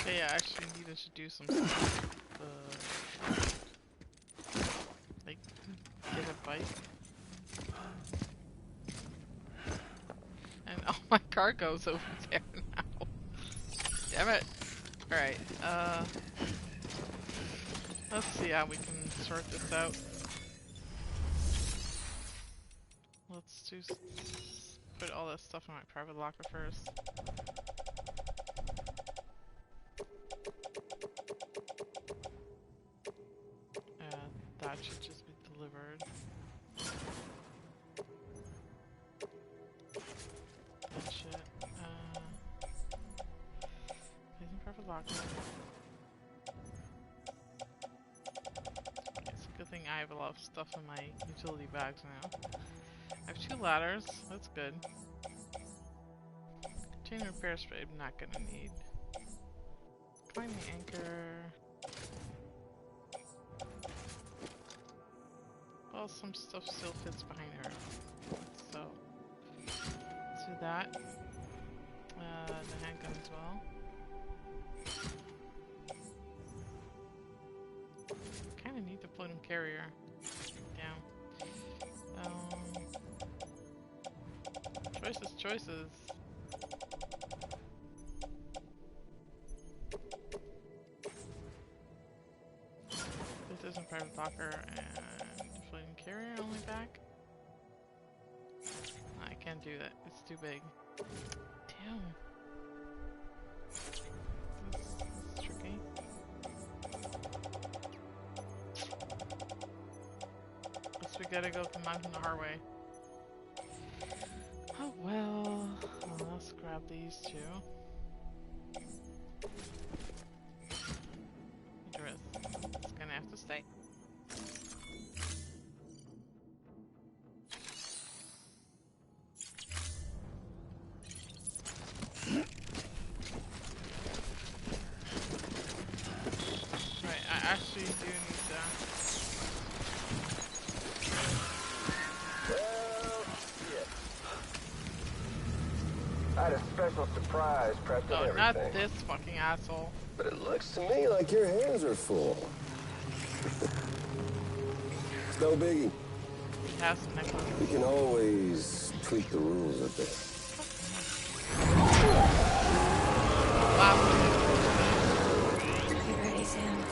Yeah, I actually needed to do some stuff. Like, get a bike. And all my cargo's over there now. Damn it. Alright, let's see how we can sort this out. Let's just put all this stuff in my private locker first. That should just be delivered. That shit. Please in private locker. It's a good thing I have a lot of stuff in my utility bags now. I have 2 ladders, that's good. Chain repair spray I'm not gonna need. Climb the anchor. Well, some stuff still fits behind her. So, let's do that. The handgun as well. Kind of need the floating carrier. Down. Choices. This isn't private locker and floating carrier only back. I can't do that. It's too big. Damn. This is tricky. Guess we gotta go to the mountain the hard way. Oh well. Let's grab these two. It's gonna have to stay. Right, I actually do need to. Well, shit. I had a special surprise prepped and everything. Not this fucking asshole. But it looks to me like your hands are full. It's no biggie. He has some necklace. We can always tweak the rules a bit. Get ready, Sam.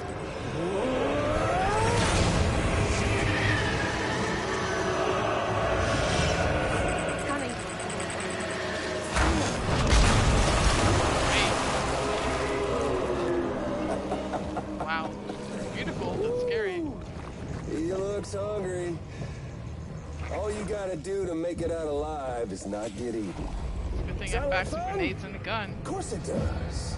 Coming. Wow. Beautiful, but scary. He looks hungry. All you gotta do to make it out alive is not get eaten. Good thing I packed some grenades and a gun. Of course it does.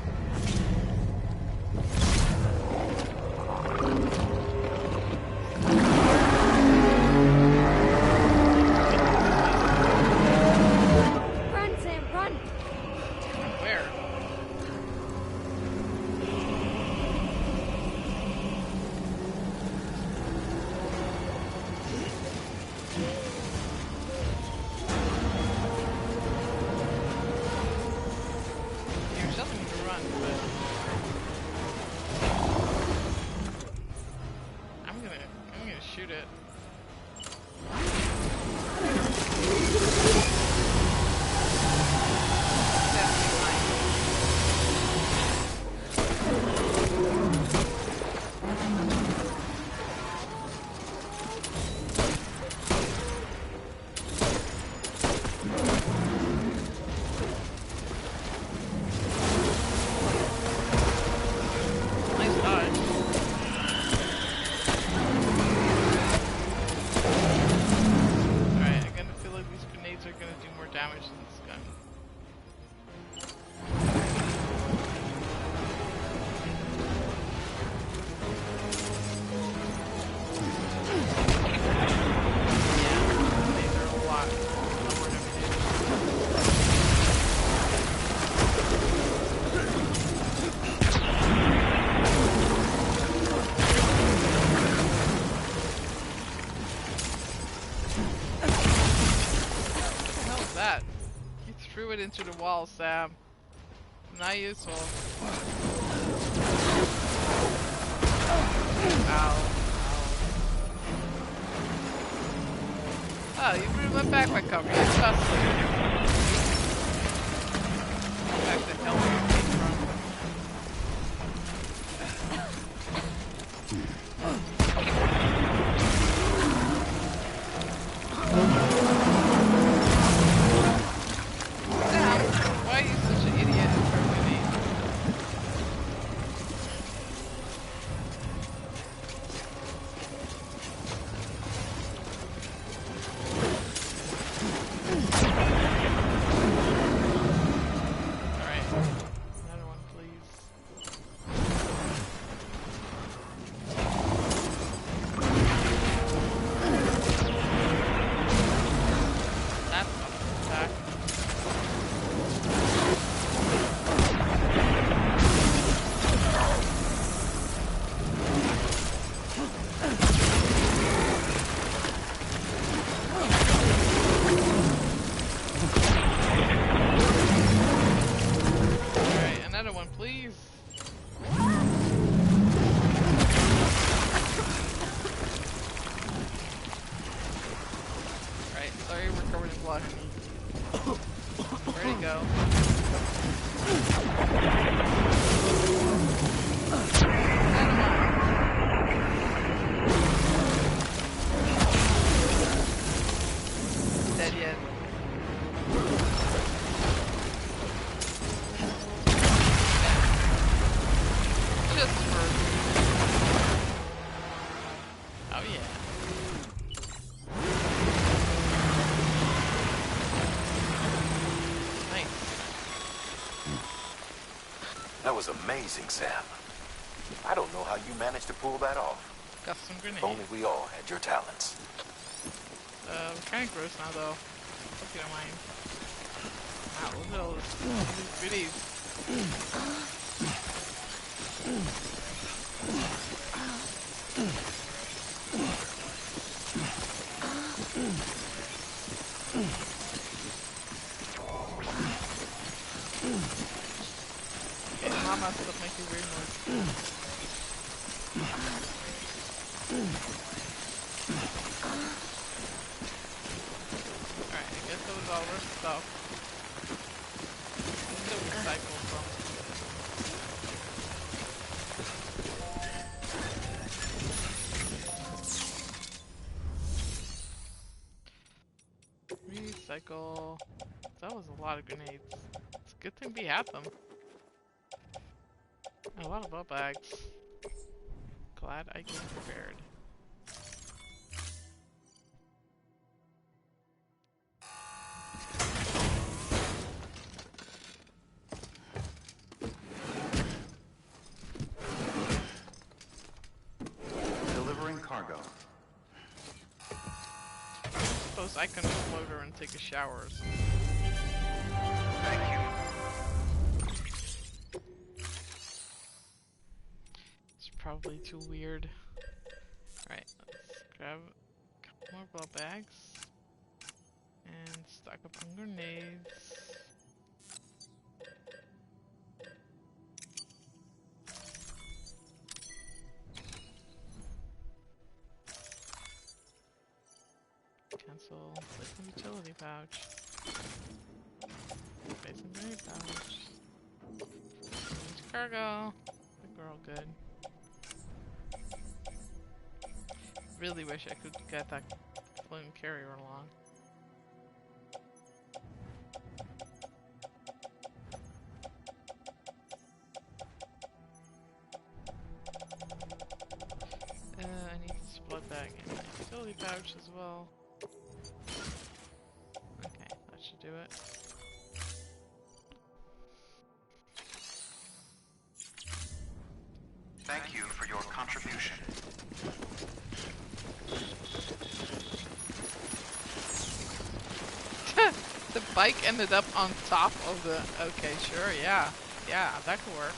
Run, Sam, run! Where? There's nothing to run, but I'm gonna shoot it. Nice dodge. Alright, I'm gonna feel like these grenades are gonna do more damage than this gun. Yeah, these are a lot more damage. What the hell is that? You threw it into the wall, Sam. Not useful. Ow. Oh, you ruined my backpack cover. You busted. Back the hell where you came from. Sam, why are you such an idiot in front of me? Alright. Sorry, we're covered in blood, honey. Where'd he go? Dead yet? Just for... Oh yeah. Nice. That was amazing, Sam. I don't know how you managed to pull that off. Got some grenades. If only we all had your talents. We're kind of gross now, though. Hope you don't mind. Wow, look at all these goodies. Okay, mama, stop making weird noise. Alright, I guess that was all our stuff. Where's the recycle from? Recycle. That was a lot of grenades. It's a good thing we had them. A lot of blood bags. Glad I came prepared. Delivering cargo. Suppose I can float her and take a shower or something. Thank you. It's probably too weird. Alright, let's grab a couple more blood bags. And stock up on grenades. Cancel. Place in utility pouch. Place in grenade pouch. Change cargo. I think we're all good. Really wish I could get that floating carrier along. I need to split bag in my utility pouch as well. Okay, that should do it. Thank you for your contribution. The bike ended up on top of the... Okay, sure, yeah. Yeah, that could work.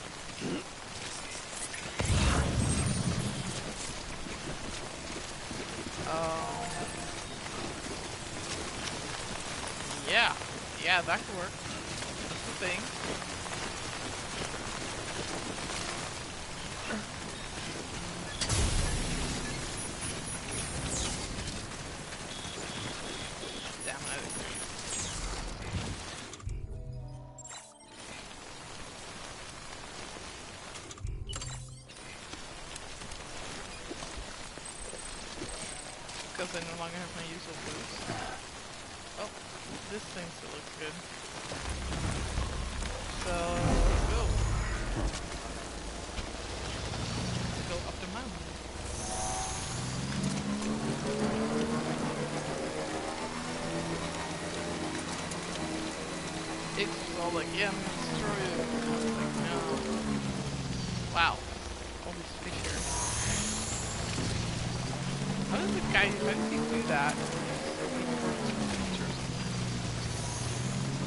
Yeah. Yeah, that could work. That's the thing. Damn it. Because I no longer have my usual boost. Oh, this thing still looks good. So, let's go. Let's go up the mountain. It was all like, yeah, I'm gonna destroy it. And I was like, no. Wow. All these fish here. How did the guy, how did he do that? I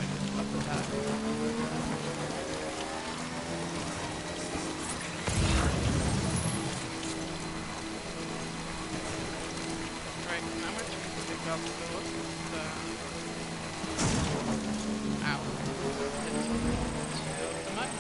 just love that. Right, how much we can pick up? So what's this, ow. It's much.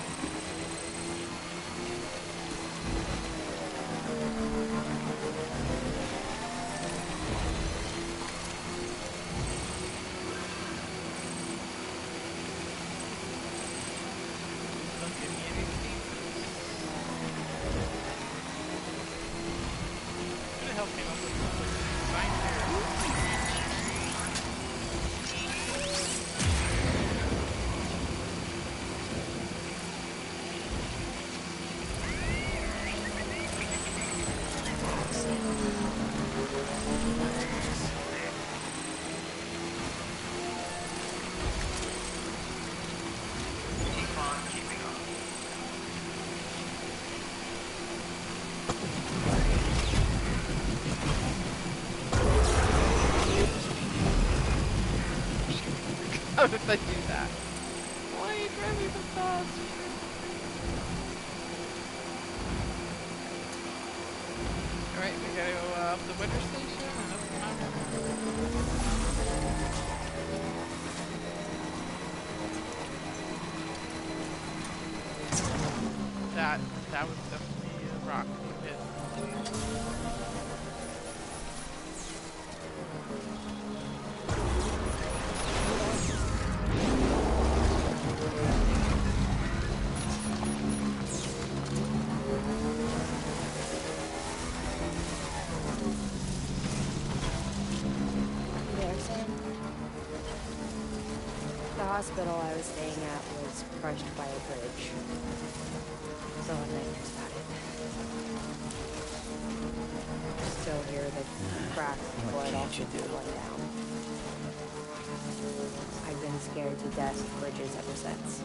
How did I do that? Why are you driving so fast? Alright, we gotta go up the weather station and up the mountain. That was definitely a rock you hit. The hospital I was staying at was crushed by a bridge. So I nightmares about it. Still hear the crack of blood off the one down. I've been scared to death of bridges ever since.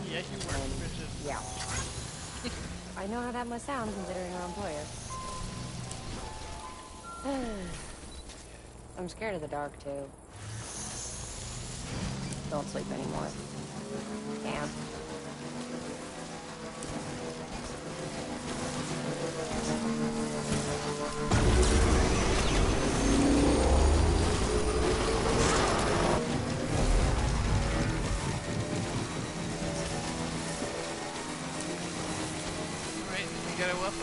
Yeah, you were bridges. Yeah. I know how that must sound considering our employer. I'm scared of the dark too. Don't sleep anymore. Can't. Alright, we gotta up.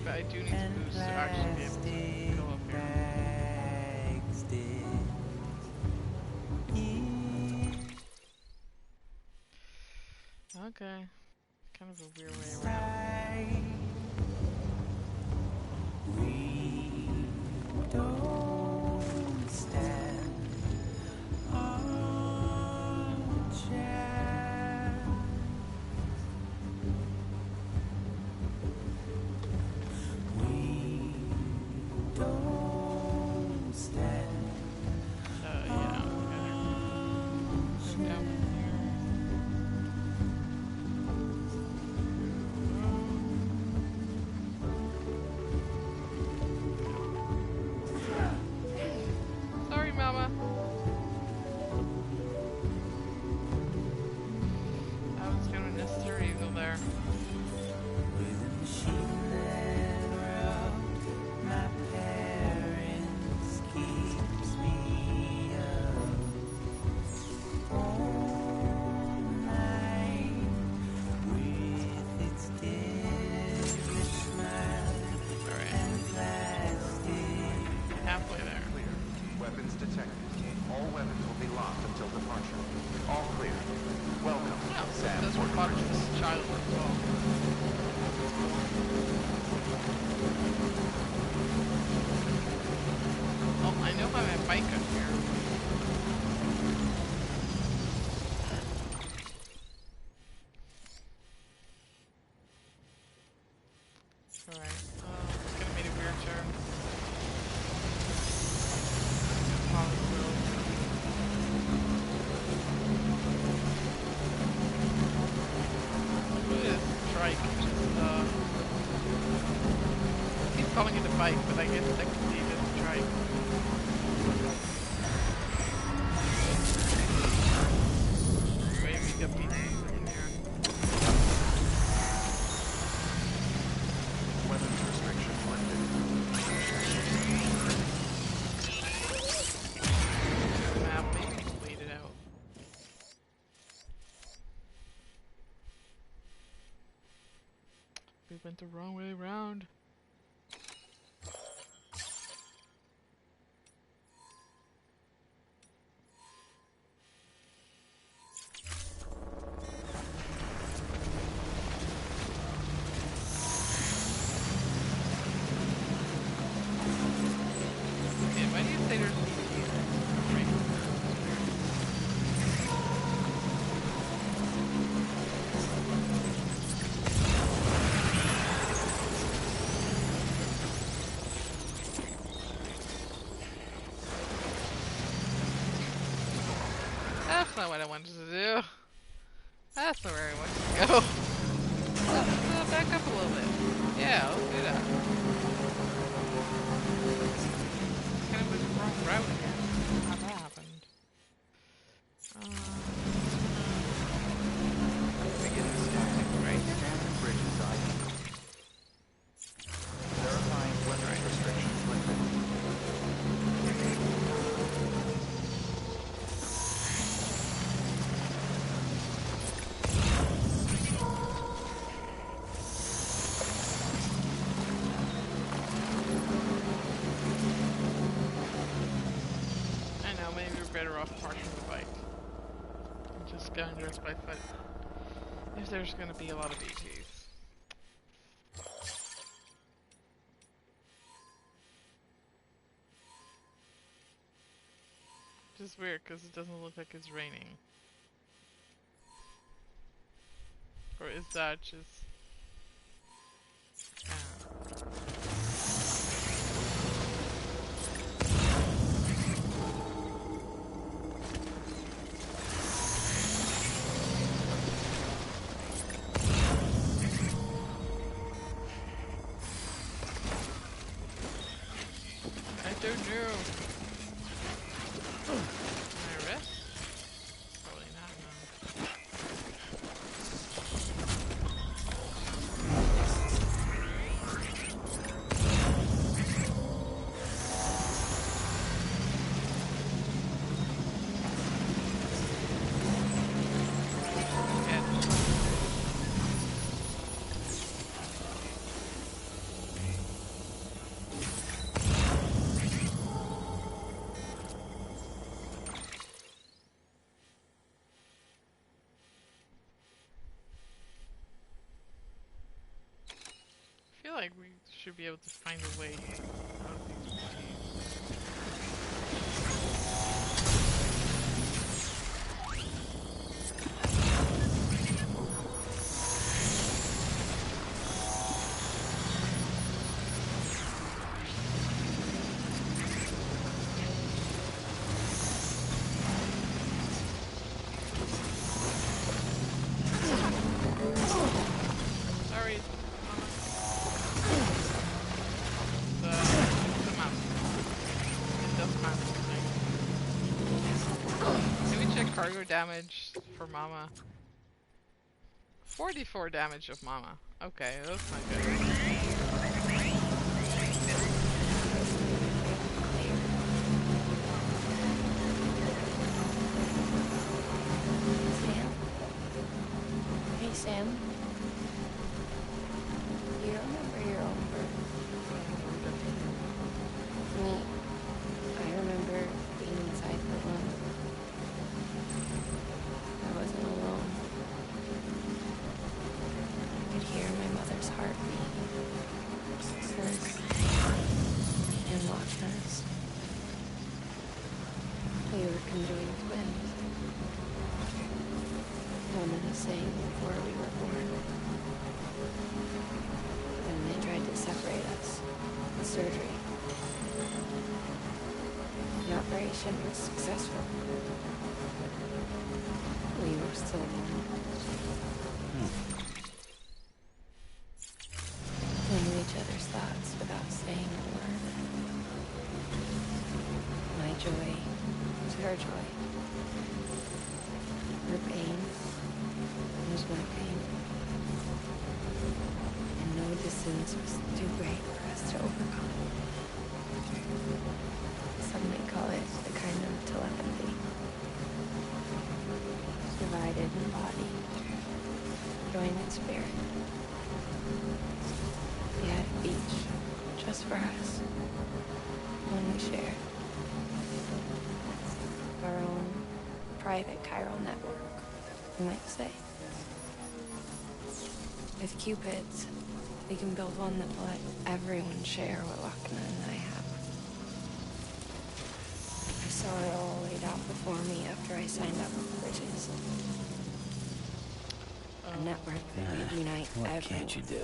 I do need to boost to actually be able to go up here. Okay. Kind of a weird way around. We don't stand on chance. We don't stand. Yeah, we gotta go down from here. fatherless child as well. Oh, I know how my bike up here. Alright, it's gonna be a weird turn. Follow through. Look at this trike, just, I keep calling it a bike, but I guess technically it is a trike. Wait, we got BTs in here. Weapons restriction lifted. Map, maybe just wait it out. We went the wrong way around. Okay, why do you say there's BTs? That's not what I wanted to do. That's not where I wanted to go. Let's back up a little bit. Yeah, let's do that. Kind of went the wrong route again. How that happened. We get this guy right here. Standard bridges ID. Verifying weapons restrictions lifted. I know, maybe we're better off parking the bike. And just going just by foot. If there's gonna be a lot of BTs. Which is weird, because it doesn't look like it's raining. Or is that just... I don't know. Can I rest? Probably not, no. I feel like we should be able to find a way out of these routines. Sorry, it's a mouse. It does mouse. Can we check cargo damage for Mama? 44 damage of Mama. Okay, that's not good. Sam? Hey, Sam. You remember your own birth? Me. I remember being inside for one. I wasn't alone. surgery. The operation was successful. We were still alone. We knew each other's thoughts without saying a word. My joy was her joy. Her pain was my pain. And no distance was too great for us to overcome. Some may call it the kind of telepathy. Divided in body, joined in spirit. We had each just for us. One we shared. Our own private chiral network, you might say. With Cupids, we can build one that will let everyone share what Lochna and I have. I saw it all laid out before me after I signed up with Bridges. A network that would unite What everyone. can't you do?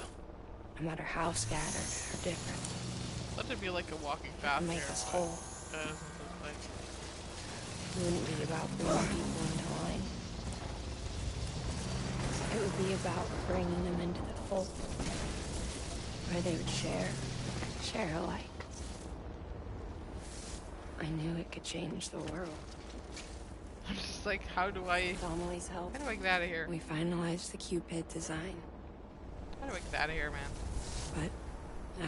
No matter how scattered or different. Let it be like a walking path Make here, us but whole. that doesn't look like. It wouldn't be about bringing people into line. It would be about bringing them into the fold, where they would share alike. I knew it could change the world. I'm just like, how do I With Amelie's help, get out of here? we finalized the Cupid design. How do I get out of here, man? But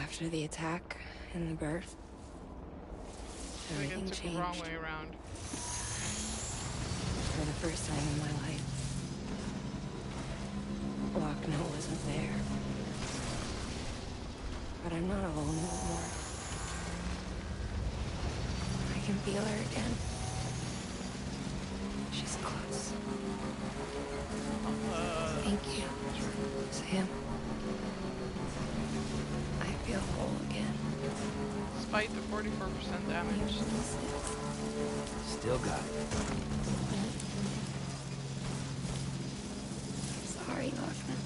after the attack and the birth, I think everything it took changed. the wrong way around. For the first time in my life, Lochna wasn't there. But I'm not alone anymore. I can feel her again. She's close. Thank you, Sam. I feel whole again. Despite the 44% damage. Still got it. Sorry, Lochna.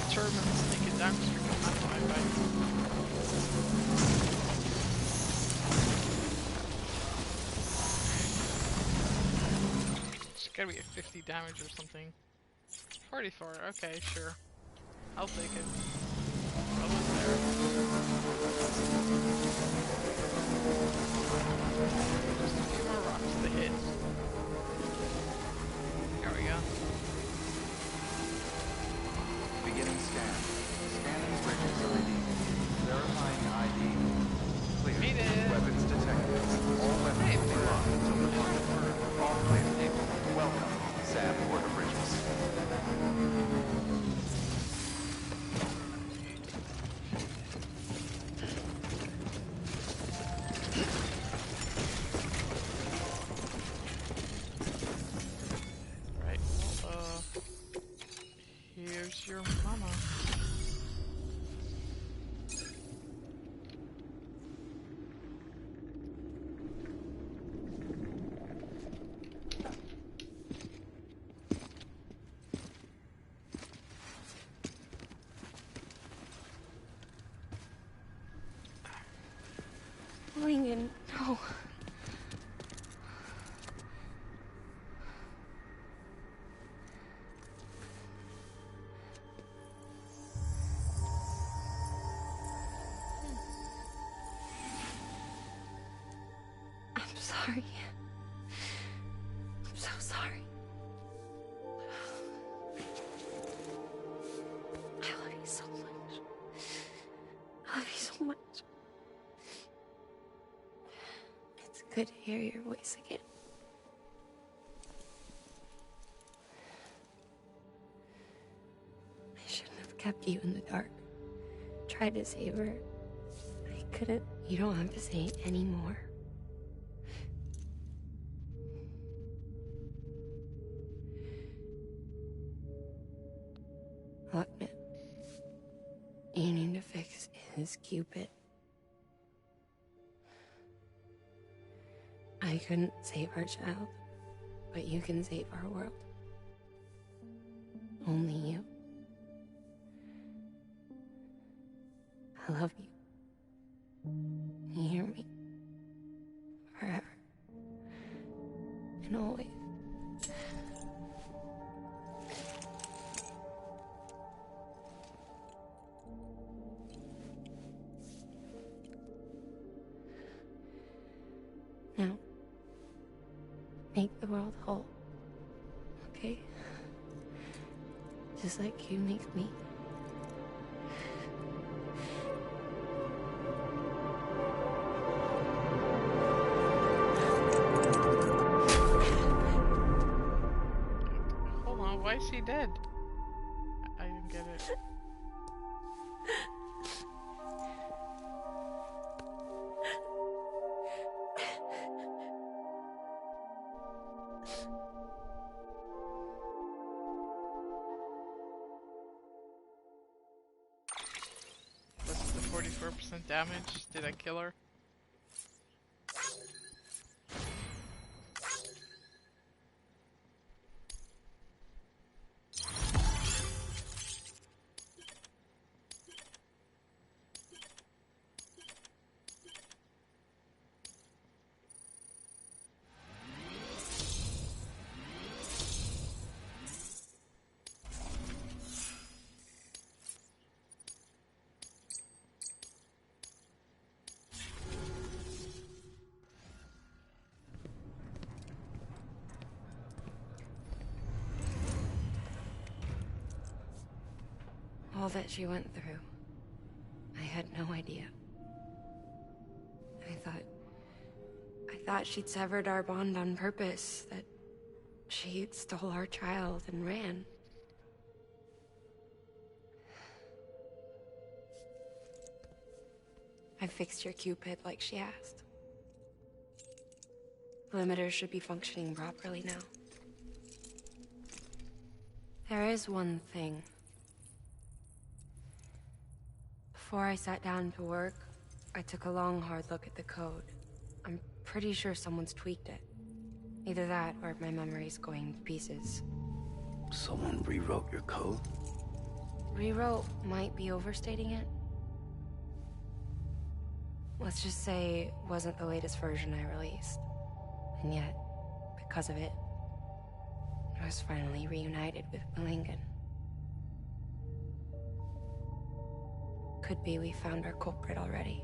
Determined to take it down because you're going to my bike. It's gotta be a 50 damage or something. 44, okay, sure. I'll take it. Almost there. Just a few more rocks to hit. There we go. Beginning scan. Scanning bridges ID. Verifying ID. Clear. Made it. Weapons detected. All weapons will be locked until departure. All clear. Welcome, Sam Porter Bridges. Right, well, here's your mama. Lincoln, no. I'm sorry. I'm so sorry. I love you so much. I love you so much. It's good to hear your voice again. I shouldn't have kept you in the dark. Tried to save her. I couldn't. You don't have to say it anymore. Lochna, you need to fix his Cupid. I couldn't save our child. but you can save our world. Only you. I love you. You hear me? Forever. And always. Now, make the world whole. Okay? Just like you make me. Hold on, why is he dead? I didn't get it. Was it the 44% damage? Did I kill her? All that she went through. I had no idea. I thought she'd severed our bond on purpose, that she stole our child and ran. I fixed your Cupid like she asked. The limiter should be functioning properly now. There is one thing. Before I sat down to work, I took a long, hard look at the code. I'm pretty sure someone's tweaked it. Either that, or my memory's going to pieces. Someone rewrote your code? Rewrote might be overstating it. Let's just say it wasn't the latest version I released. And yet, because of it, I was finally reunited with Malingan. Could be we found our culprit already.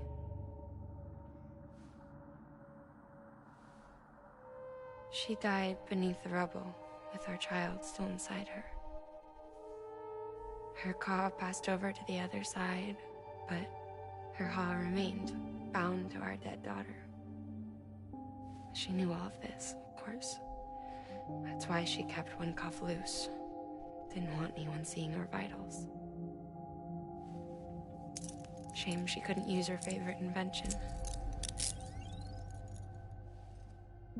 She died beneath the rubble, with our child still inside her. Her Ka passed over to the other side, but her Ha remained, bound to our dead daughter. She knew all of this, of course. That's why she kept one cuff loose. Didn't want anyone seeing her vitals. Shame she couldn't use her favorite invention.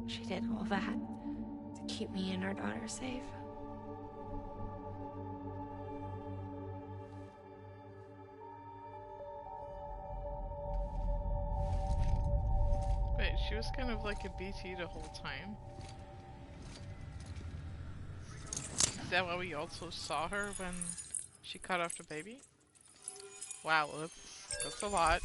She did all that to keep me and our daughter safe. Wait, she was kind of like a BT the whole time. Is that why we also saw her when she cut off the baby? Wow, that's a lot.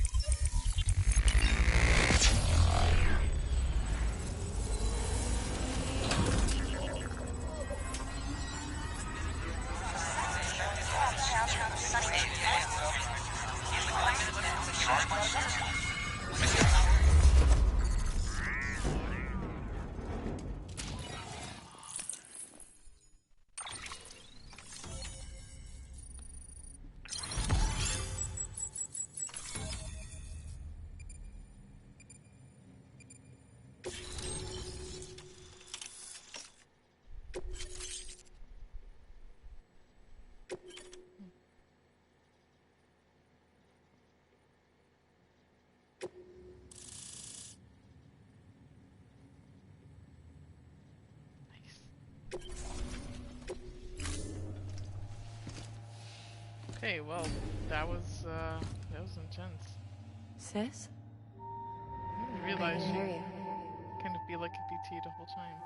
Okay, well, that was intense. Sis? I didn't I realize can she hear you. kind of be like a BT the whole time.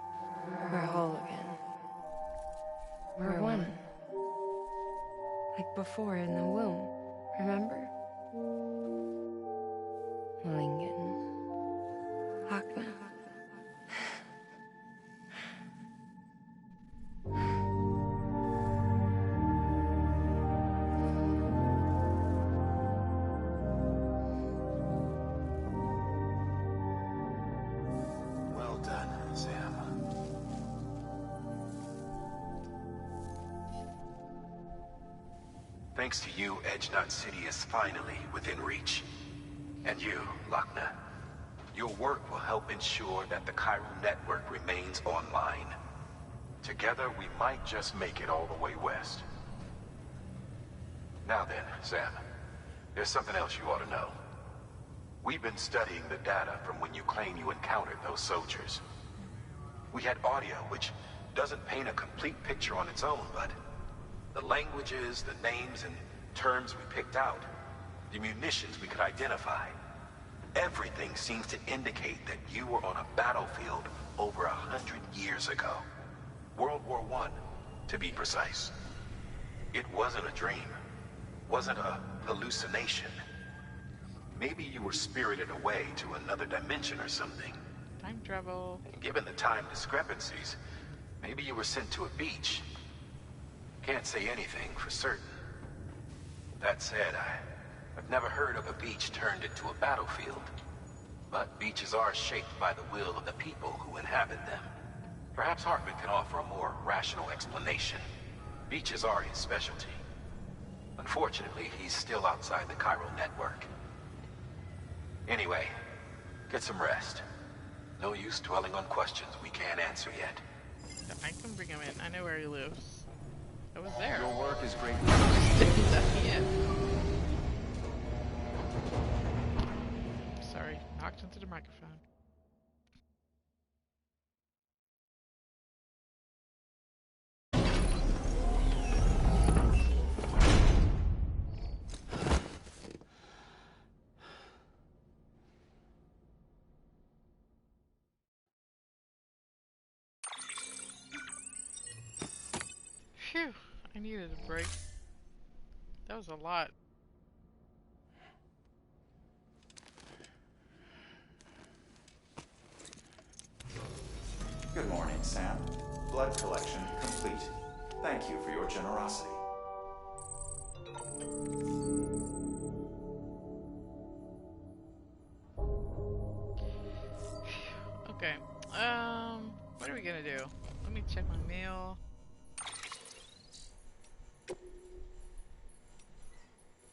We're whole again. We're one. Like before in the womb, remember? Lingen. Hakna. Well done, Sam. Thanks to you, Edgenut City is finally within reach. And you, Lochna, your work will help ensure that the chiral network remains online. Together, we might just make it all the way west. Now then, Sam, there's something else you ought to know. We've been studying the data from when you claim you encountered those soldiers. We had audio, which doesn't paint a complete picture on its own, but the languages, the names, and terms we picked out, the munitions we could identify, everything seems to indicate that you were on a battlefield over 100 years ago. World War I, to be precise. It wasn't a dream, wasn't a hallucination. Maybe you were spirited away to another dimension or something. Time travel. And given the time discrepancies, maybe you were sent to a beach. Can't say anything for certain. That said, I've never heard of a beach turned into a battlefield. But beaches are shaped by the will of the people who inhabit them. Perhaps Hartman can offer a more rational explanation. Beaches are his specialty. Unfortunately, he's still outside the chiral network. Anyway, get some rest. No use dwelling on questions we can't answer yet. I can bring him in. I know where he lives. I was there. Your work is great. He's at the end. Sorry, knocked into the microphone. Phew, I needed a break. That was a lot. Good morning, Sam. Blood collection complete. Thank you for your generosity. Okay. What are we gonna do? Let me check my mail.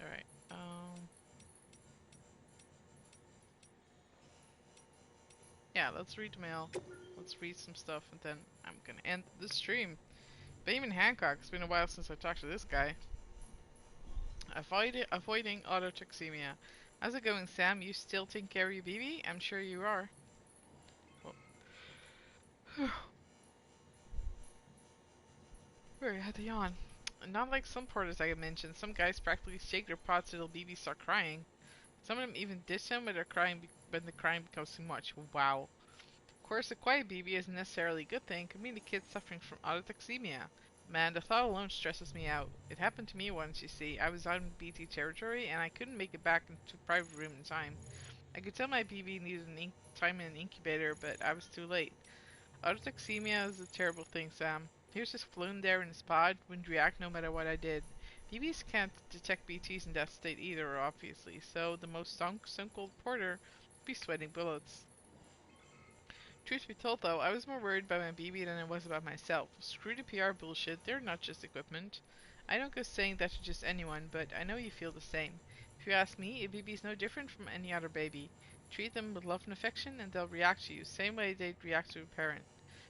Alright, yeah, let's read the mail. Let's read some stuff, and then I'm gonna end the stream. Benjamin Hancock, it's been a while since I talked to this guy. Avoiding autotoxemia. How's it going, Sam? You still taking care of your baby? I'm sure you are. Where had they on? Not like some porters I had mentioned. Some guys practically shake their pots till babies start crying. Some of them even dish them when when the crying becomes too much. Wow. Of course, a quiet baby isn't necessarily a good thing. Could mean the kid's suffering from autotoxemia. Man, the thought alone stresses me out. It happened to me once, you see. I was out in BT territory, and I couldn't make it back into a private room in time. I could tell my baby needed time in an incubator, but I was too late. Autotoxemia is a terrible thing, Sam. He was just floating there in his pod, wouldn't react no matter what I did. BBs can't detect BTs in that state either, obviously, so the most stone-cold porter would be sweating bullets. Truth be told, though, I was more worried about my BB than I was about myself. Screw the PR bullshit, they're not just equipment. I don't go saying that to just anyone, but I know you feel the same. If you ask me, a BB is no different from any other baby. Treat them with love and affection, and they'll react to you, same way they'd react to a parent.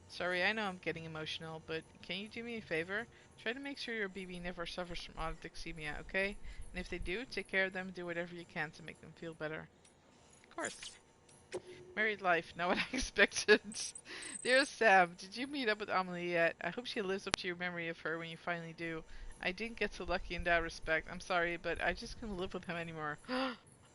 Sorry, I know I'm getting emotional, but can you do me a favor? Try to make sure your BB never suffers from autotoxemia, okay? And if they do, take care of them and do whatever you can to make them feel better. Of course. Married life, not what I expected. Dear Sam, did you meet up with Amelie yet? I hope she lives up to your memory of her when you finally do. I didn't get so lucky in that respect. I'm sorry, but I just couldn't live with him anymore.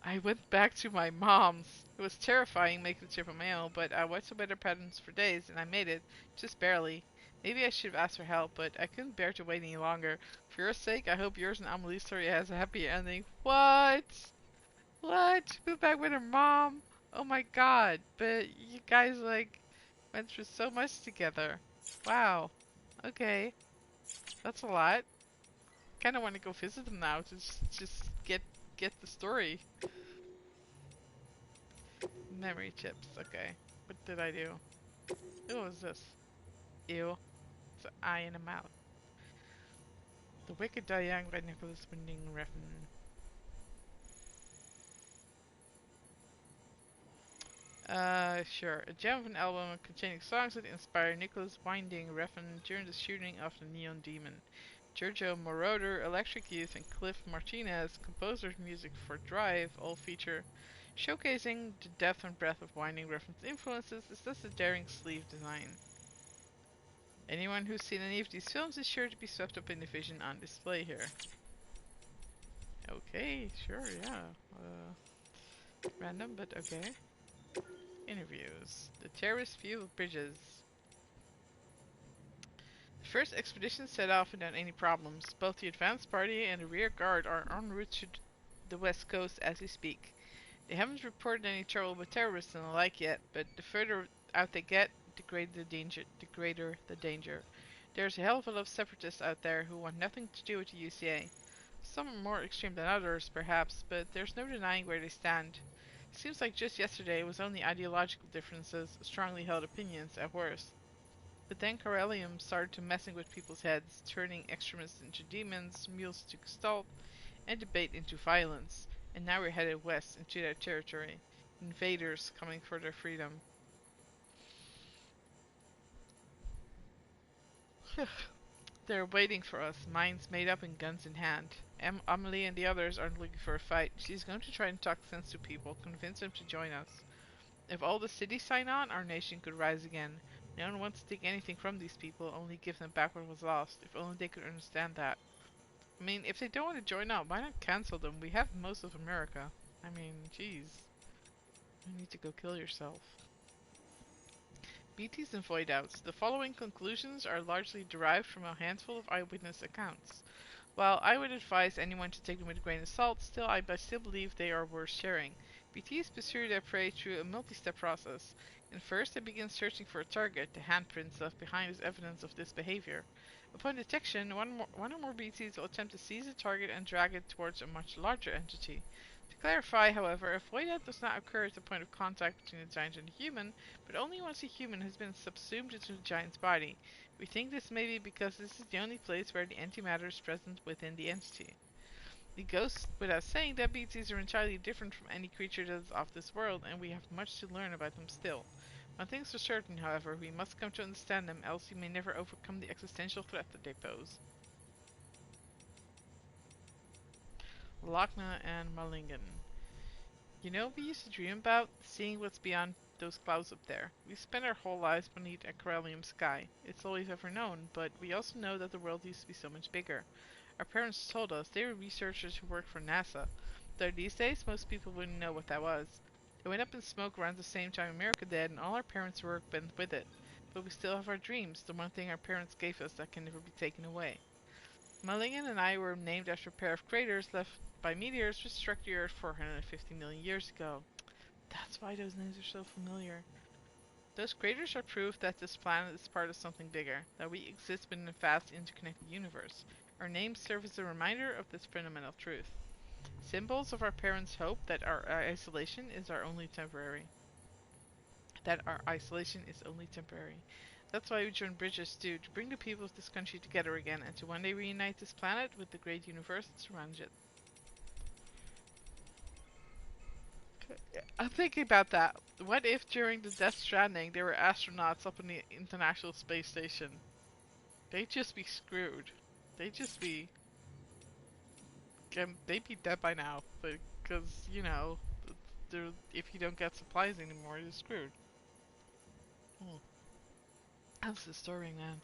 I went back to my mom's. It was terrifying making the trip on my own, but I watched the weather patterns for days and I made it, just barely. Maybe I should have asked for help, but I couldn't bear to wait any longer. For your sake, I hope yours and Amelie's story has a happy ending. What? What? She moved back with her mom? Oh my god. But you guys, like, went through so much together. Wow. Okay. That's a lot. Kinda want to go visit them now to just get the story. Memory chips. Okay. What did I do? What was this? Ew. It's an eye and a mouth. The Wicked Die Young by Nicholas Winding Refn. Sure. A gem of an album containing songs that inspired Nicholas Winding Refn during the shooting of the Neon Demon. Giorgio Moroder, Electric Youth, and Cliff Martinez, composers of music for Drive, all feature. Showcasing the depth and breadth of Winding Refn's influences is thus a daring sleeve design. Anyone who's seen any of these films is sure to be swept up in the vision on display here. Okay, sure, yeah. Random, but okay. Interviews. The terrorist view of bridges. The first expedition set off without any problems. Both the advance party and the rear guard are en route to the west coast as we speak. They haven't reported any trouble with terrorists and the like yet, but the further out they get, the greater the danger. There's a hell of a lot of separatists out there who want nothing to do with the UCA. Some are more extreme than others, perhaps, but there's no denying where they stand. Seems like just yesterday it was only ideological differences, strongly held opinions at worst. But then Corellium started to messing with people's heads, turning extremists into demons, mules to gestalt, and debate into violence. And now we're headed west into their territory. Invaders coming for their freedom. They're waiting for us, minds made up and guns in hand. Amelie and the others aren't looking for a fight. She's going to try and talk sense to people, convince them to join us. If all the cities sign on, our nation could rise again. No one wants to take anything from these people, only give them back what was lost. If only they could understand that. I mean, if they don't want to join up, why not cancel them? We have most of America. I mean, jeez. You need to go kill yourself. BTs and void outs. The following conclusions are largely derived from a handful of eyewitness accounts. While I would advise anyone to take them with a grain of salt, I still believe they are worth sharing. BTs pursue their prey through a multi-step process. And first, they begin searching for a target. The handprints left behind is evidence of this behavior. Upon detection, one or more BTs will attempt to seize the target and drag it towards a much larger entity. To clarify, however, a void out does not occur at the point of contact between the giant and the human, but only once the human has been subsumed into the giant's body. We think this may be because this is the only place where the antimatter is present within the entity. It goes without saying that BTs are entirely different from any creature that is of this world, and we have much to learn about them still. One thing's for certain, however, we must come to understand them, else we may never overcome the existential threat that they pose. Lochna and Malingen. You know, we used to dream about seeing what's beyond those clouds up there. We spent our whole lives beneath a Corellium sky. It's all we've ever known, but we also know that the world used to be so much bigger. Our parents told us they were researchers who worked for NASA. Though these days, most people wouldn't know what that was. It went up in smoke around the same time America did, and all our parents' work went with it. But we still have our dreams, the one thing our parents gave us that can never be taken away. Malingen and I were named after a pair of craters left by meteors which struck the Earth 450 million years ago. That's why those names are so familiar. Those craters are proof that this planet is part of something bigger, that we exist within a vast interconnected universe. Our names serve as a reminder of this fundamental truth. Symbols of our parents' hope that our isolation is only temporary. That's why we join bridges too, to bring the people of this country together again, and to one day reunite this planet with the great universe that surrounds it. I'm thinking about that. What if during the Death Stranding there were astronauts up in the International Space Station? They'd just be screwed. They'd be dead by now, because, you know, if you don't get supplies anymore, you're screwed. That's disturbing, man.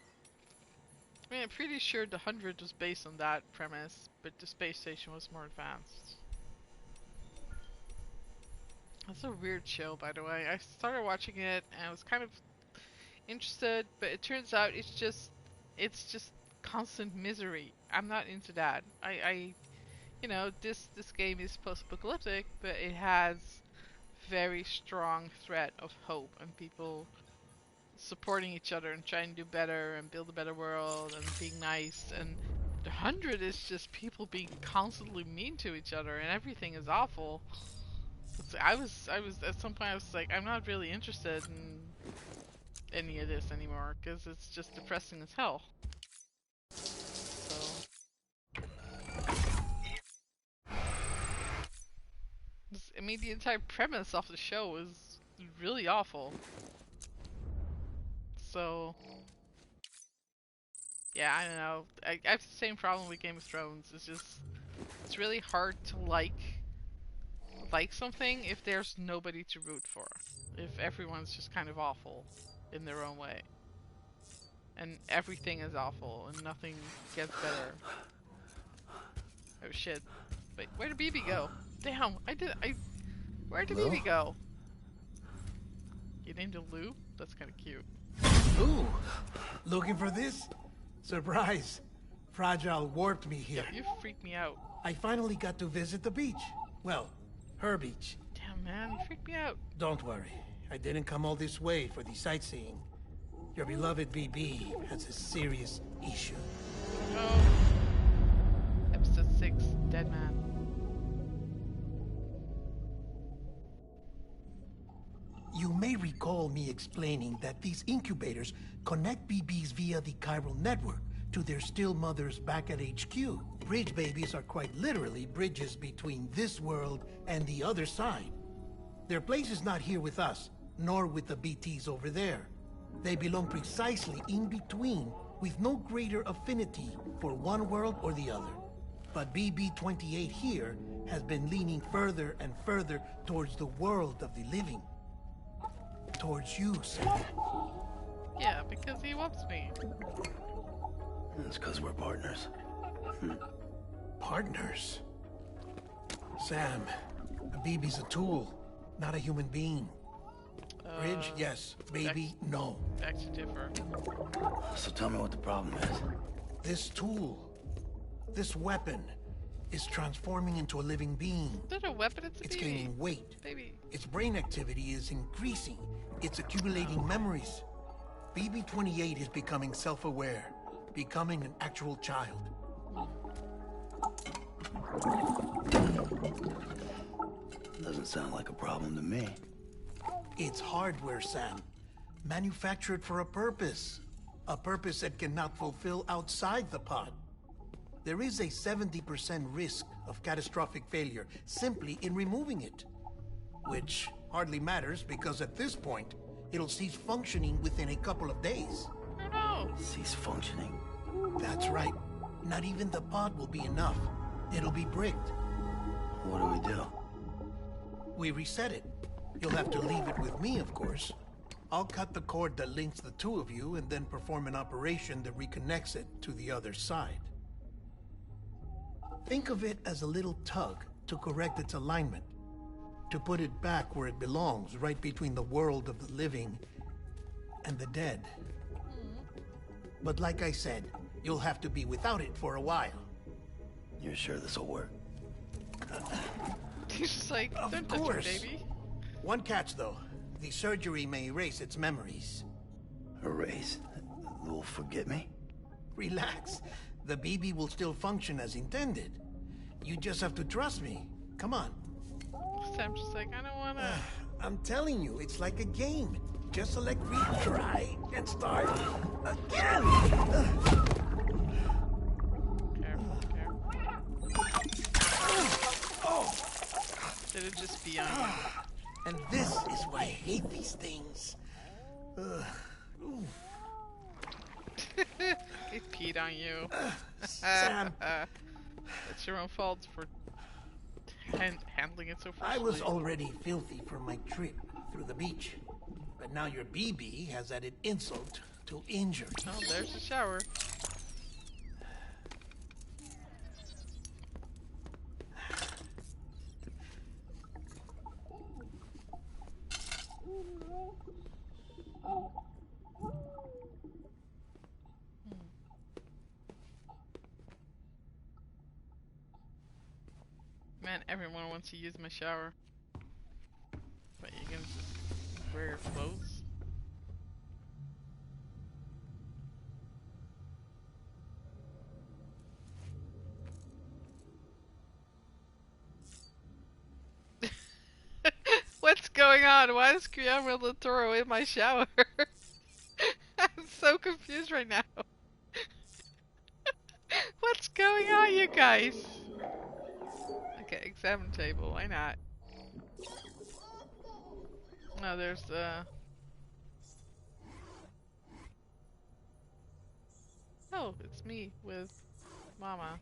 I mean, I'm pretty sure the 100 was based on that premise, but the space station was more advanced. That's a weird show, by the way. I started watching it and I was kind of interested, but it turns out it's just constant misery. I'm not into that. This game is post-apocalyptic, but it has very strong threat of hope and people supporting each other and trying to do better and build a better world and being nice. And the 100 is just people being constantly mean to each other and everything is awful. I was at some point I was like, I'm not really interested in any of this anymore because it's just depressing as hell. So I mean, the entire premise of the show is really awful. So yeah, I don't know. I have the same problem with Game of Thrones. It's really hard to like something if there's nobody to root for. If everyone's just kind of awful in their own way. And everything is awful and nothing gets better. Oh shit. Wait, where did BB go? Damn, where did BB go? You named him Lou? That's kinda cute. Ooh, looking for this? Surprise. Fragile warped me here. Yeah, you freaked me out. I finally got to visit the beach. Well, her beach. Damn, man, you freaked me out. Don't worry. I didn't come all this way for the sightseeing. Your beloved BB has a serious issue. Oh. Episode 6, Dead Man. You may recall me explaining that these incubators connect BBs via the chiral network to their still mothers back at HQ. Bridge babies are quite literally bridges between this world and the other side. Their place is not here with us, nor with the BTs over there. They belong precisely in between, with no greater affinity for one world or the other. But BB-28 here has been leaning further and further towards the world of the living. Towards you, Sam. Yeah, because he wants me. It's because we're partners. Partners? Sam, BB's a tool, not a human being. Bridge, yes. Baby, no. Back to differ. So tell me what the problem is. This tool, this weapon, is transforming into a living being. Is that a weapon? It's gaining weight. Baby. Its brain activity is increasing. It's accumulating memories. BB-28 is becoming self-aware, becoming an actual child. Doesn't sound like a problem to me. It's hardware, Sam. Manufactured for a purpose. A purpose that cannot fulfill outside the pod. There is a 70% risk of catastrophic failure simply in removing it. Which hardly matters because at this point, it'll cease functioning within a couple of days. Oh no! Cease functioning? That's right. Not even the pod will be enough. It'll be bricked. What do we do? We reset it. You'll have to leave it with me, of course. I'll cut the cord that links the two of you and then perform an operation that reconnects it to the other side. Think of it as a little tug to correct its alignment. To put it back where it belongs, right between the world of the living and the dead. But like I said, you'll have to be without it for a while. You're sure this'll work? He's just like, of don't course. touch it, baby. One catch, though. The surgery may erase its memories. Erase? Will forget me? Relax. The BB will still function as intended. You just have to trust me. Come on. Sam's just like, I don't wanna... I'm telling you, it's like a game. Just select retry and start again. Careful, careful. Did it just be on you? And this is why I hate these things. It peed on you. Sam. It's your own fault for handling it so I forcefully. was already filthy from my trip through the beach. But now your BB has added insult to injury. Oh, there's the shower. everyone wants to use my shower. But you can just wear your clothes. What's going on? Why is Guillermo del Toro in my shower? I'm so confused right now. What's going on, you guys? Okay, examine table. Why not? No, there's Oh, it's me with Mama.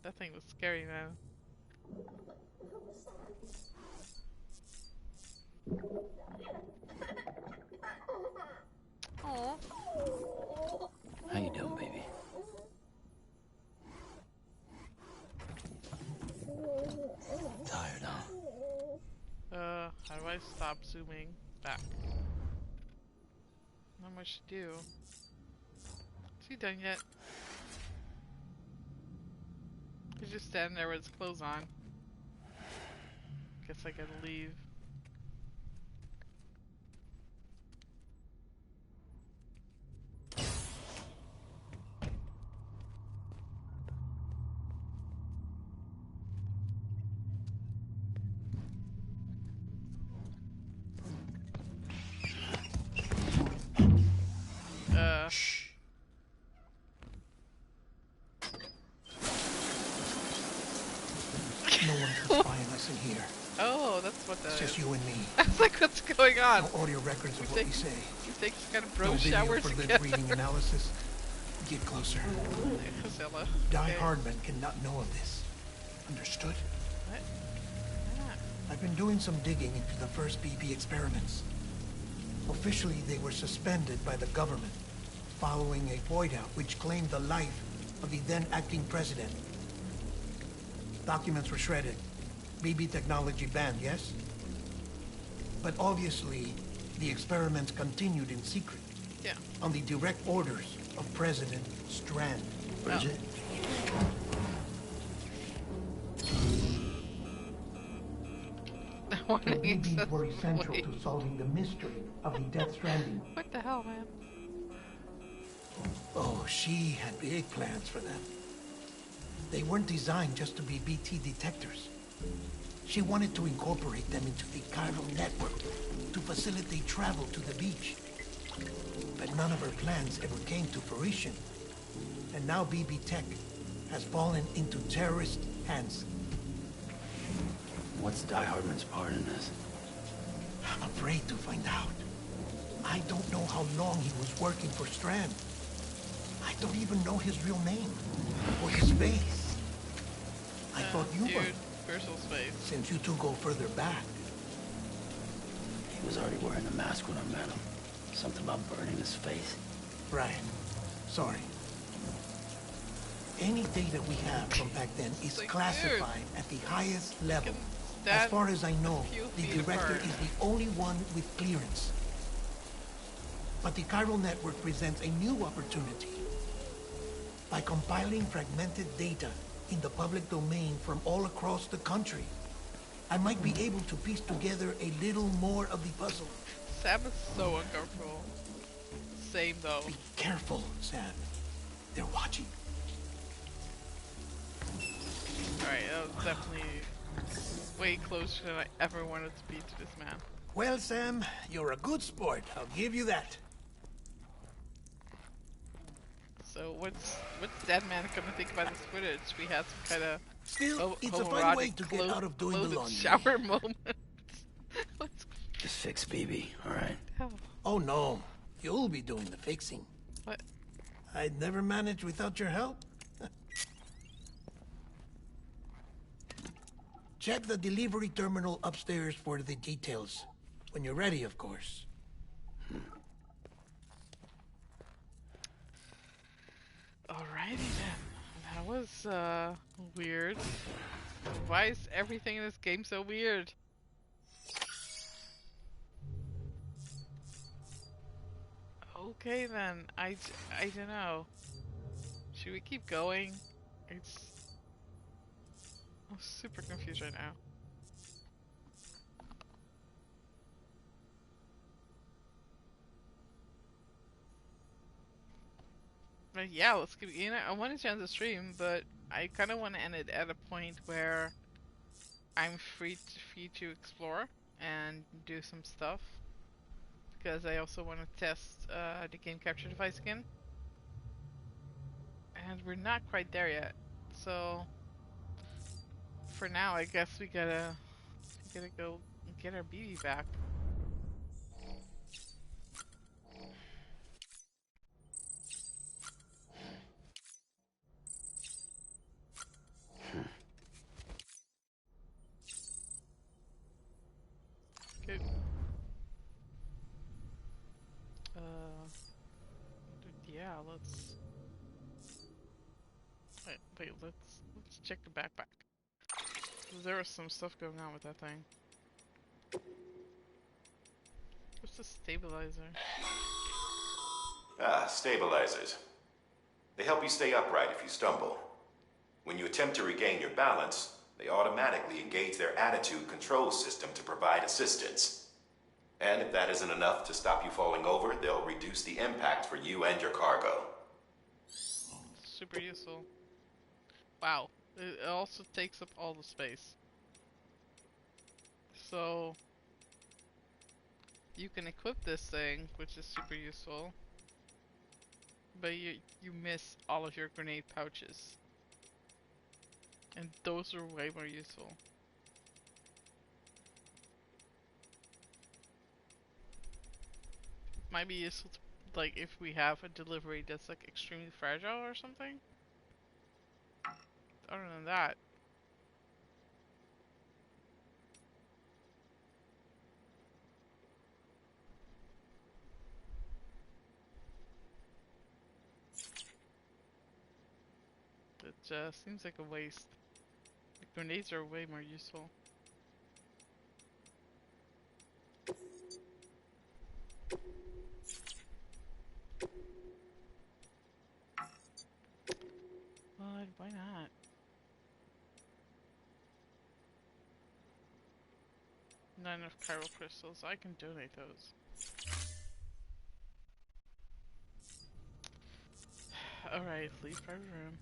That thing was scary, man. Aww. How you doing, baby? Tired, huh? How do I stop zooming back? Not much to do. Is he done yet? He's just standing there with his clothes on. Guess I gotta leave. Shh. No one can spy on us in here. Oh, that's what that It's is. just you and me. I was like, what's going on? No audio records of what we say. You think it's kind of bro No video shower for together? lip reading analysis. Get closer. Di Okay. Hardman cannot know of this. Understood? What? I've been doing some digging into the first BB experiments. Officially, they were suspended by the government following a void out which claimed the life of the then acting president. Documents were shredded. BB technology banned, yes? But obviously, the experiments continued in secret. Yeah. On the direct orders of President Strand. Bridget? The BBs were essential to solving the mystery of the Death Stranding. What the hell, man? Oh, she had big plans for them. They weren't designed just to be BT detectors. She wanted to incorporate them into the chiral network to facilitate travel to the beach. But none of her plans ever came to fruition. And now BB Tech has fallen into terrorist hands. What's Di Hardman's part in this? I'm afraid to find out. I don't know how long he was working for Strand. I don't even know his real name or his face. I thought you were. Personal space. Since you two go further back. He was already wearing a mask when I met him. Something about burning his face. Right. Sorry. Any data we have from back then is like, classified at the highest level. As stand far as I know, a the few feet director apart. is the only one with clearance. But the chiral network presents a new opportunity. By compiling fragmented data in the public domain from all across the country, I might be able to piece together a little more of the puzzle. Sam is so uncomfortable. Same though. Be careful, Sam. They're watching. Alright, that was definitely way closer than I ever wanted to be to this man. Well, Sam, you're a good sport. I'll give you that. So what's Dead Man gonna think about this footage? We had some kind of Still, it's a fun way to get out of doing the laundry. shower moment. Just fix BB, alright? Oh no, you'll be doing the fixing. What? I'd never manage without your help. Check the delivery terminal upstairs for the details. When you're ready, of course. Alrighty then. That was weird. Why is everything in this game so weird? Okay then, I don't know. Should we keep going? It's... I'm super confused right now. But yeah, let's keep. You know, I wanted to end the stream, but I kind of want to end it at a point where I'm free to explore and do some stuff, because I also want to test the game capture device again, and we're not quite there yet. So for now, I guess we gotta go get our BB back. Good. Yeah, let's. Wait, let's check the backpack. There was some stuff going on with that thing. What's the stabilizer? Ah, stabilizers. They help you stay upright if you stumble. When you attempt to regain your balance, they automatically engage their attitude control system to provide assistance. And if that isn't enough to stop you falling over, they'll reduce the impact for you and your cargo. Super useful. Wow. It also takes up all the space. So you can equip this thing, which is super useful, but you miss all of your grenade pouches. And those are way more useful. Might be useful to, like, if we have a delivery that's like extremely fragile or something. Other than that, it just seems like a waste. The grenades are way more useful. But why not? Not enough chiral crystals. I can donate those. Alright, leave private room.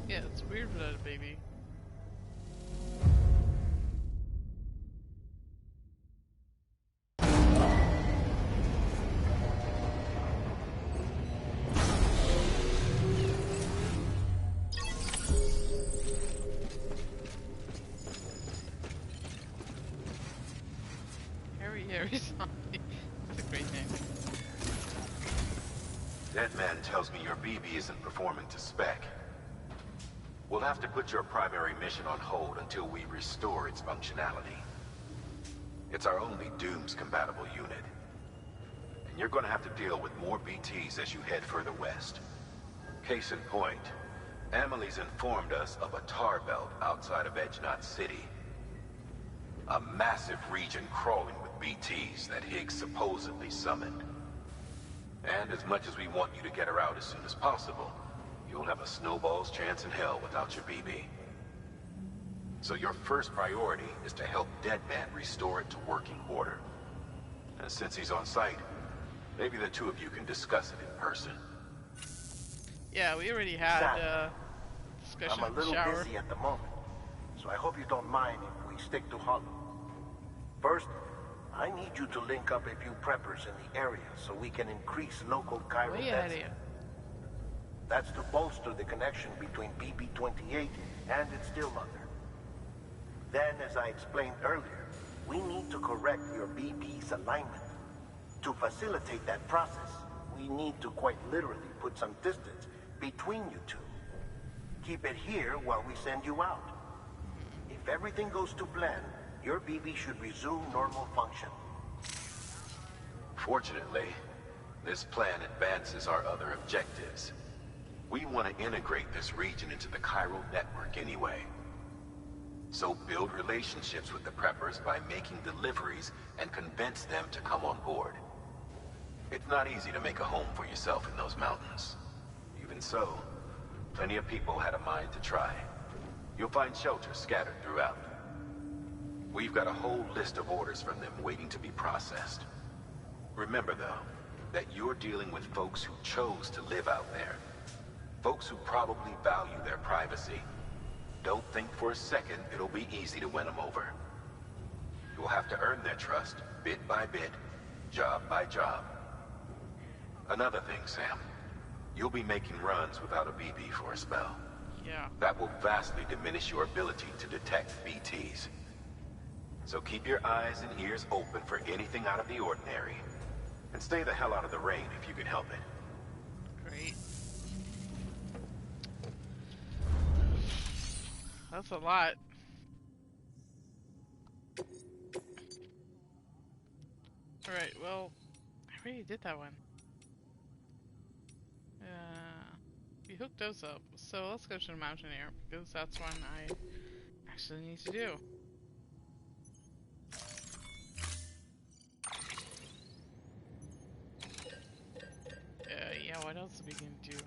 Yeah, it's weird without a baby. Harry Zombie. That's a great name. Deadman tells me your BB isn't performing to spec. We'll have to put your primary mission on hold until we restore its functionality. It's our only Dooms-compatible unit. And you're gonna have to deal with more BTs as you head further west. Case in point, Amelie's informed us of a tar belt outside of Edgenot City. A massive region crawling with BTs that Higgs supposedly summoned. And as much as we want you to get her out as soon as possible, you'll have a snowball's chance in hell without your BB. So your first priority is to help Deadman restore it to working order. And since he's on site, maybe the two of you can discuss it in person. Yeah, we already had a discussion I'm a little in the shower. busy at the moment, so I hope you don't mind if we stick to Hollow. First, I need you to link up a few preppers in the area so we can increase local chiral Way ahead of density. you. That's to bolster the connection between BB-28 and its still mother. Then, as I explained earlier, we need to correct your BB's alignment. To facilitate that process, we need to quite literally put some distance between you two. Keep it here while we send you out. If everything goes to plan, your BB should resume normal function. Fortunately, this plan advances our other objectives. We want to integrate this region into the chiral network anyway. So build relationships with the preppers by making deliveries and convince them to come on board. It's not easy to make a home for yourself in those mountains. Even so, plenty of people had a mind to try. You'll find shelters scattered throughout. We've got a whole list of orders from them waiting to be processed. Remember, though, that you're dealing with folks who chose to live out there. Folks who probably value their privacy. Don't think for a second it'll be easy to win them over. You'll have to earn their trust, bit by bit, job by job. Another thing, Sam. You'll be making runs without a BB for a spell. Yeah. That will vastly diminish your ability to detect BTs. So keep your eyes and ears open for anything out of the ordinary. And stay the hell out of the rain if you can help it. Great. That's a lot. Alright, well, I already did that one. We hooked those up. So let's go to the Mountaineer, because that's one I actually need to do. Yeah, what else are we gonna do?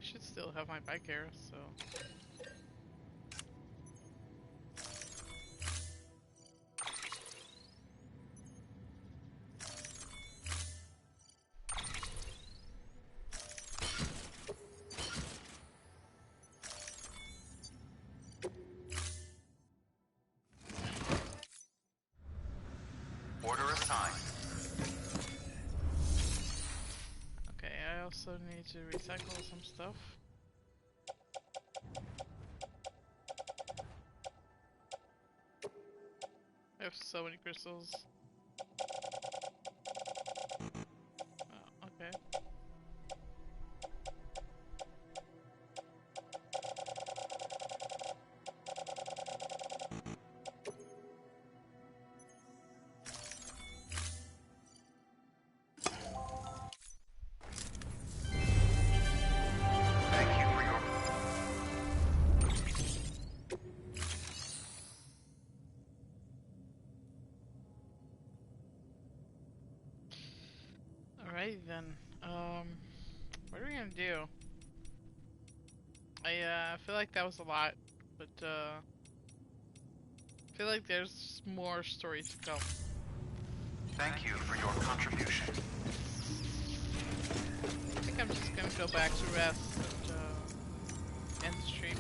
Should still have my bike here, so... Order assigned. Okay, I also need to recycle some stuff. I have so many crystals. Oh, okay. Thank you for your... Alright then. What are we gonna do? I feel like that was a lot, but I feel like there's more story to come. Thank you for your contribution. I think I'm just gonna go back to rest and end the stream.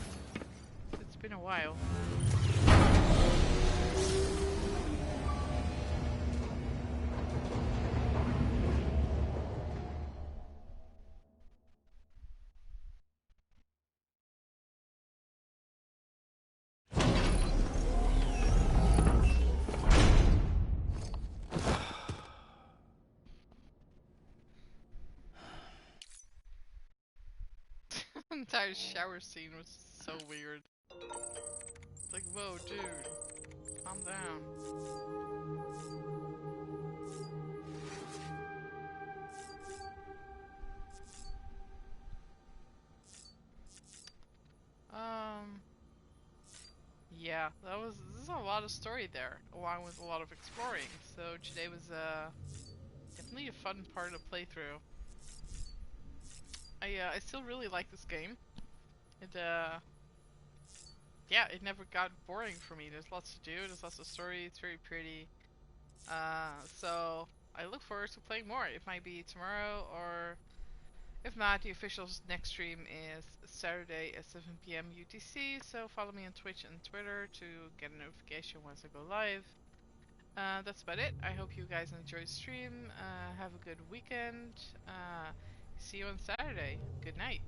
It's been a while. The entire shower scene was so weird. It's like, whoa, dude, calm down. Yeah, this is a lot of story there, along with a lot of exploring. So today was definitely a fun part of playthrough. I still really like this game. It yeah, it never got boring for me. There's lots to do. There's lots of story. It's very pretty. So I look forward to playing more. It might be tomorrow, or if not, the official next stream is Saturday at 7 p.m. UTC. So follow me on Twitch and Twitter to get a notification once I go live. That's about it. I hope you guys enjoyed the stream. Have a good weekend. See you on Saturday. Good night.